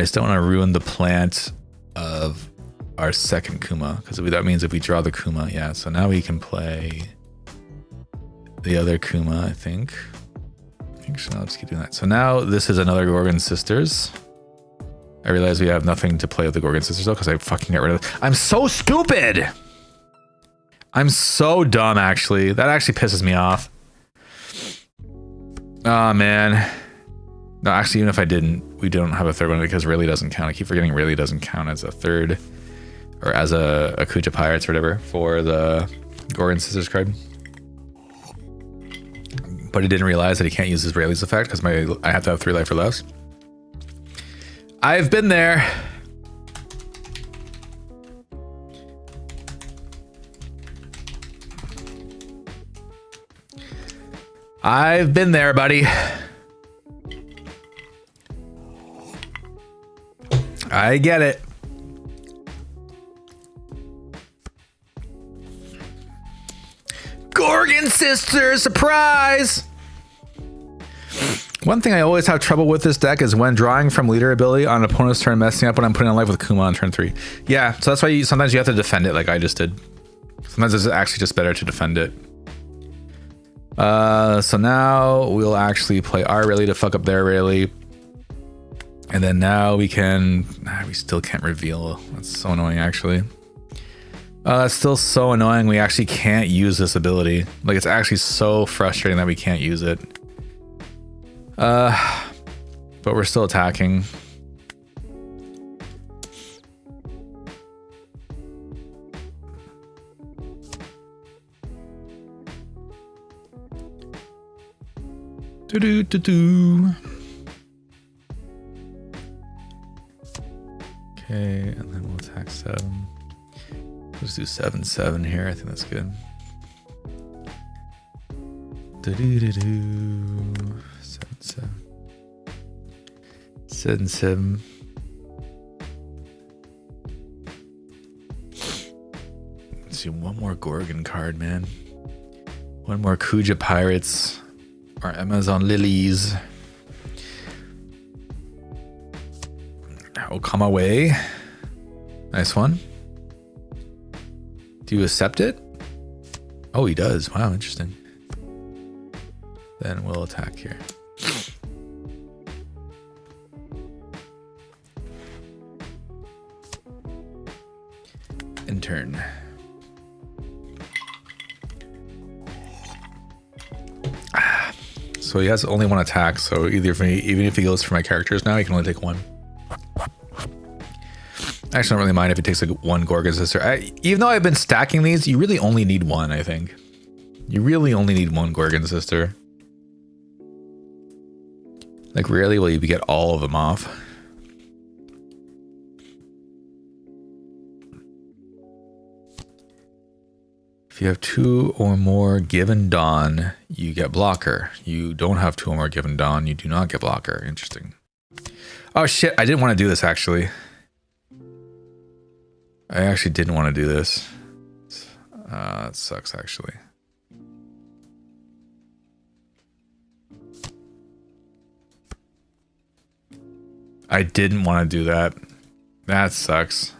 just don't want to ruin the plant of our second Kuma, because that means if we draw the Kuma, yeah. So now we can play the other Kuma, I think. Actually, I'll just keep doing that. So now this is another Gorgon Sisters. I realize we have nothing to play with the Gorgon Sisters though, because I fucking got rid of it. I'm so stupid! I'm so dumb, actually. That actually pisses me off. Oh, man. No, actually, even if I didn't, we don't have a third one because really doesn't count. I keep forgetting really doesn't count as a third or as a Kuja Pirates or whatever for the Gorgon Sisters card. But he didn't realize that he can't use his Rayleigh's effect because I have to have 3 life or less. I've been there. I've been there, buddy. I get it. Gorgon Sisters, surprise! One thing I always have trouble with this deck is when drawing from leader ability on an opponent's turn, messing up when I'm putting on life with Kuma on turn 3. Yeah, so that's why sometimes you have to defend it like I just did. Sometimes it's actually just better to defend it. So now we'll actually play our Rayleigh to fuck up their Rayleigh. And then now we can... we still can't reveal. That's so annoying, actually. That's still so annoying. We actually can't use this ability. Like, it's actually so frustrating that we can't use it. But we're still attacking. Do-do-do-do. Okay, and then we'll attack 7. Let's do 7-7 here. I think that's good. Do-do-do-do. 7-7. 7-7. Let's see, one more Gorgon card, man. One more Kuja Pirates. Or Amazon Lilies. Will come away. Nice one. Do you accept it? Oh, he does. Wow, interesting. Then we'll attack here. In turn. So he has only one attack, so either if even if he goes for my characters now, he can only take one. I actually don't really mind if he takes like one Gorgon Sister. Even though I've been stacking these, you really only need one, I think. You really only need one Gorgon Sister. Like rarely will you get all of them off. If you have 2 or more Given Dawn, you get blocker. You don't have 2 or more Given Dawn, you do not get blocker. Interesting. Oh shit, I didn't want to do this actually. I actually didn't want to do this. It sucks actually. I didn't want to do that. That sucks.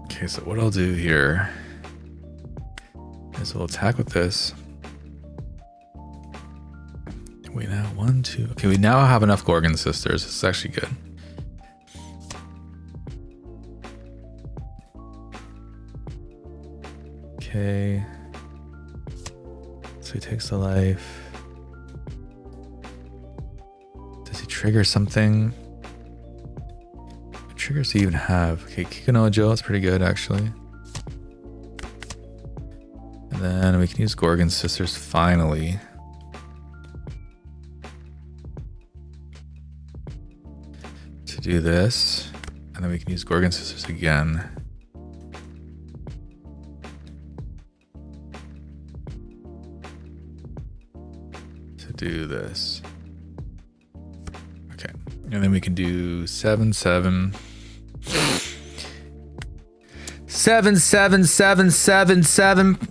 Okay, so what I'll do here is we'll attack with this. We now 1, 2. Okay, we now have enough Gorgon Sisters. This is actually good. Okay. So he takes the life. Does he trigger something? What triggers do you even have? Okay, Kikunojo, that's pretty good actually. And then we can use Gorgon Sisters finally. To do this. And then we can use Gorgon Sisters again. Do this. Okay, and then we can do 7-7. 7-7-7-7-7.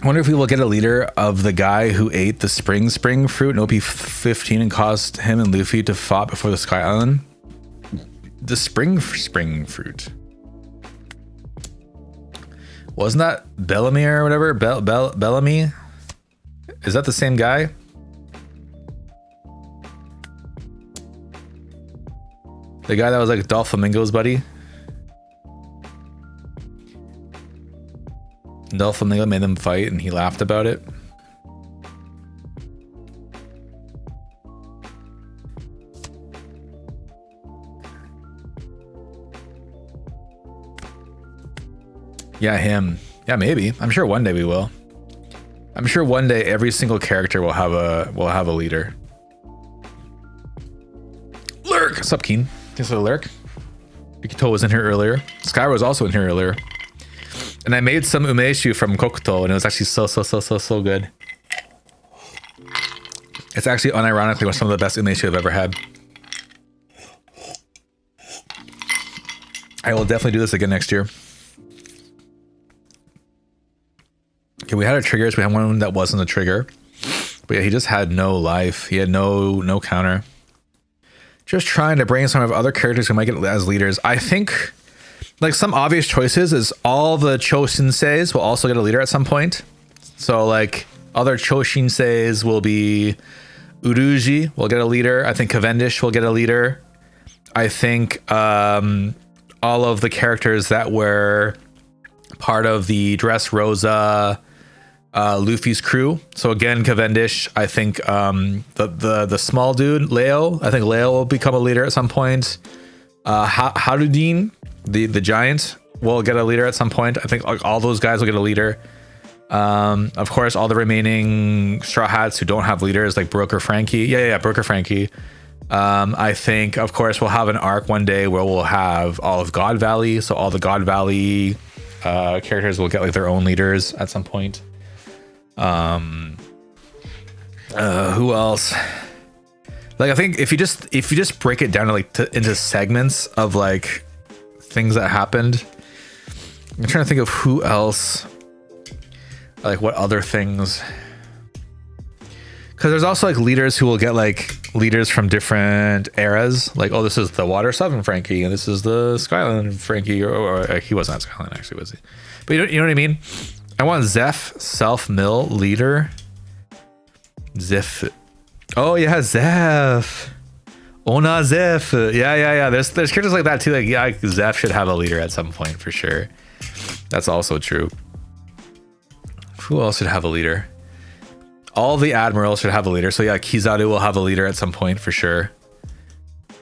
I wonder if we will get a leader of the guy who ate the spring fruit in OP 15 and caused him and Luffy to fight before the Sky Island. The spring fruit. Wasn't that Bellamy or whatever? Bellamy? Is that the same guy? The guy that was like Doflamingo's buddy? Doflamingo made them fight and he laughed about it. Yeah, him. Yeah, maybe. I'm sure one day we will. I'm sure one day every single character will have a leader. Lurk! What's up, Keen? Thanks for the lurk. Rikito was in here earlier. Sky was also in here earlier. And I made some umeshu from Kokuto and it was actually so good. It's actually unironically some of the best umeshu I've ever had. I will definitely do this again next year. Okay, we had our triggers. We had one that wasn't a trigger. But yeah, he just had no life. He had no counter. Just trying to bring some of other characters who might get as leaders. I think like some obvious choices is all the Choshinseis will also get a leader at some point. So like other Choshinseis will be Uruji will get a leader. I think Cavendish will get a leader. I think all of the characters that were part of the Dressrosa Luffy's crew. So again, Cavendish, I think the small dude, Leo, I think Leo will become a leader at some point. Harudin, the giant, will get a leader at some point. I think like all those guys will get a leader. Of course, all the remaining Straw Hats who don't have leaders, like Broker Frankie. Yeah, Broker Frankie. I think, of course, we'll have an arc one day where we'll have all of God Valley. So all the God Valley characters will get like their own leaders at some point. Who else? Like, I think if you just break it down to like into segments of like things that happened, I'm trying to think of who else, like what other things. Because there's also like leaders who will get like leaders from different eras. Like, oh, this is the Water 7 Frankie, and this is the Skyline Frankie, or he wasn't at Skyline actually, was he? But you know what I mean? I want Zeph self-mill leader. Zeph. Oh yeah, Zeph. Ona Zeph. Yeah. There's characters like that too. Like, yeah, Zeph should have a leader at some point for sure. That's also true. Who else should have a leader? All the admirals should have a leader. So yeah, Kizaru will have a leader at some point for sure.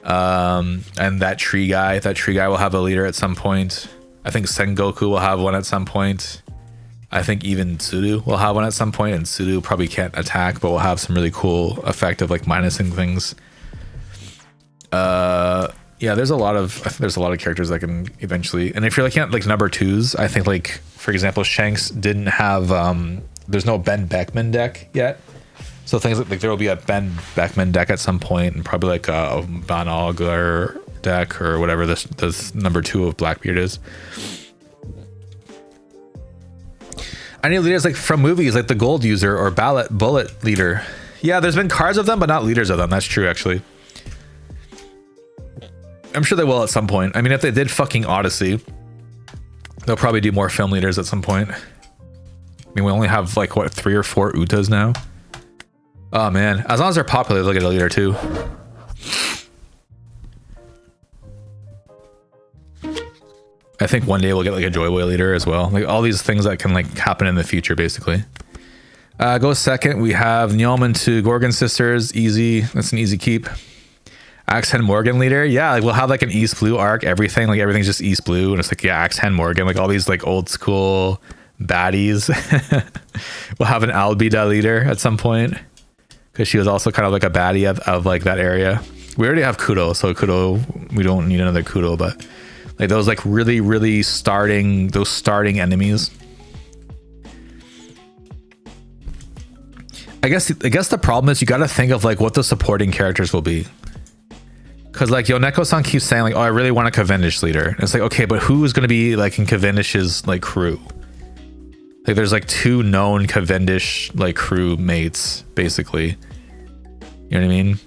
And that tree guy will have a leader at some point. I think Sengoku will have one at some point. I think even Tsuru will have one at some point, and Tsuru probably can't attack, but will have some really cool effect of like minusing things. Yeah, there's a lot of characters that can eventually, and if you're looking at like number 2s, I think like, for example, Shanks didn't have, there's no Ben Beckman deck yet. So things like there will be a Ben Beckman deck at some point, and probably like a Van Augur deck or whatever this number 2 of Blackbeard is. I need leaders like from movies, like the Gold User or Bullet Leader. Yeah, there's been cards of them, but not leaders of them. That's true, actually. I'm sure they will at some point. I mean, if they did fucking Odyssey, they'll probably do more film leaders at some point. I mean, we only have like, what, 3 or 4 Utas now? Oh, man. As long as they're popular, they'll get a leader, too. I think one day we'll get like a Joy Boy leader as well. Like all these things that can like happen in the future, basically. Go second. We have Nyeoman to Gorgon Sisters. Easy. That's an easy keep. Axe Hen Morgan leader. Yeah, like we'll have like an East Blue arc. Everything, like everything's just East Blue. And it's like, yeah, Axe Hen Morgan. Like all these like old school baddies. We'll have an Albida leader at some point. Because she was also kind of like a baddie of like that area. We already have Kudo. So Kudo, we don't need another Kudo, but... like those like really starting enemies. I guess the problem is you got to think of like what the supporting characters will be. Cause like Yoneko-san keeps saying like, oh, I really want a Cavendish leader. And it's like, okay, but who is going to be like in Cavendish's like crew? Like there's like 2 known Cavendish like crew mates, basically. You know what I mean?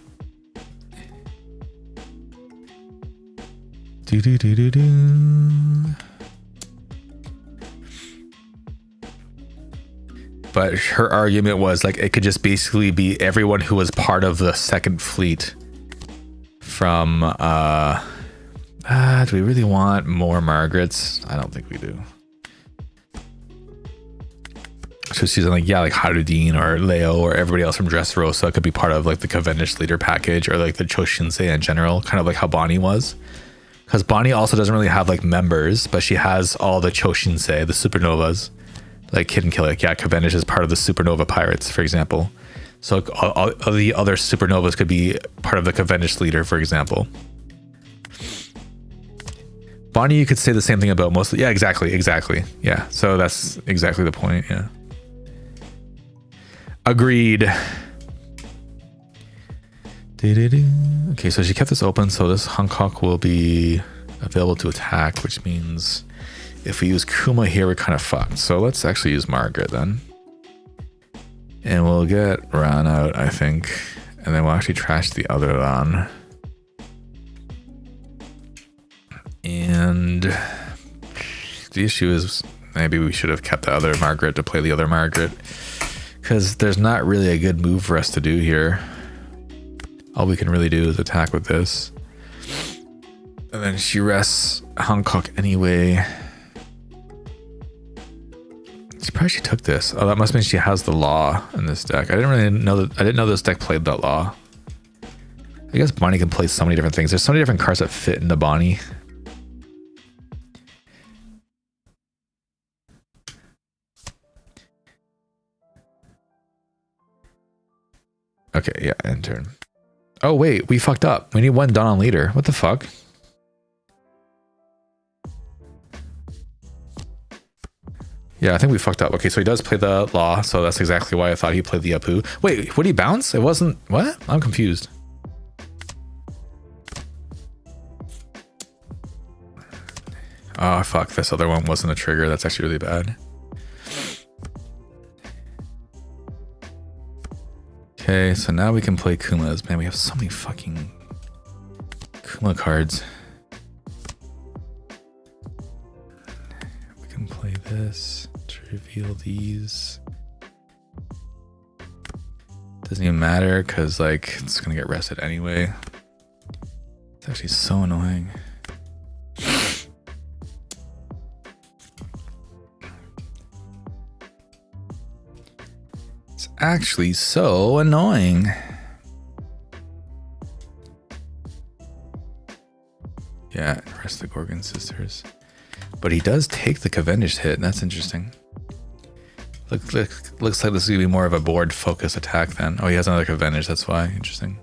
But her argument was like it could just basically be everyone who was part of the Second Fleet from do we really want more Margarets? I don't think we do. So she's like, yeah, like Harudin or Leo or everybody else from Dressrosa could be part of like the Cavendish leader package, or like the Choshinsei in general, kind of like how Bonnie was. Because Bonnie also doesn't really have like members, but she has all the Choshinsei, the supernovas, like Kid and Kill. Like, yeah, Cavendish is part of the supernova pirates, for example. So all the other supernovas could be part of the Cavendish leader, for example. Bonnie, you could say the same thing about mostly. Yeah, exactly. Yeah, so that's exactly the point. Yeah. Agreed. Okay, so she kept this open, so this Hancock will be available to attack, which means if we use Kuma here, we're kind of fucked. So let's actually use Margaret then. And we'll get Ran out, I think. And then we'll actually trash the other Ran. And the issue is maybe we should have kept the other Margaret to play the other Margaret. Because there's not really a good move for us to do here. All we can really do is attack with this. And then she rests Hancock anyway. Surprised she took this. Oh, that must mean she has the law in this deck. I didn't know this deck played that law. I guess Bonnie can play so many different things. There's so many different cards that fit into Bonnie. Okay, yeah, end turn. Oh wait, we fucked up. We need one done on leader. What the fuck? Yeah, I think we fucked up. Okay, so he does play the Law, so that's exactly why I thought he played the Apu. Wait, would he bounce? It wasn't... What? I'm confused. Oh, fuck. This other one wasn't a trigger. That's actually really bad. Okay, so now we can play Kumas. Man, we have so many fucking Kuma cards. We can play this to reveal these. Doesn't even matter because, like, it's gonna get rested anyway. It's actually so annoying. It's actually so annoying. Yeah, rest the Gorgon Sisters. But he does take the Cavendish hit, and that's interesting. Looks like this is going to be more of a board focus attack then. Oh, he has another Cavendish, that's why. Interesting.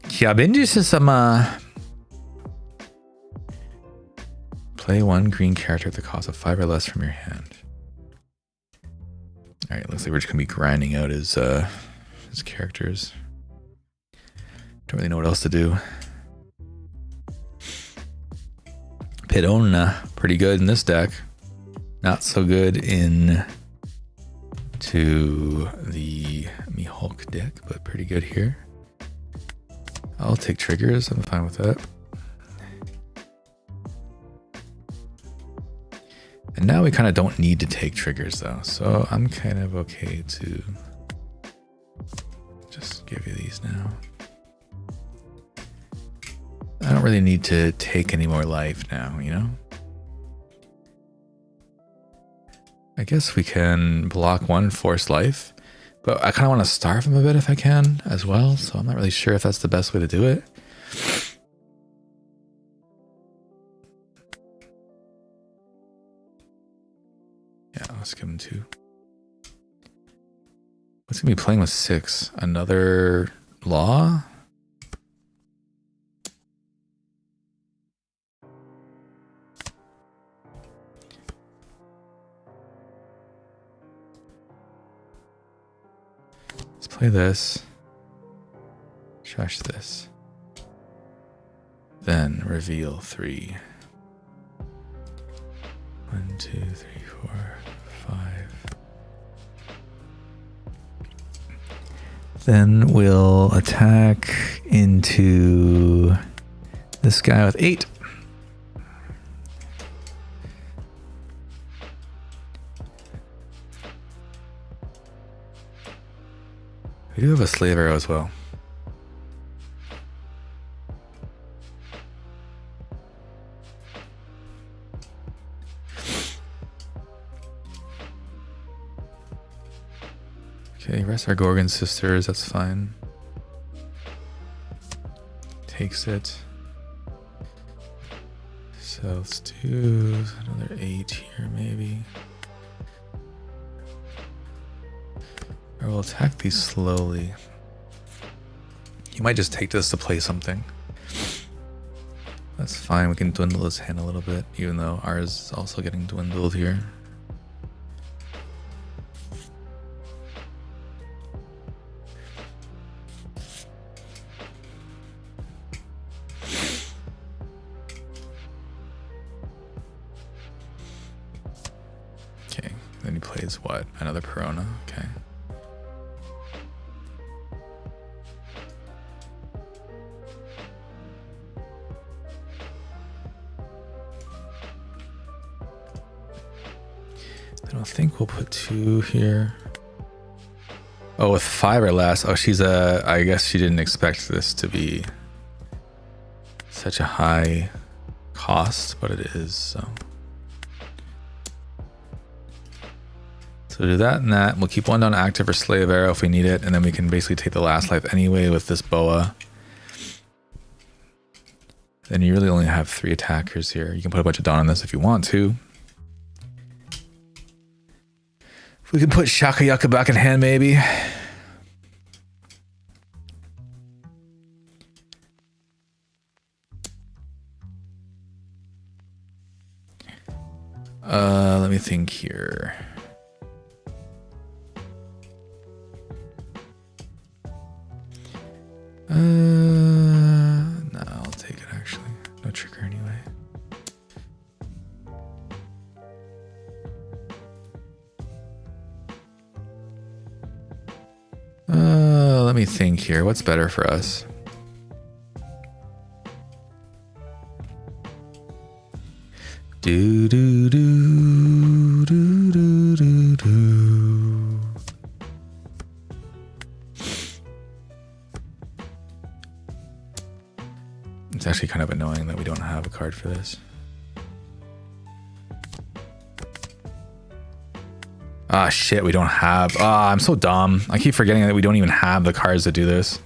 Cavendish is some... Play one green character at the cost of 5 or less from your hand. Alright, looks like we're just going to be grinding out his characters. Don't really know what else to do. Pidona, pretty good in this deck. Not so good in to the Mihulk deck, but pretty good here. I'll take triggers, I'm fine with that. And now we kind of don't need to take triggers though, so I'm kind of okay to just give you these now. I don't really need to take any more life now, you know? I guess we can block one force life, but I kind of want to starve him a bit if I can as well, so I'm not really sure if that's the best way to do it. Yeah, let's give him 2. What's he gonna be playing with 6? Another Law? Let's play this. Trash this. Then reveal 3. 1, 2, 3, 4, 5. Then we'll attack into this guy with 8. We do have a slave arrow as well. Okay, rest our Gorgon Sisters, that's fine. Takes it. So let's do another 8 here maybe. Or we'll attack these slowly. You might just take this to play something. That's fine, we can dwindle his hand a little bit, even though ours is also getting dwindled here. Okay, then he plays what? Another Perona, okay. I think we'll put 2 here. Oh, with 5 or less. Oh, she's a... I guess she didn't expect this to be such a high cost, but it is, so. So do that and that. We'll keep one down active for Slave Arrow if we need it, and then we can basically take the last life anyway with this Boa. Then you really only have 3 attackers here. You can put a bunch of Dawn on this if you want to. We can put Shaka Yucca back in hand, maybe. Let me think here. No, I'll take it actually. No trigger anyway. Let me think here. What's better for us? Do do do do do do do. It's actually kind of annoying that we don't have a card for this. Ah, shit, we don't have... Ah, I'm so dumb. I keep forgetting that we don't even have the cards to do this.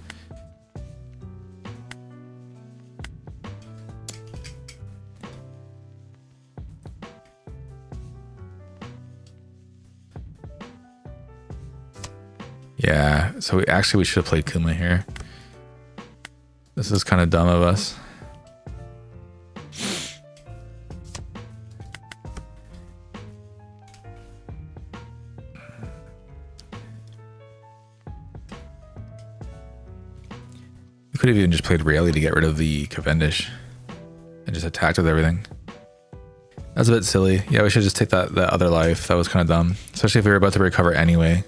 Yeah, so we should have played Kuma here. This is kind of dumb of us. We could have even just played Rayleigh to get rid of the Cavendish and just attacked with everything. That's a bit silly. Yeah, we should just take that other life. That was kind of dumb, especially if we were about to recover anyway.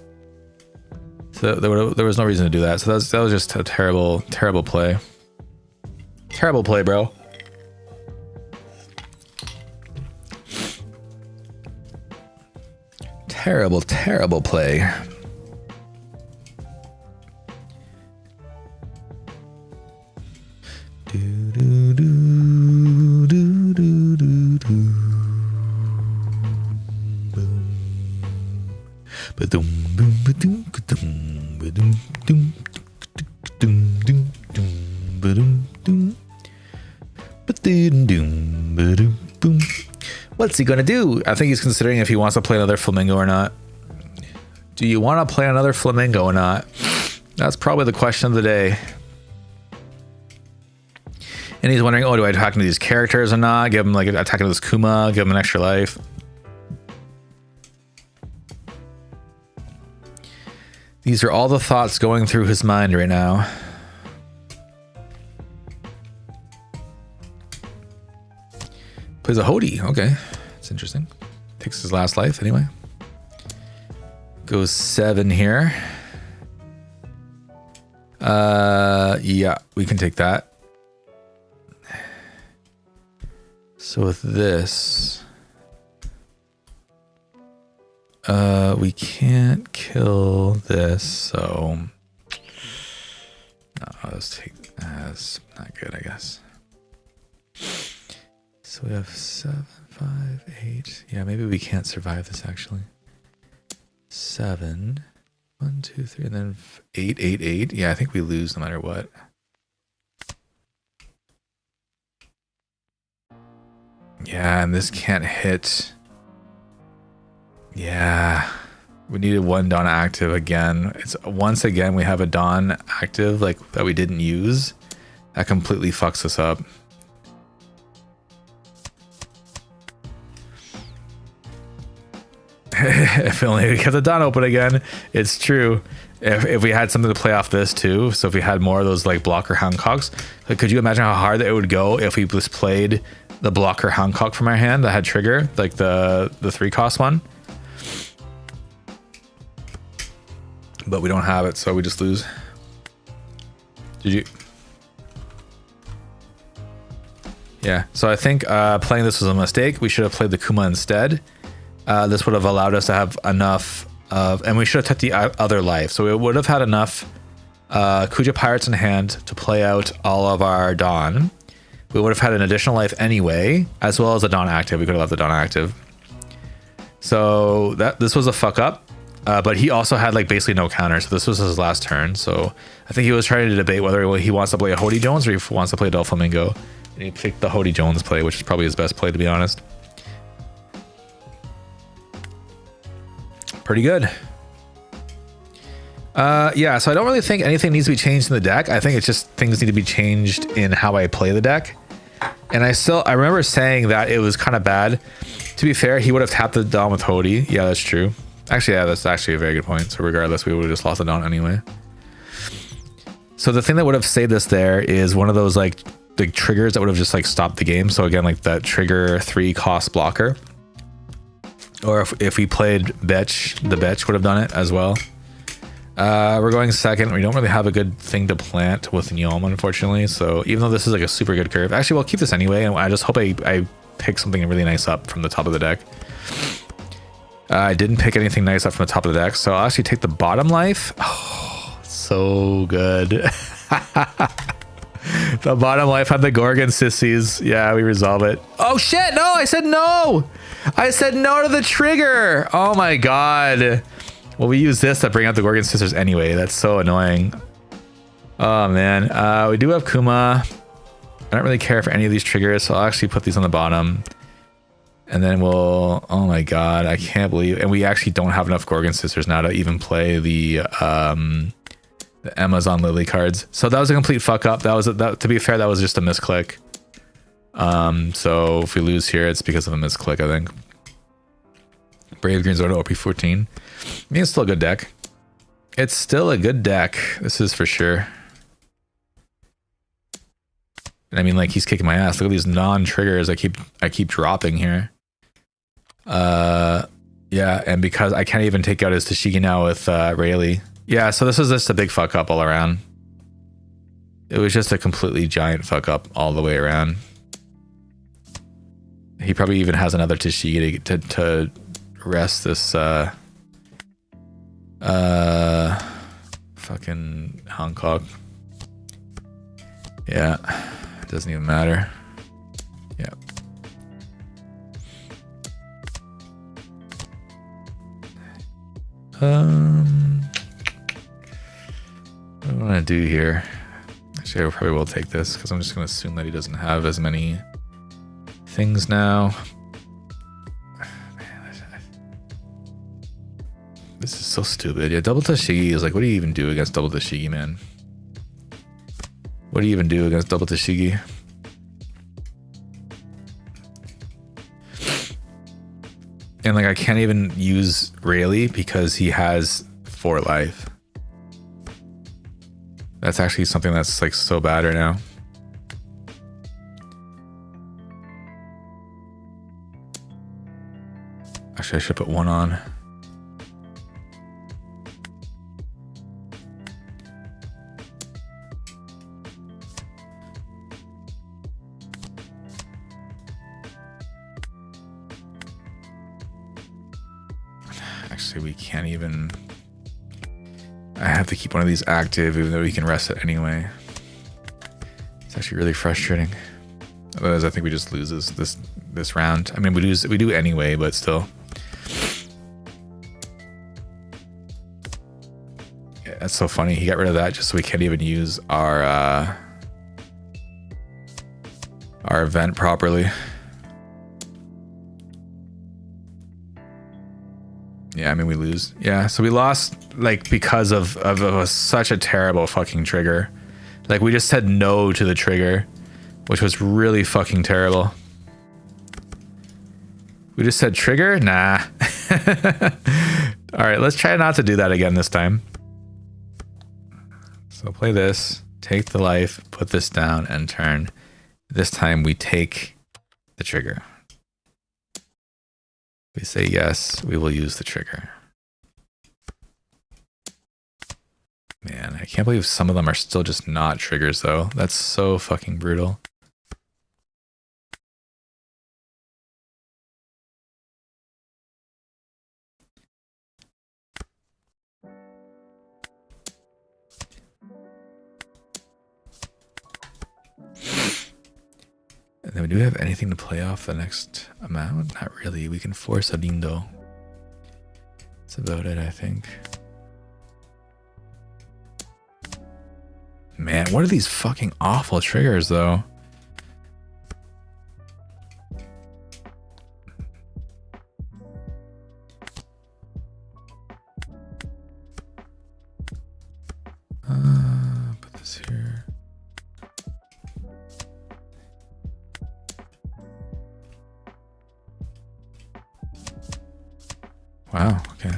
So there was no reason to do that. So that was just a terrible play. Terrible play, bro. Terrible play. Do do do do do do do. Boom. Ba-dum, boom, ba-dum, ka-dum, ba-dum, dum, dum, dum, dum, ba-dum, dum. Ba-dum, dum, ba-dum, boom. What's he gonna do? I think he's considering if he wants to play another flamingo or not. Do you want to play another flamingo or not? That's probably the question of the day. And he's wondering, oh, do I attack into these characters or not? Give him like attack into this Kuma, give him an extra life. These are all the thoughts going through his mind right now. Plays a Hody. Okay, that's interesting. Takes his last life anyway. Goes 7 here. Yeah, we can take that. So with this, we can't kill this, so no, let's take that's not good, I guess. So we have 7, 5, 8. Yeah, maybe we can't survive this actually. 7, 1, 2, 3, and then 8, 8, 8. Yeah, I think we lose no matter what. Yeah, and this can't hit. Yeah, we needed one Dawn active again. It's once again we have a Dawn active like that we didn't use. That completely fucks us up. If only we kept the Dawn open again. It's true. If we had something to play off this too, so if we had more of those like blocker Hancocks, like could you imagine how hard it would go if we just played the blocker Hancock from our hand that had trigger, like the 3-cost one? But we don't have it, so we just lose. Did you? Yeah, so I think playing this was a mistake. We should have played the Kuma instead. This would have allowed us to have enough of, and we should have took the other life. So we would have had enough Kuja Pirates in hand to play out all of our Dawn. We would have had an additional life anyway, as well as a Dawn active. We could have left the Dawn active. So this was a fuck up. But he also had like basically no counter. So this was his last turn. So I think he was trying to debate whether he wants to play a Hody Jones or if he wants to play Doflamingo. And he picked the Hody Jones play, which is probably his best play, to be honest. Pretty good. Yeah, so I don't really think anything needs to be changed in the deck. I think it's just things need to be changed in how I play the deck. And I remember saying that it was kind of bad. To be fair, he would have tapped the Dawn with Hody. Yeah, that's true. Actually, yeah, that's actually a very good point. So regardless, we would have just lost the Dawn anyway. So the thing that would have saved us there is one of those like the triggers that would have just like stopped the game. So again, like that trigger 3 cost blocker. Or if we played Betch, the Betch would have done it as well. We're going second. We don't really have a good thing to plant with Nyom, unfortunately. So even though this is like a super good curve, actually we'll keep this anyway. And I just hope I pick something really nice up from the top of the deck. I didn't pick anything nice up from the top of the deck. So I'll actually take the bottom life. Oh, so good. The bottom life had the Gorgon sissies. Yeah, we resolve it. Oh shit, no, I said no. I said no to the trigger. Oh my god. Well, we use this to bring out the Gorgon sisters anyway. That's so annoying. Oh man, we do have Kuma. I don't really care for any of these triggers, so I'll actually put these on the bottom. And then we'll, oh my god, I can't believe, and we actually don't have enough Gorgon sisters now to even play the Amazon Lily cards. So that was a complete fuck up. To be fair, that was just a misclick. So if we lose here, it's because of a misclick, I think. Brave Green Zord OP14. I mean, it's still a good deck. It's still a good deck. This is for sure. And I mean, like, he's kicking my ass. Look at these non-triggers I keep dropping here. Yeah, and because I can't even take out his Tashigi now with Rayleigh. Yeah, so this is just a big fuck up all around. It was just a completely giant fuck up all the way around. He probably even has another Tashigi to rest this fucking Hancock. Yeah, it doesn't even matter. Yeah. What do I want to do here? Actually, I probably will take this because I'm just going to assume that he doesn't have as many things now. This is so stupid. Yeah, double Tashigi is like, what do you even do against double Tashigi, man? What do you even do against double Tashigi? And like, I can't even use Rayleigh because he has 4 life. That's actually something that's like so bad right now. Actually, I should put 1 on. Actually, we can't even... I have to keep one of these active even though we can rest it anyway. It's actually really frustrating. Otherwise, I think we just lose this round. I mean, we do anyway, but still. Yeah, that's so funny. He got rid of that just so we can't even use our event properly. Yeah, I mean, we lose. Yeah, so we lost, like, because of such a terrible fucking trigger. Like, we just said no to the trigger, which was really fucking terrible. We just said trigger? Nah. All right, let's try not to do that again this time. So play this, take the life, put this down, and turn. This time we take the trigger. We say yes, we will use the trigger. Man, I can't believe some of them are still just not triggers though. That's so fucking brutal. And then we do have anything to play off the next amount? Not really. We can force a Lindo. That's about it, I think. Man, what are these fucking awful triggers, though? Put this here. Wow, okay.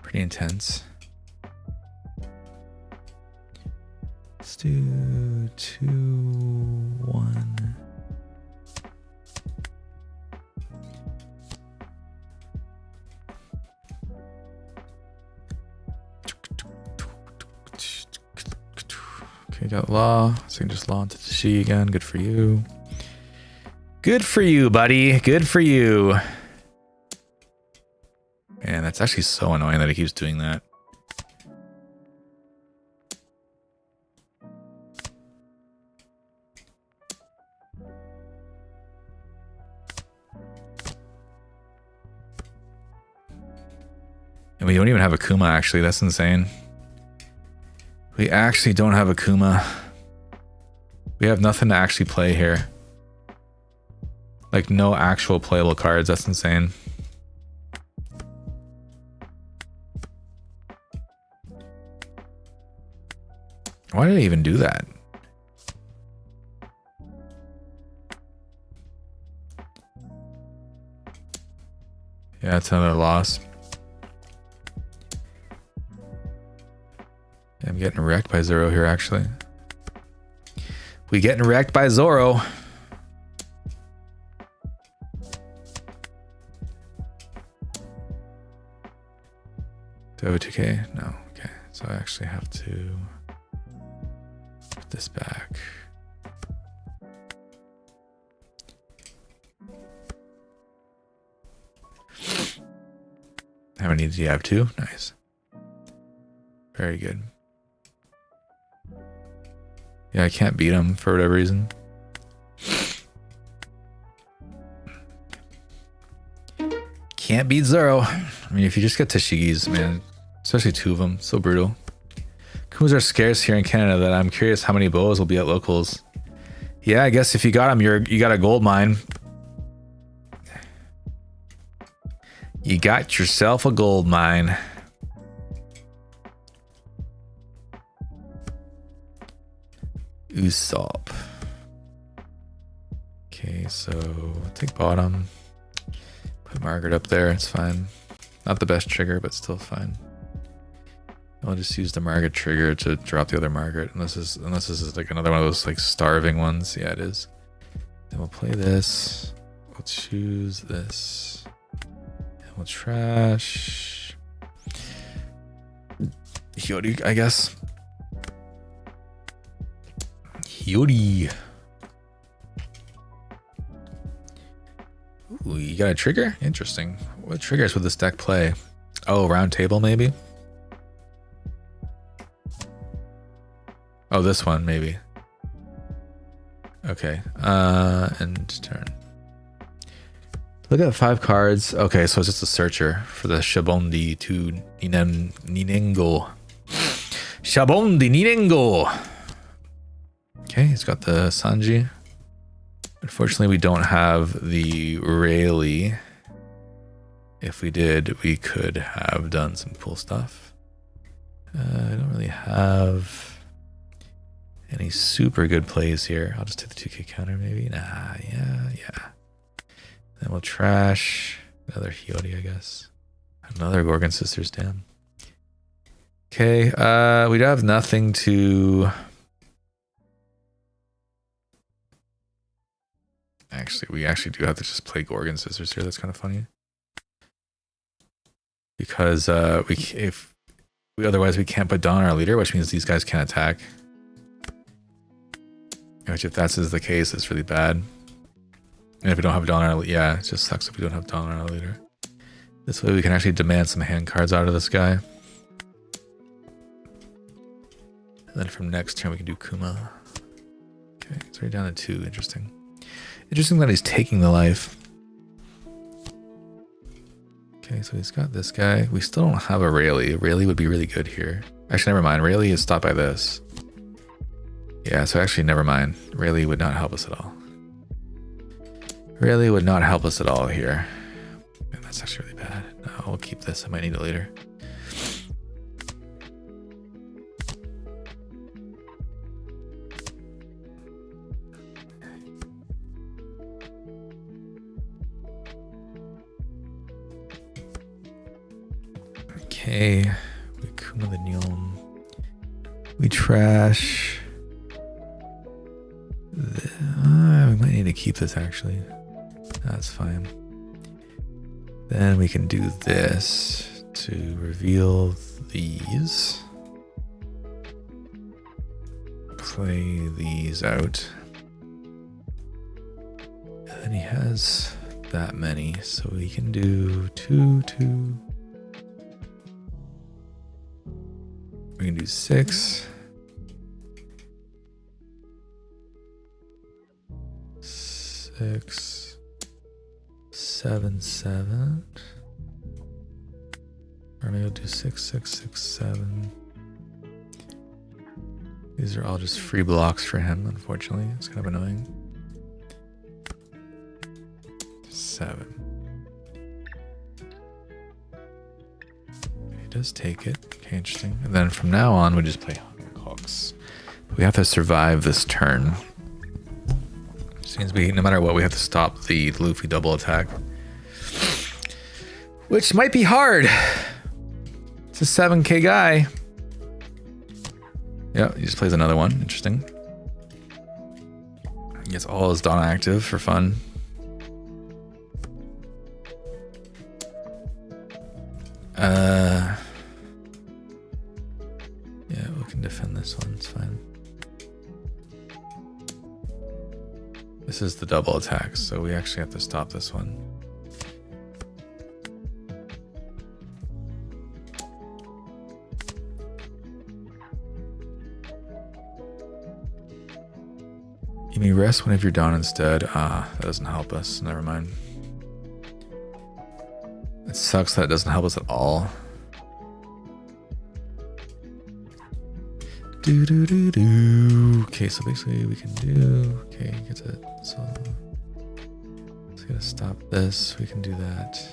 Pretty intense. Let's do 2, 1. Okay, got law. So you can just law into the she again. Good for you. Good for you, buddy. Good for you. Man, that's actually so annoying that he keeps doing that. And we don't even have a Kuma, actually. That's insane. We actually don't have a Kuma. We have nothing to actually play here. Like, no actual playable cards. That's insane. Why did I even do that? Yeah, it's another loss. I'm getting wrecked by Zoro here, actually. We getting wrecked by Zoro. Do I have a 2K? No. Okay. So I actually have to put this back. How many do you have? 2? Nice. Very good. Yeah, I can't beat him for whatever reason. Can't beat Zoro. I mean, if you just get Tashigi's, man, especially 2 of them, so brutal. Kumas are scarce here in Canada that I'm curious how many boas will be at locals. Yeah, I guess if you got them, you got a gold mine. You got yourself a gold mine. Usopp. Okay, so take bottom. Put Margaret up there, it's fine. Not the best trigger, but still fine. I'll just use the Margaret trigger to drop the other Margaret, unless this is like another one of those like starving ones. Yeah, it is. Then we'll play this. We'll choose this. And we'll trash Hiyori, I guess. Hiyori. Ooh, you got a trigger? Interesting. What triggers would this deck play? Oh, round table maybe? Oh, this one maybe. Okay. End turn. Look at 5 cards. Okay, so it's just a searcher for the Shabondi to Ninengo. Shabondi Ninengo. Okay, he's got the Sanji. Unfortunately, we don't have the Rayleigh. If we did, we could have done some cool stuff. I don't really have any super good plays here. I'll just hit the 2K counter maybe. Nah, yeah. Then we'll trash another Hiyori, I guess. Another Gorgon Sisters, damn. Okay, we do have nothing to... we actually do have to just play Gorgon Sisters here. That's kind of funny. Because otherwise we can't put Dawn on our leader, which means these guys can't attack. Which, if that's the case, it's really bad. And if we don't have Dawn on our leader, yeah, it just sucks if we don't have Dawn on our leader. This way we can actually demand some hand cards out of this guy. And then from next turn we can do Kuma. Okay, it's already down to 2. Interesting. Interesting that he's taking the life. Okay, so he's got this guy. We still don't have a Rayleigh. Rayleigh would be really good here. Actually, never mind. Rayleigh is stopped by this. Yeah, so actually, never mind. Rayleigh would not help us at all. Rayleigh would not help us at all here. Man, that's actually really bad. No, we'll keep this. I might need it later. Okay, we Kuma the Neom. We trash. We might need to keep this actually. That's fine. Then we can do this to reveal these. Play these out. And then he has that many, so we can do 2, 2. We can do 6. 6, 7, 7. Or maybe I'll do 6, 6, 6, 7. These are all just free blocks for him, unfortunately. It's kind of annoying. 7. He does take it. Okay, interesting. And then from now on, we just play Hunger Hawks. We have to survive this turn. Which means no matter what, we have to stop the Luffy double attack. Which might be hard. It's a 7k guy. Yeah, he just plays another one. Interesting. He gets all his Dawn active for fun. Yeah, we can defend this one. It's fine. This is the double attack, so we actually have to stop this one. You may rest whenever you're down instead. That doesn't help us. Never mind. It sucks that it doesn't help us at all. Do do do do. Okay, so basically we can do. Okay, get it. So let's gotta stop this. We can do that.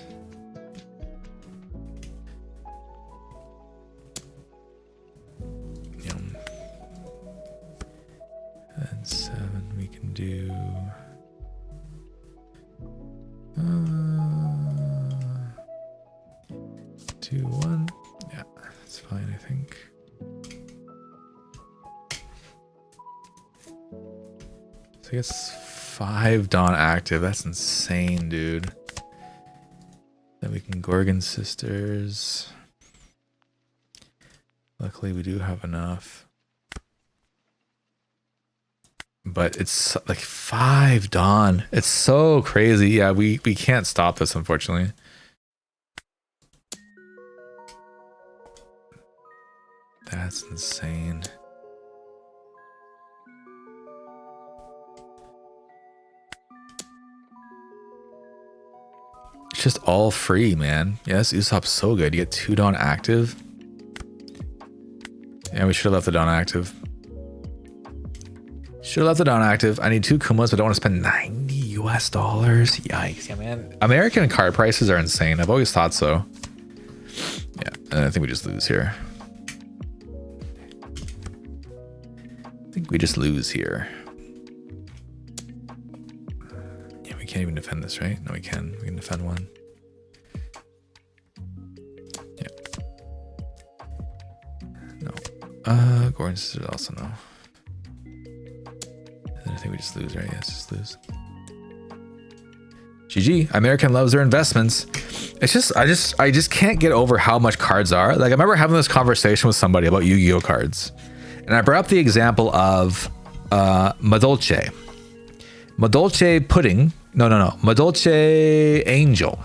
Yum. And 7 we can do. 2, 1. Yeah, that's fine, I think. So I guess 5 Dawn active. That's insane, dude. Then we can Gorgon Sisters. Luckily, we do have enough. But it's like 5 Dawn. It's so crazy. Yeah, we can't stop this, unfortunately. That's insane. It's just all free, man. Yes, Usopp's so good. You get 2 Dawn active. Yeah, we should have left the Dawn active. Should have left the Dawn active. I need 2 Kumas, but I don't want to spend $90 US. Yikes, yeah, man. American card prices are insane. I've always thought so. Yeah, and I think we just lose here. I think we just lose here. Yeah, we can't even defend this, right? No, we can. We can defend one. Yeah. No. Gordon Sisters also no. And then I think we just lose, right? Yes, just lose. GG. American loves their investments. It's just, I just can't get over how much cards are. Like, I remember having this conversation with somebody about Yu-Gi-Oh cards. And I brought up the example of Madolche. Madolche Pudding. No. Madolche Angel.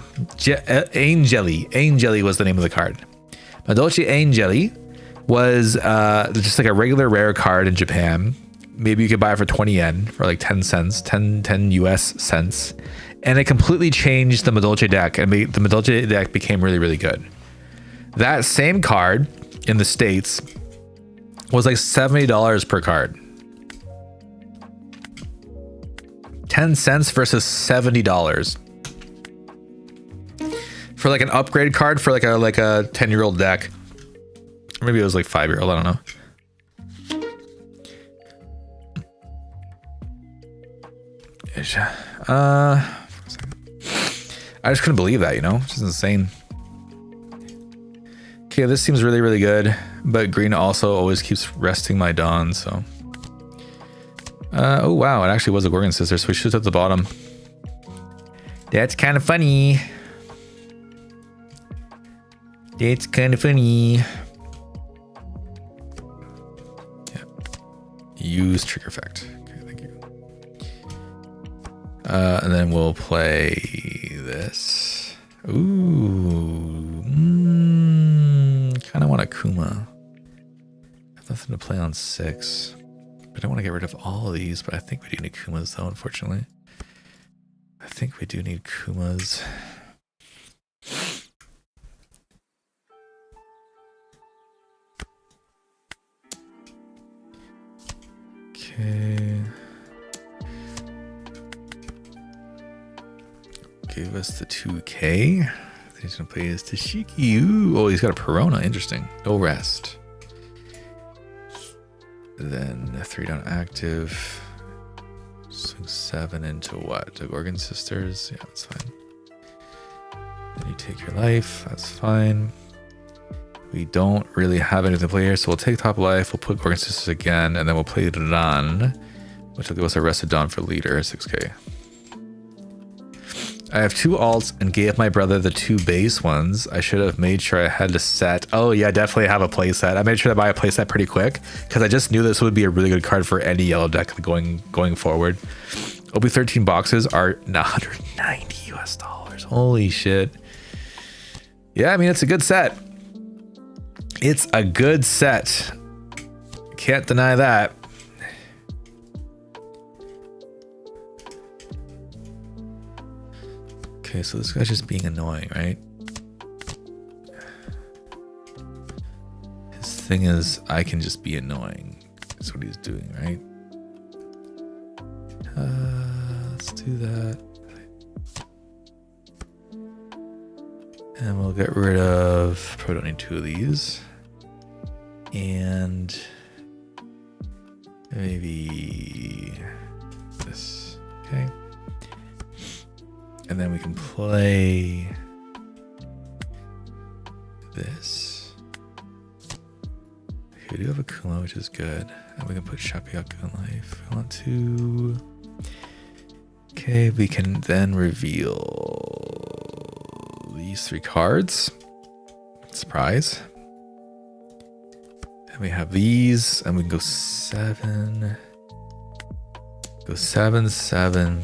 Angeli was the name of the card. Madolche Angeli was just like a regular rare card in Japan. Maybe you could buy it for 20 yen for like 10 cents, 10 US cents. And it completely changed the Madolche deck. And the Madolche deck became really, really good. That same card in the States was like $70 per card. 10 cents versus $70 for like an upgrade card for like a 10-year-old deck. Or maybe it was like 5-year-old, I don't know. I just couldn't believe that, you know? It's just insane. Okay, this seems really, really good, but green also always keeps resting my Dawn, so. Oh wow, it actually was a Gorgon Sister, so we should at the bottom. That's kind of funny. That's kind of funny. Yeah. Use trigger effect. Okay, thank you. And then we'll play this. Ooh. Kind of want a Kuma. I have nothing to play on 6. I don't want to get rid of all of these, but I think we do need Kumas though, unfortunately. I think we do need Kumas. Okay. Give us the 2K. He's gonna play his Tashiki. Ooh, oh, he's got a Perona. Interesting. No rest. Then 3 down active. Swing 7 into what? The Gorgon Sisters? Yeah, that's fine. Then you take your life. That's fine. We don't really have anything to play here, so we'll take top life. We'll put Gorgon Sisters again, and then we'll play Dawn, which will give us a rested Dawn for leader, 6K. I have 2 alts and gave my brother the 2 base ones. I should have made sure I had a set. Oh yeah, definitely have a playset. I made sure to buy a playset pretty quick because I just knew this would be a really good card for any yellow deck going forward. OB13 boxes are $190 US. Holy shit. Yeah, I mean, it's a good set. It's a good set. Can't deny that. Okay, so this guy's just being annoying, right? His thing is, I can just be annoying. That's what he's doing, right? Let's do that. And we'll get rid of, probably don't need 2 of these. And maybe this, okay. And then we can play this. Okay, we do have a Kuma, which is good. And we can put Shakuyaku in life if we want to. Okay, we can then reveal these 3 cards. Surprise. And we have these, and we can go 7. Go 7, 7.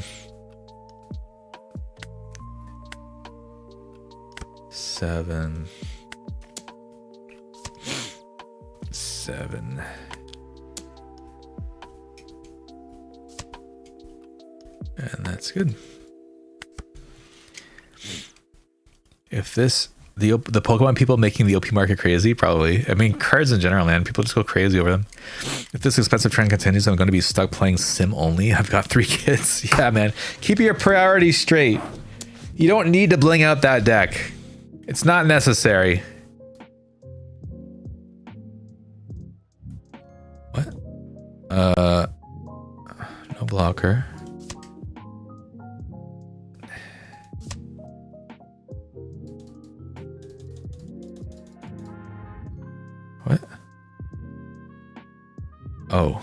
7, 7. And that's good. If this, the Pokemon people making the OP market crazy, probably. I mean, cards in general, man. People just go crazy over them. If this expensive trend continues, I'm going to be stuck playing Sim only. I've got 3 kids. Yeah, man. Keep your priorities straight. You don't need to bling out that deck. It's not necessary. What? No blocker. What? Oh.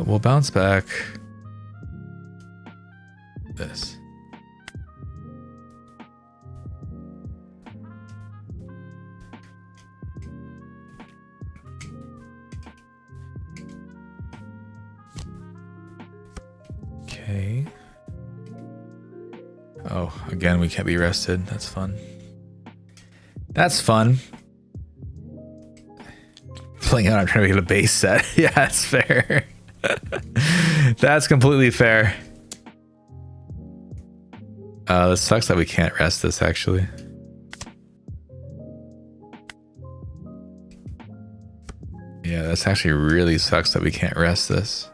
We'll bounce back this. Okay. Oh, again, we can't be rested. That's fun. That's fun. Playing out, I'm trying to get a base set. Yeah, that's fair. That's completely fair. This sucks that we can't rest this, actually. Yeah, this actually really sucks that we can't rest this.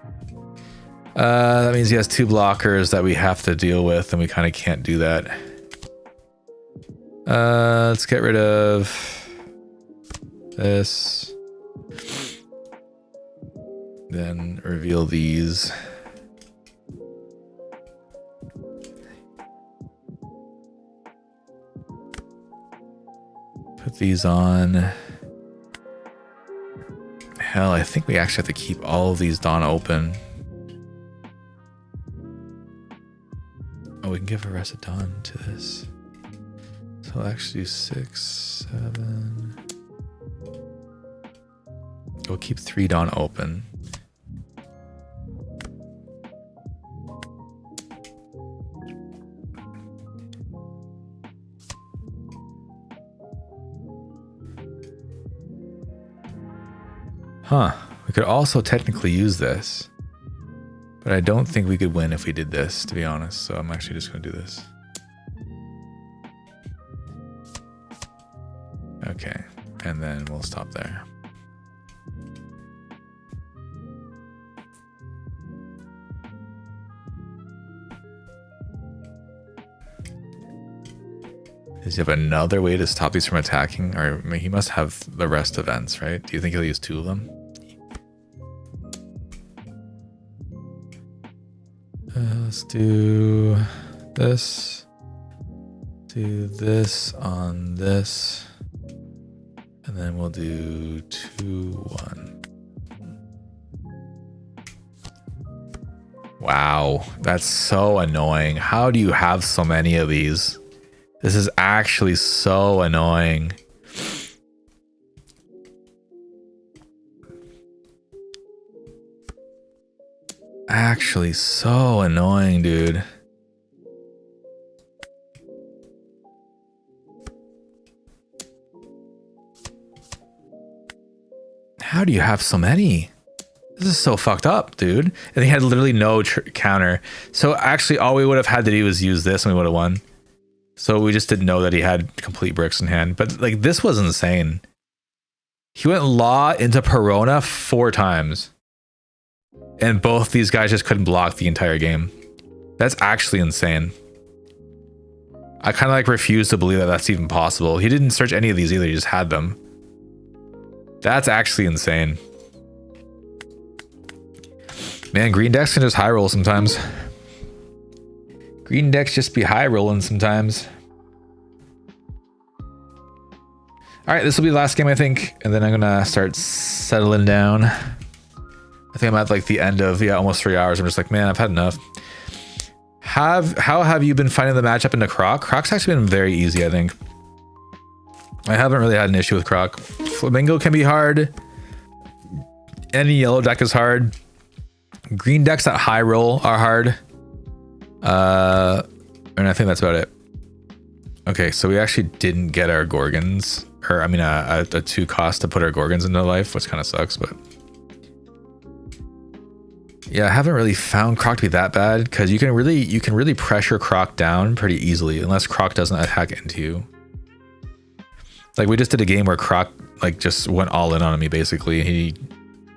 That means he has 2 blockers that we have to deal with, and we kind of can't do that. Let's get rid of this. Then reveal these. Put these on. Hell, I think we actually have to keep all of these Dawn open. Oh, we can give a rest of Dawn to this. So I'll actually do 6, 7. We'll keep 3 Dawn open. Huh. We could also technically use this. But I don't think we could win if we did this, to be honest. So I'm actually just going to do this. Okay. And then we'll stop there. Does he have another way to stop these from attacking? Or I mean, he must have the rest events, right? Do you think he'll use 2 of them? Let's do this. Do this on this. And then we'll do 2, 1. Wow, that's so annoying. How do you have so many of these? This is actually so annoying. Actually so annoying, dude. How do you have so many? This is so fucked up, dude. And he had literally no counter. So actually all we would have had to do was use this and we would have won. So we just didn't know that he had complete bricks in hand. But like this was insane. He went Law into Perona 4 times. And both these guys just couldn't block the entire game. That's actually insane. I kind of like refuse to believe that that's even possible. He didn't search any of these either. He just had them. That's actually insane. Man, green decks can just high roll sometimes. Green decks just be high rolling sometimes. All right, this will be the last game, I think. And then I'm going to start settling down. I think I'm at like the end of, almost 3 hours. I'm just like, man, I've had enough. How have you been finding the matchup into Croc? Croc's actually been very easy, I think. I haven't really had an issue with Croc. Flamingo can be hard. Any yellow deck is hard. Green decks that high roll are hard. And I think that's about it. Okay, so we actually didn't get our Gorgons. Or, I mean, a 2 cost to put our Gorgons into life, which kind of sucks, but... Yeah, I haven't really found Croc to be that bad, because you can really pressure Croc down pretty easily, unless Croc doesn't attack into you. Like, we just did a game where Croc, like, just went all in on me, basically. He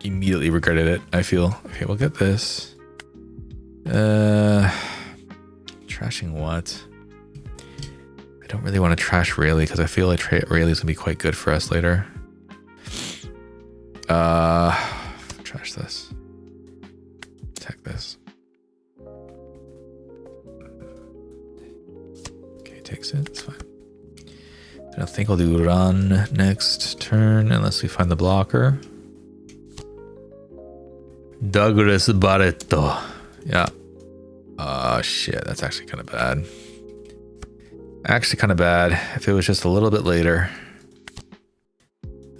immediately regretted it, I feel. Okay, we'll get this. Trashing what? I don't really want to trash Rayleigh, because I feel like Rayleigh's going to be quite good for us later. Trash this. Attack this. Okay, takes it. It's fine. I don't think I'll do run next turn unless we find the blocker. Douglas Barreto. Yeah. Shit. That's actually kind of bad. Actually kind of bad. If it was just a little bit later.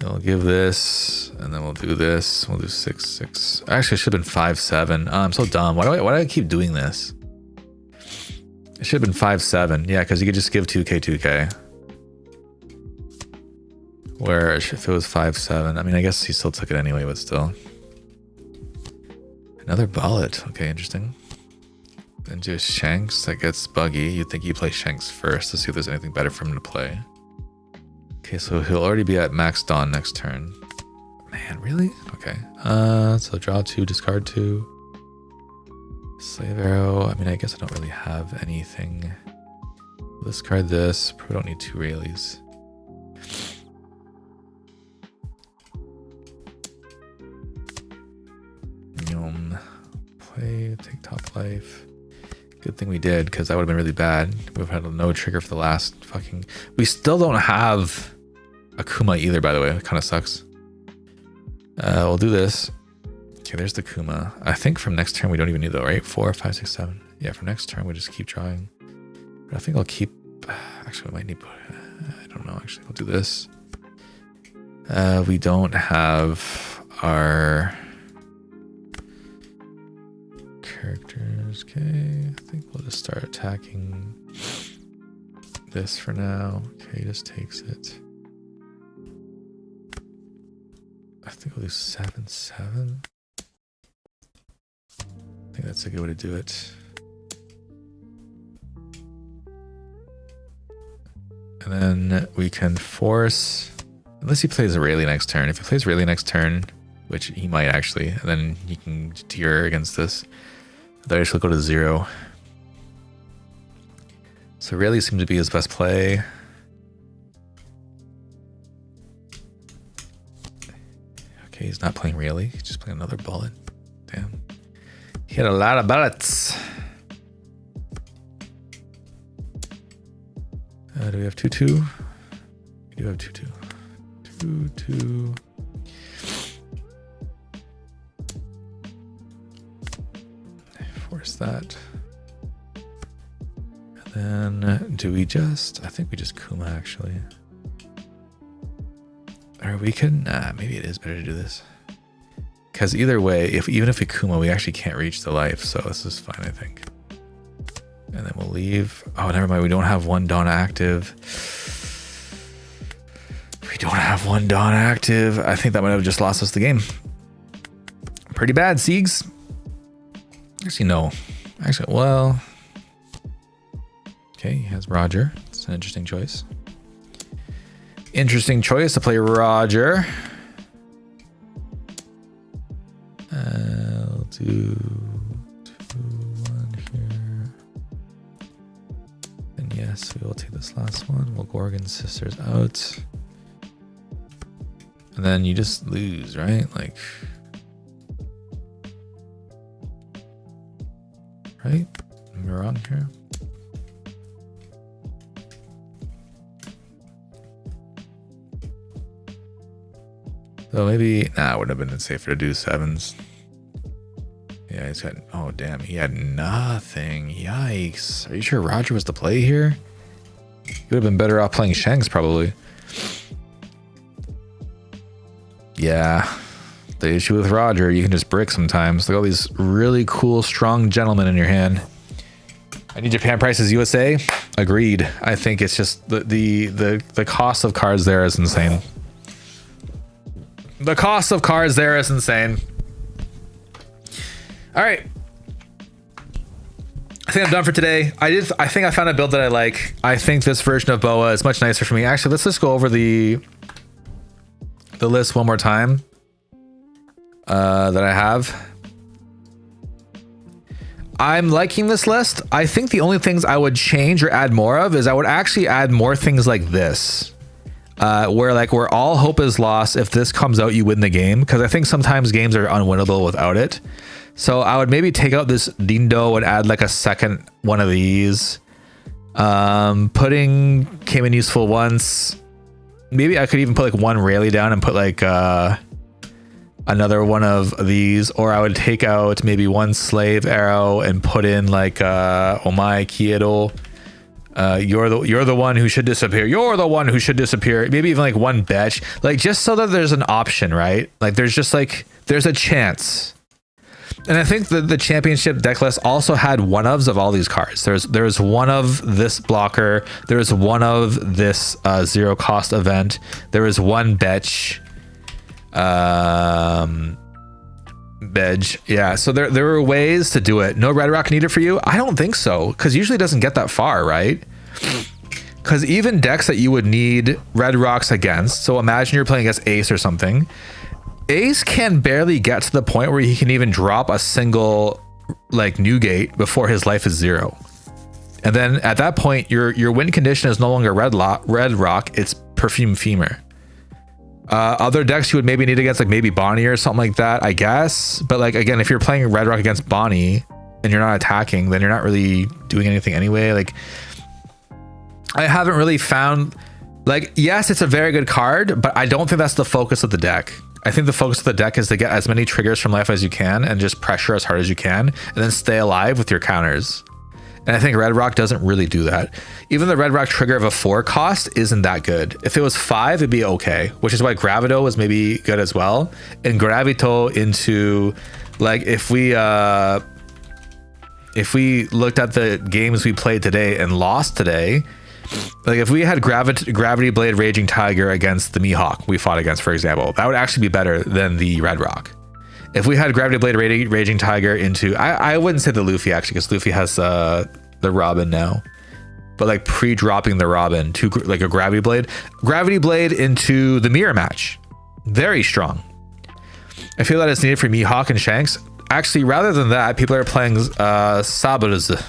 I'll give this, and then we'll do this. We'll do 6, 6. Actually, it should have been 5, 7. Oh, I'm so dumb. Why do I keep doing this? It should have been 5, 7. Yeah, because you could just give 2k, 2k. Where if it was 5, 7. I mean, I guess he still took it anyway, but still. Another bullet. Okay, interesting. Then just Shanks that gets buggy. You'd think you play Shanks first to see if there's anything better for him to play. Okay, so he'll already be at max Dawn next turn. Man, really? Okay. So draw 2, discard 2. Slave Arrow. I mean, I guess I don't really have anything. We'll discard this. Probably don't need 2 Rayleighs. Play, take top life. Good thing we did, because that would have been really bad. We've had no trigger for the last fucking... We still don't have Akuma either, by the way. It kind of sucks. We'll do this. Okay, there's the Kuma. I think from next turn we don't even need though, right? 4, 5, 6, 7. Yeah, from next turn we just keep drawing. But I think I'll keep. Actually, we might need. I don't know. Actually, we'll do this. We don't have our characters. Okay, I think we'll just start attacking this for now. Okay, he just takes it. I think we'll do 7, 7. I think that's a good way to do it. And then we can force, unless he plays Rayleigh next turn. If he plays Rayleigh next turn, which he might actually, and then he can tier against this. That actually go to 0. So Rayleigh seems to be his best play. Okay, he's not playing Rayleigh. He's just playing another bullet. Damn. He had a lot of bullets. Do we have 2-2? We do have 2-2. 2-2. Force that. And then do we just, I think we just Kuma actually. Or we can, maybe it is better to do this. Because either way, even if we Kuma, we actually can't reach the life. So this is fine, I think. And then we'll leave. Oh, never mind. We don't have one Dawn active. We don't have one Dawn active. I think that might have just lost us the game. Pretty bad, Siegs. Actually, no. Actually, well. Okay, he has Roger. It's an interesting choice. Interesting choice to play Roger. I'll do 2-1 here. And yes, we will take this last one. We'll Gorgon Sisters out. And then you just lose, right? Like, right? Am I wrong here? So maybe, it would have been safer to do 7s. Yeah, he's got, oh damn, he had nothing. Yikes. Are you sure Roger was the play here? He would have been better off playing Shanks probably. Yeah. The issue with Roger, you can just brick sometimes. Look at all these really cool, strong gentlemen in your hand. I need Japan prices USA. Agreed. I think it's just the cost of cards there is insane. The cost of cards there is insane. All right. I think I'm done for today. I think I found a build that I like. I think this version of Boa is much nicer for me. Actually, let's just go over the list one more time that I have. I'm liking this list. I think the only things I would change or add more of is I would actually add more things like this. Where all hope is lost. If this comes out, you win the game. Because I think sometimes games are unwinnable without it. So I would maybe take out this Dindo and add like a second one of these. Pudding came in useful once. Maybe I could even put like one Rayleigh down and put like another one of these. Or I would take out maybe one Slave Arrow and put in like Omae Kiedo. You're the one who should disappear. You're the one who should disappear. Maybe even like one Betch, like just so that there's an option, right? Like there's just like there's a chance. And I think the championship deck list also had one ofs of all these cards. There's one of this blocker. There's one of this 0 cost event. There is one Betch. Bedge. Yeah, so there were ways to do it. No Red Rock needed for you? I don't think so, because usually it doesn't get that far, right? Because even decks that you would need Red Rocks against, so imagine you're playing against Ace or something, Ace can barely get to the point where he can even drop a single like Newgate before his life is 0. And then at that point, your win condition is no longer Red Rock, it's Perfume Femur. Other decks you would maybe need against like maybe Bonnie or something like that, I guess. But like, again, if you're playing Red Rock against Bonnie and you're not attacking, then you're not really doing anything anyway. Like, I haven't really found Like, yes, it's a very good card, but I don't think that's the focus of the deck. I think the focus of the deck is to get as many triggers from life as you can and just pressure as hard as you can and then stay alive with your counters. And I think Red Rock doesn't really do that. Even the Red Rock trigger of a 4 cost isn't that good. If it was 5, it'd be okay, which is why Gravito was maybe good as well. And Gravito into, like, if we looked at the games we played today and lost today, like if we had Gravity Blade Raging Tiger against the Mihawk we fought against, for example, that would actually be better than the Red Rock. If we had Gravity Blade Raging Tiger into, I wouldn't say the Luffy actually, because Luffy has the Robin now, but like pre-dropping the Robin to like a Gravity Blade into the Mirror Match, very strong. I feel that it's needed for Mihawk and Shanks. Actually, rather than that, people are playing Saburazu.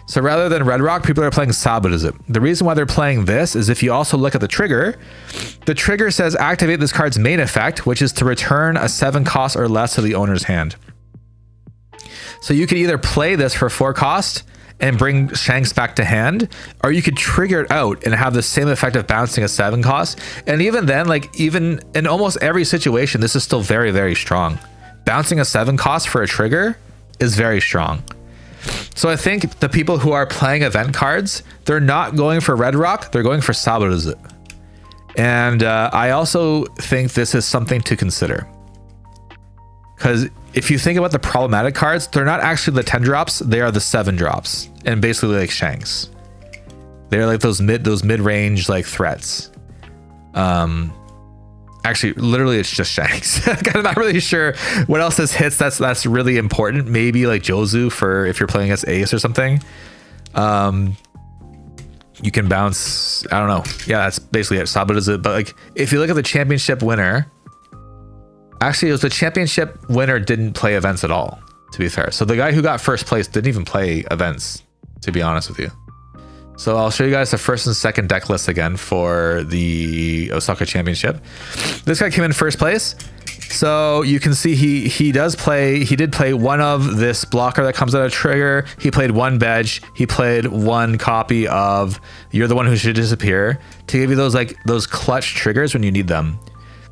So rather than Red Rock, people are playing Saburazu. The reason why they're playing this is if you also look at the trigger says activate this card's main effect, which is to return a 7 cost or less to the owner's hand. So you could either play this for 4 cost and bring Shanks back to hand, or you could trigger it out and have the same effect of bouncing a 7 cost. And even then, like even in almost every situation, this is still very, very strong. Bouncing a 7 cost for a trigger is very strong. So I think the people who are playing event cards, they're not going for Red Rock, they're going for Saburazu. And I also think this is something to consider. Because if you think about the problematic cards, they're not actually the 10 drops, they are the 7 drops. And basically like Shanks. They're like those mid-range like threats. Actually, literally, it's just Shanks. I'm not really sure what else this hits that's really important. Maybe like Jozu for if you're playing against Ace or something. You can bounce. I don't know. Yeah, that's basically it. Saburazu. But like, if you look at the championship winner, actually, it was the championship winner didn't play events at all. To be fair, so the guy who got first place didn't even play events. To be honest with you. So I'll show you guys the first and second deck list again for the Osaka Championship. This guy came in first place. So you can see he did play one of this blocker that comes out of trigger. He played one Bedge. He played one copy of You're the One Who Should Disappear to give you those clutch triggers when you need them.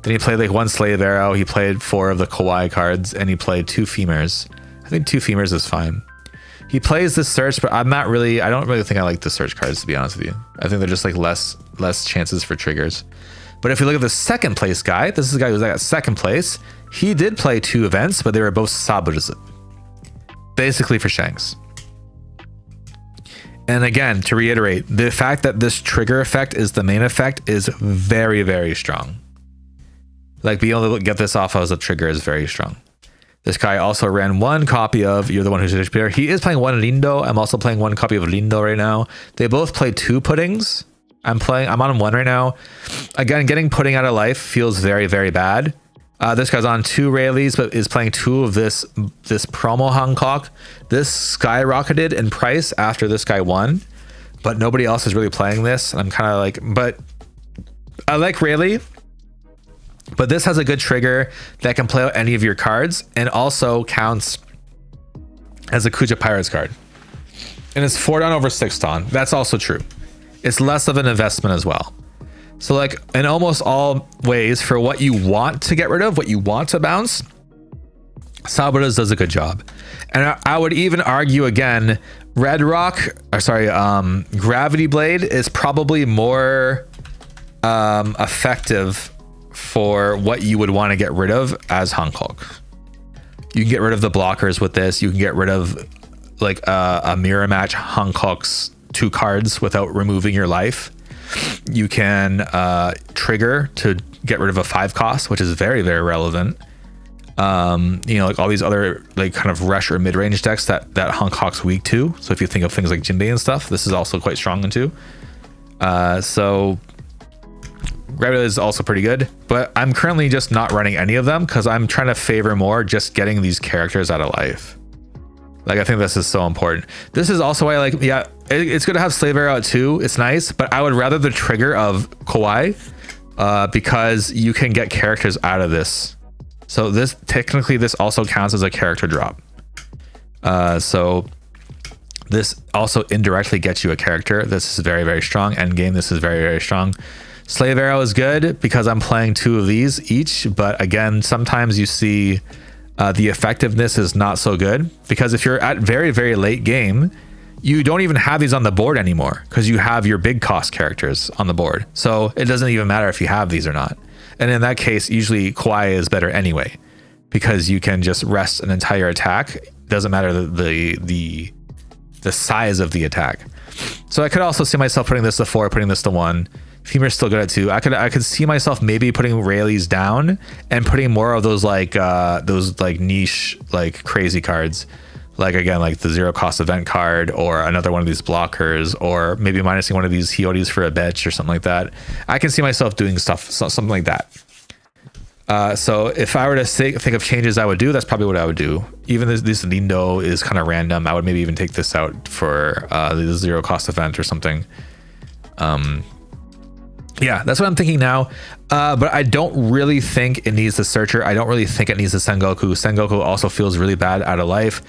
Then he played like one Slave Arrow. He played 4 of the Kawaii cards and he played 2 Femurs. I think 2 Femurs is fine. He plays the search, but I don't really think I like the search cards, to be honest with you. I think they're just like less chances for triggers. But if you look at the second place guy, this is the guy who's at second place. He did play 2 events, but they were both Saburazu. Basically for Shanks. And again, to reiterate, the fact that this trigger effect is the main effect is very, very strong. Like being able to get this off as a trigger is very strong. This guy also ran 1 copy of You're the One Who's Disappear. He is playing 1 Lindo. I'm also playing 1 copy of Lindo right now. They both play 2 puddings. I'm on 1 right now. Again, getting pudding out of life feels very, very bad. This guy's on 2 Rayleighs, but is playing 2 of this promo Hancock. This skyrocketed in price after this guy won, but nobody else is really playing this. And I'm kind of like, but I like Rayleigh. But this has a good trigger that can play out any of your cards and also counts as a Kuja Pirates card. And it's 4 down over 6 ton. That's also true. It's less of an investment as well. So like in almost all ways for what you want to get rid of, what you want to bounce, Saburazu does a good job. And I would even argue again, Gravity Blade is probably more effective for what you would want to get rid of as Hancock. You can get rid of the blockers with this. You can get rid of like a mirror match Hancock's 2 cards without removing your life. You can trigger to get rid of a 5 cost, which is very, very relevant. Like all these other like kind of rush or mid-range decks that Hancock's weak to. So if you think of things like Jinbei and stuff, this is also quite strong into. So Gravity is also pretty good, but I'm currently just not running any of them because I'm trying to favor more just getting these characters out of life. Like I think this is so important. This is also why it's good to have Slave Arrow out too. It's nice, but I would rather the trigger of Kawaii because you can get characters out of this. So this also counts as a character drop. So This also indirectly gets you a character. This is very, very strong. Endgame, this is very, very strong. Slave Arrow is good because I'm playing 2 of these each. But again, sometimes you see the effectiveness is not so good, because if you're at very, very late game, you don't even have these on the board anymore because you have your big cost characters on the board. So it doesn't even matter if you have these or not. And in that case, usually Kawaii is better anyway, because you can just rest an entire attack. Doesn't matter the size of the attack. So I could also see myself putting this to 4, putting this to 1. Femar's still good at 2. I could see myself maybe putting Rayleigh's down and putting more of those like niche, like crazy cards. Like again, like the 0 cost event card, or another one of these blockers, or maybe minusing one of these Hyotis for a bitch or something like that. I can see myself doing something like that. So if I were to think of changes I would do, that's probably what I would do. Even this Lindo is kind of random. I would maybe even take this out for the 0 cost event or something. Yeah, that's what I'm thinking now. But I don't really think it needs the Searcher. I don't really think it needs the Sengoku. Sengoku also feels really bad out of life.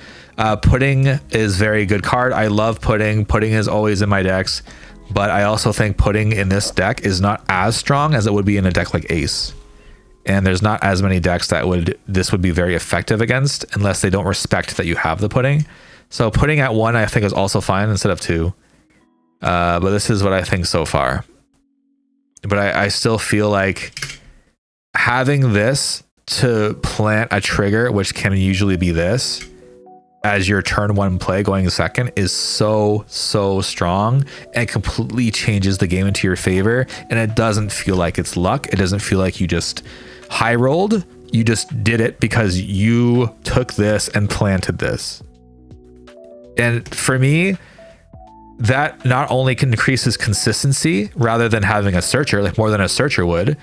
Pudding is very good card. I love Pudding. Pudding is always in my decks. But I also think Pudding in this deck is not as strong as it would be in a deck like Ace. And there's not as many decks that this would be very effective against, unless they don't respect that you have the Pudding. So Pudding at 1 I think is also fine instead of 2. But this is what I think so far. But I still feel like having this to plant a trigger, which can usually be this, as your turn 1 play going second, is so strong, and completely changes the game into your favor. And it doesn't feel like it's luck. It doesn't feel like you just high rolled. You just did it because you took this and planted this. And for me, that not only can increase his consistency rather than having a Searcher, like more than a Searcher would.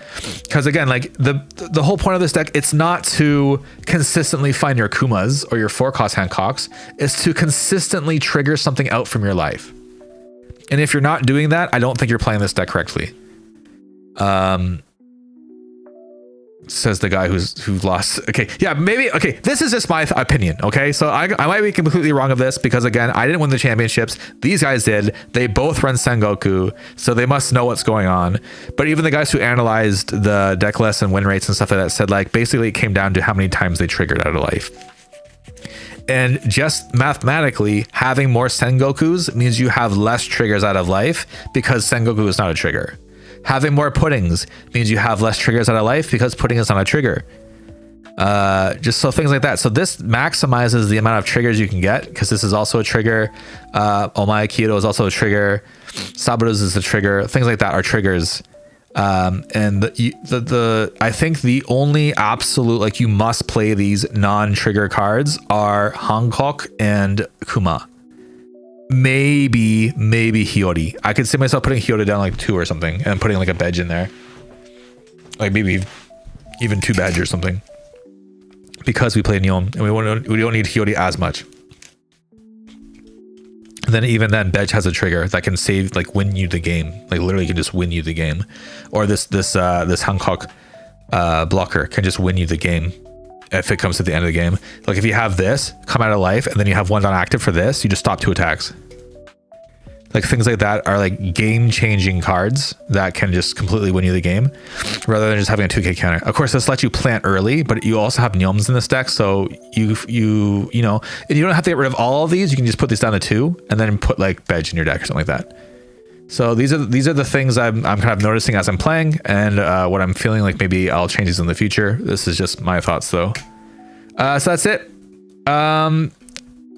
Because again, like the whole point of this deck, it's not to consistently find your Kumas or your 4-cost Hancocks. It's to consistently trigger something out from your life. And if you're not doing that, I don't think you're playing this deck correctly. Says the guy who lost. Okay, yeah, maybe. Okay, this is just my opinion. Okay, so I might be completely wrong of this, because again, I didn't win the championships. These guys did. They both run Sengoku, so they must know what's going on. But even the guys who analyzed the deck list and win rates and stuff like that said, like, basically it came down to how many times they triggered out of life. And just mathematically, having more Sengokus means you have less triggers out of life, because Sengoku is not a trigger. Having more Puddings means you have less triggers out of life, because Pudding is not a trigger. Just so things like that. So this maximizes the amount of triggers you can get, because this is also a trigger. Omae Kyoto is also a trigger. Saburo's is a trigger. Things like that are triggers. And I think the only absolute, like, you must play these non-trigger cards are Hancock and Kuma. Maybe Hiyori. I could see myself putting Hiyori down like 2 or something, and putting like a Bedge in there, like maybe even 2 Badge or something, because we play Neom and we don't need Hiyori as much. And then even then, Bedge has a trigger that can save, like, win you the game, like literally can just win you the game. Or this Hancock blocker can just win you the game if it comes to the end of the game. Like, if you have this come out of life and then you have one on active for this, you just stop 2 attacks. Like, things like that are like game-changing cards that can just completely win you the game, rather than just having a 2k counter. Of course, this lets you plant early, but you also have Nyoms in this deck, so you know, and you don't have to get rid of all of these. You can just put these down to 2 and then put like Bedge in your deck or something like that. So these are the things I'm kind of noticing as I'm playing, and what I'm feeling like maybe I'll change these in the future. This is just my thoughts though. So that's it.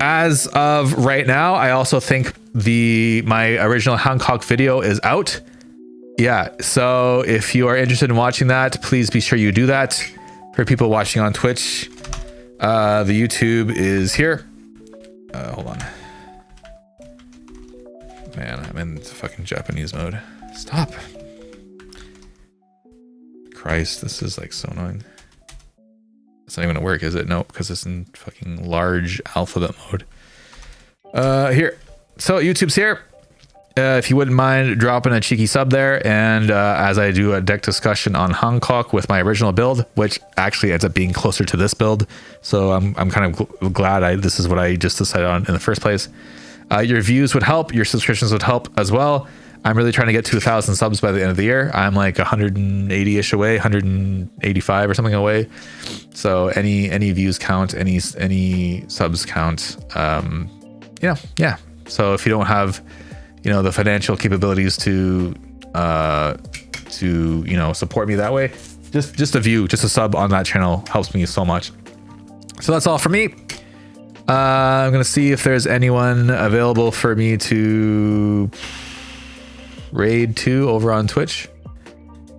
As of right now, I also think my original Hancock video is out. Yeah, so if you are interested in watching that, please be sure you do that. For people watching on Twitch, the YouTube is here. Hold on. Man, I'm in fucking Japanese mode. Stop. Christ, this is like so annoying. It's not even gonna work, is it? No, because it's in fucking large alphabet mode. Here. So YouTube's here. If you wouldn't mind dropping a cheeky sub there, and as I do a deck discussion on Hancock with my original build, which actually ends up being closer to this build, so I'm kind of glad this is what I just decided on in the first place. Your views would help. Your subscriptions would help as well. I'm really trying to get to 1,000 subs by the end of the year. I'm like 180-ish away, 185 or something away. So any views count, any subs count. Yeah. So if you don't have, the financial capabilities to support me that way, just a view, just a sub on that channel helps me so much. So that's all for me. I'm gonna see if there's anyone available for me to raid to over on Twitch.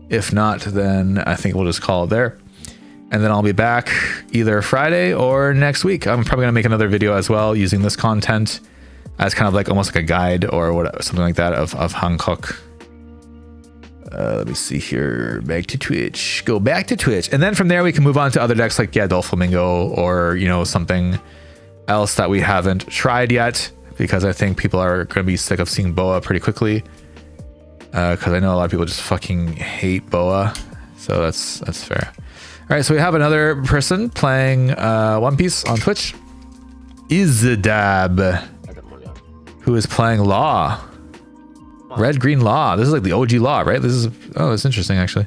If not, then I think we'll just call it there. And then I'll be back either Friday or next week. I'm probably gonna make another video as well using this content as kind of like almost like a guide or what, something like that of Hankook. Let me see here. Back to Twitch. Go back to Twitch. And then from there we can move on to other decks like Doflamingo or something else that we haven't tried yet, because I think people are going to be sick of seeing Boa pretty quickly. Because I know a lot of people just fucking hate Boa. So that's fair. All right, so we have another person playing One Piece on Twitch. Izadab, who is playing Law. Red Green Law. This is like the OG Law, right? That's interesting actually.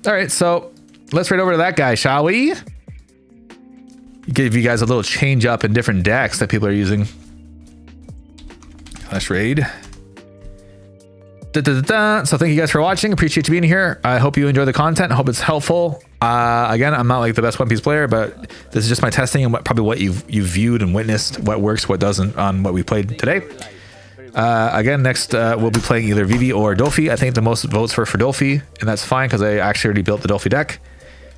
All right, so let's raid over to that guy, shall we? Give you guys a little change up in different decks that people are using. Let's raid. So thank you guys for watching. Appreciate you being here. I hope you enjoy the content. I hope it's helpful. Again, I'm not like the best One Piece player, but this is just my testing and probably what you've viewed and witnessed, what works, what doesn't on what we played today. Again, next we'll be playing either Vivi or Dofi. I think the most votes were for Dofi, and that's fine because I actually already built the Dofi deck.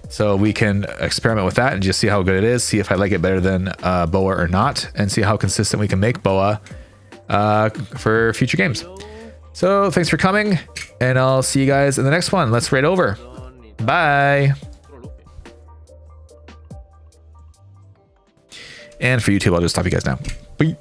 So we can experiment with that and just see how good it is, see if I like it better than Boa or not, and see how consistent we can make Boa for future games. So thanks for coming, and I'll see you guys in the next one. Let's raid over. Bye. And for YouTube, I'll just stop you guys now. Bye.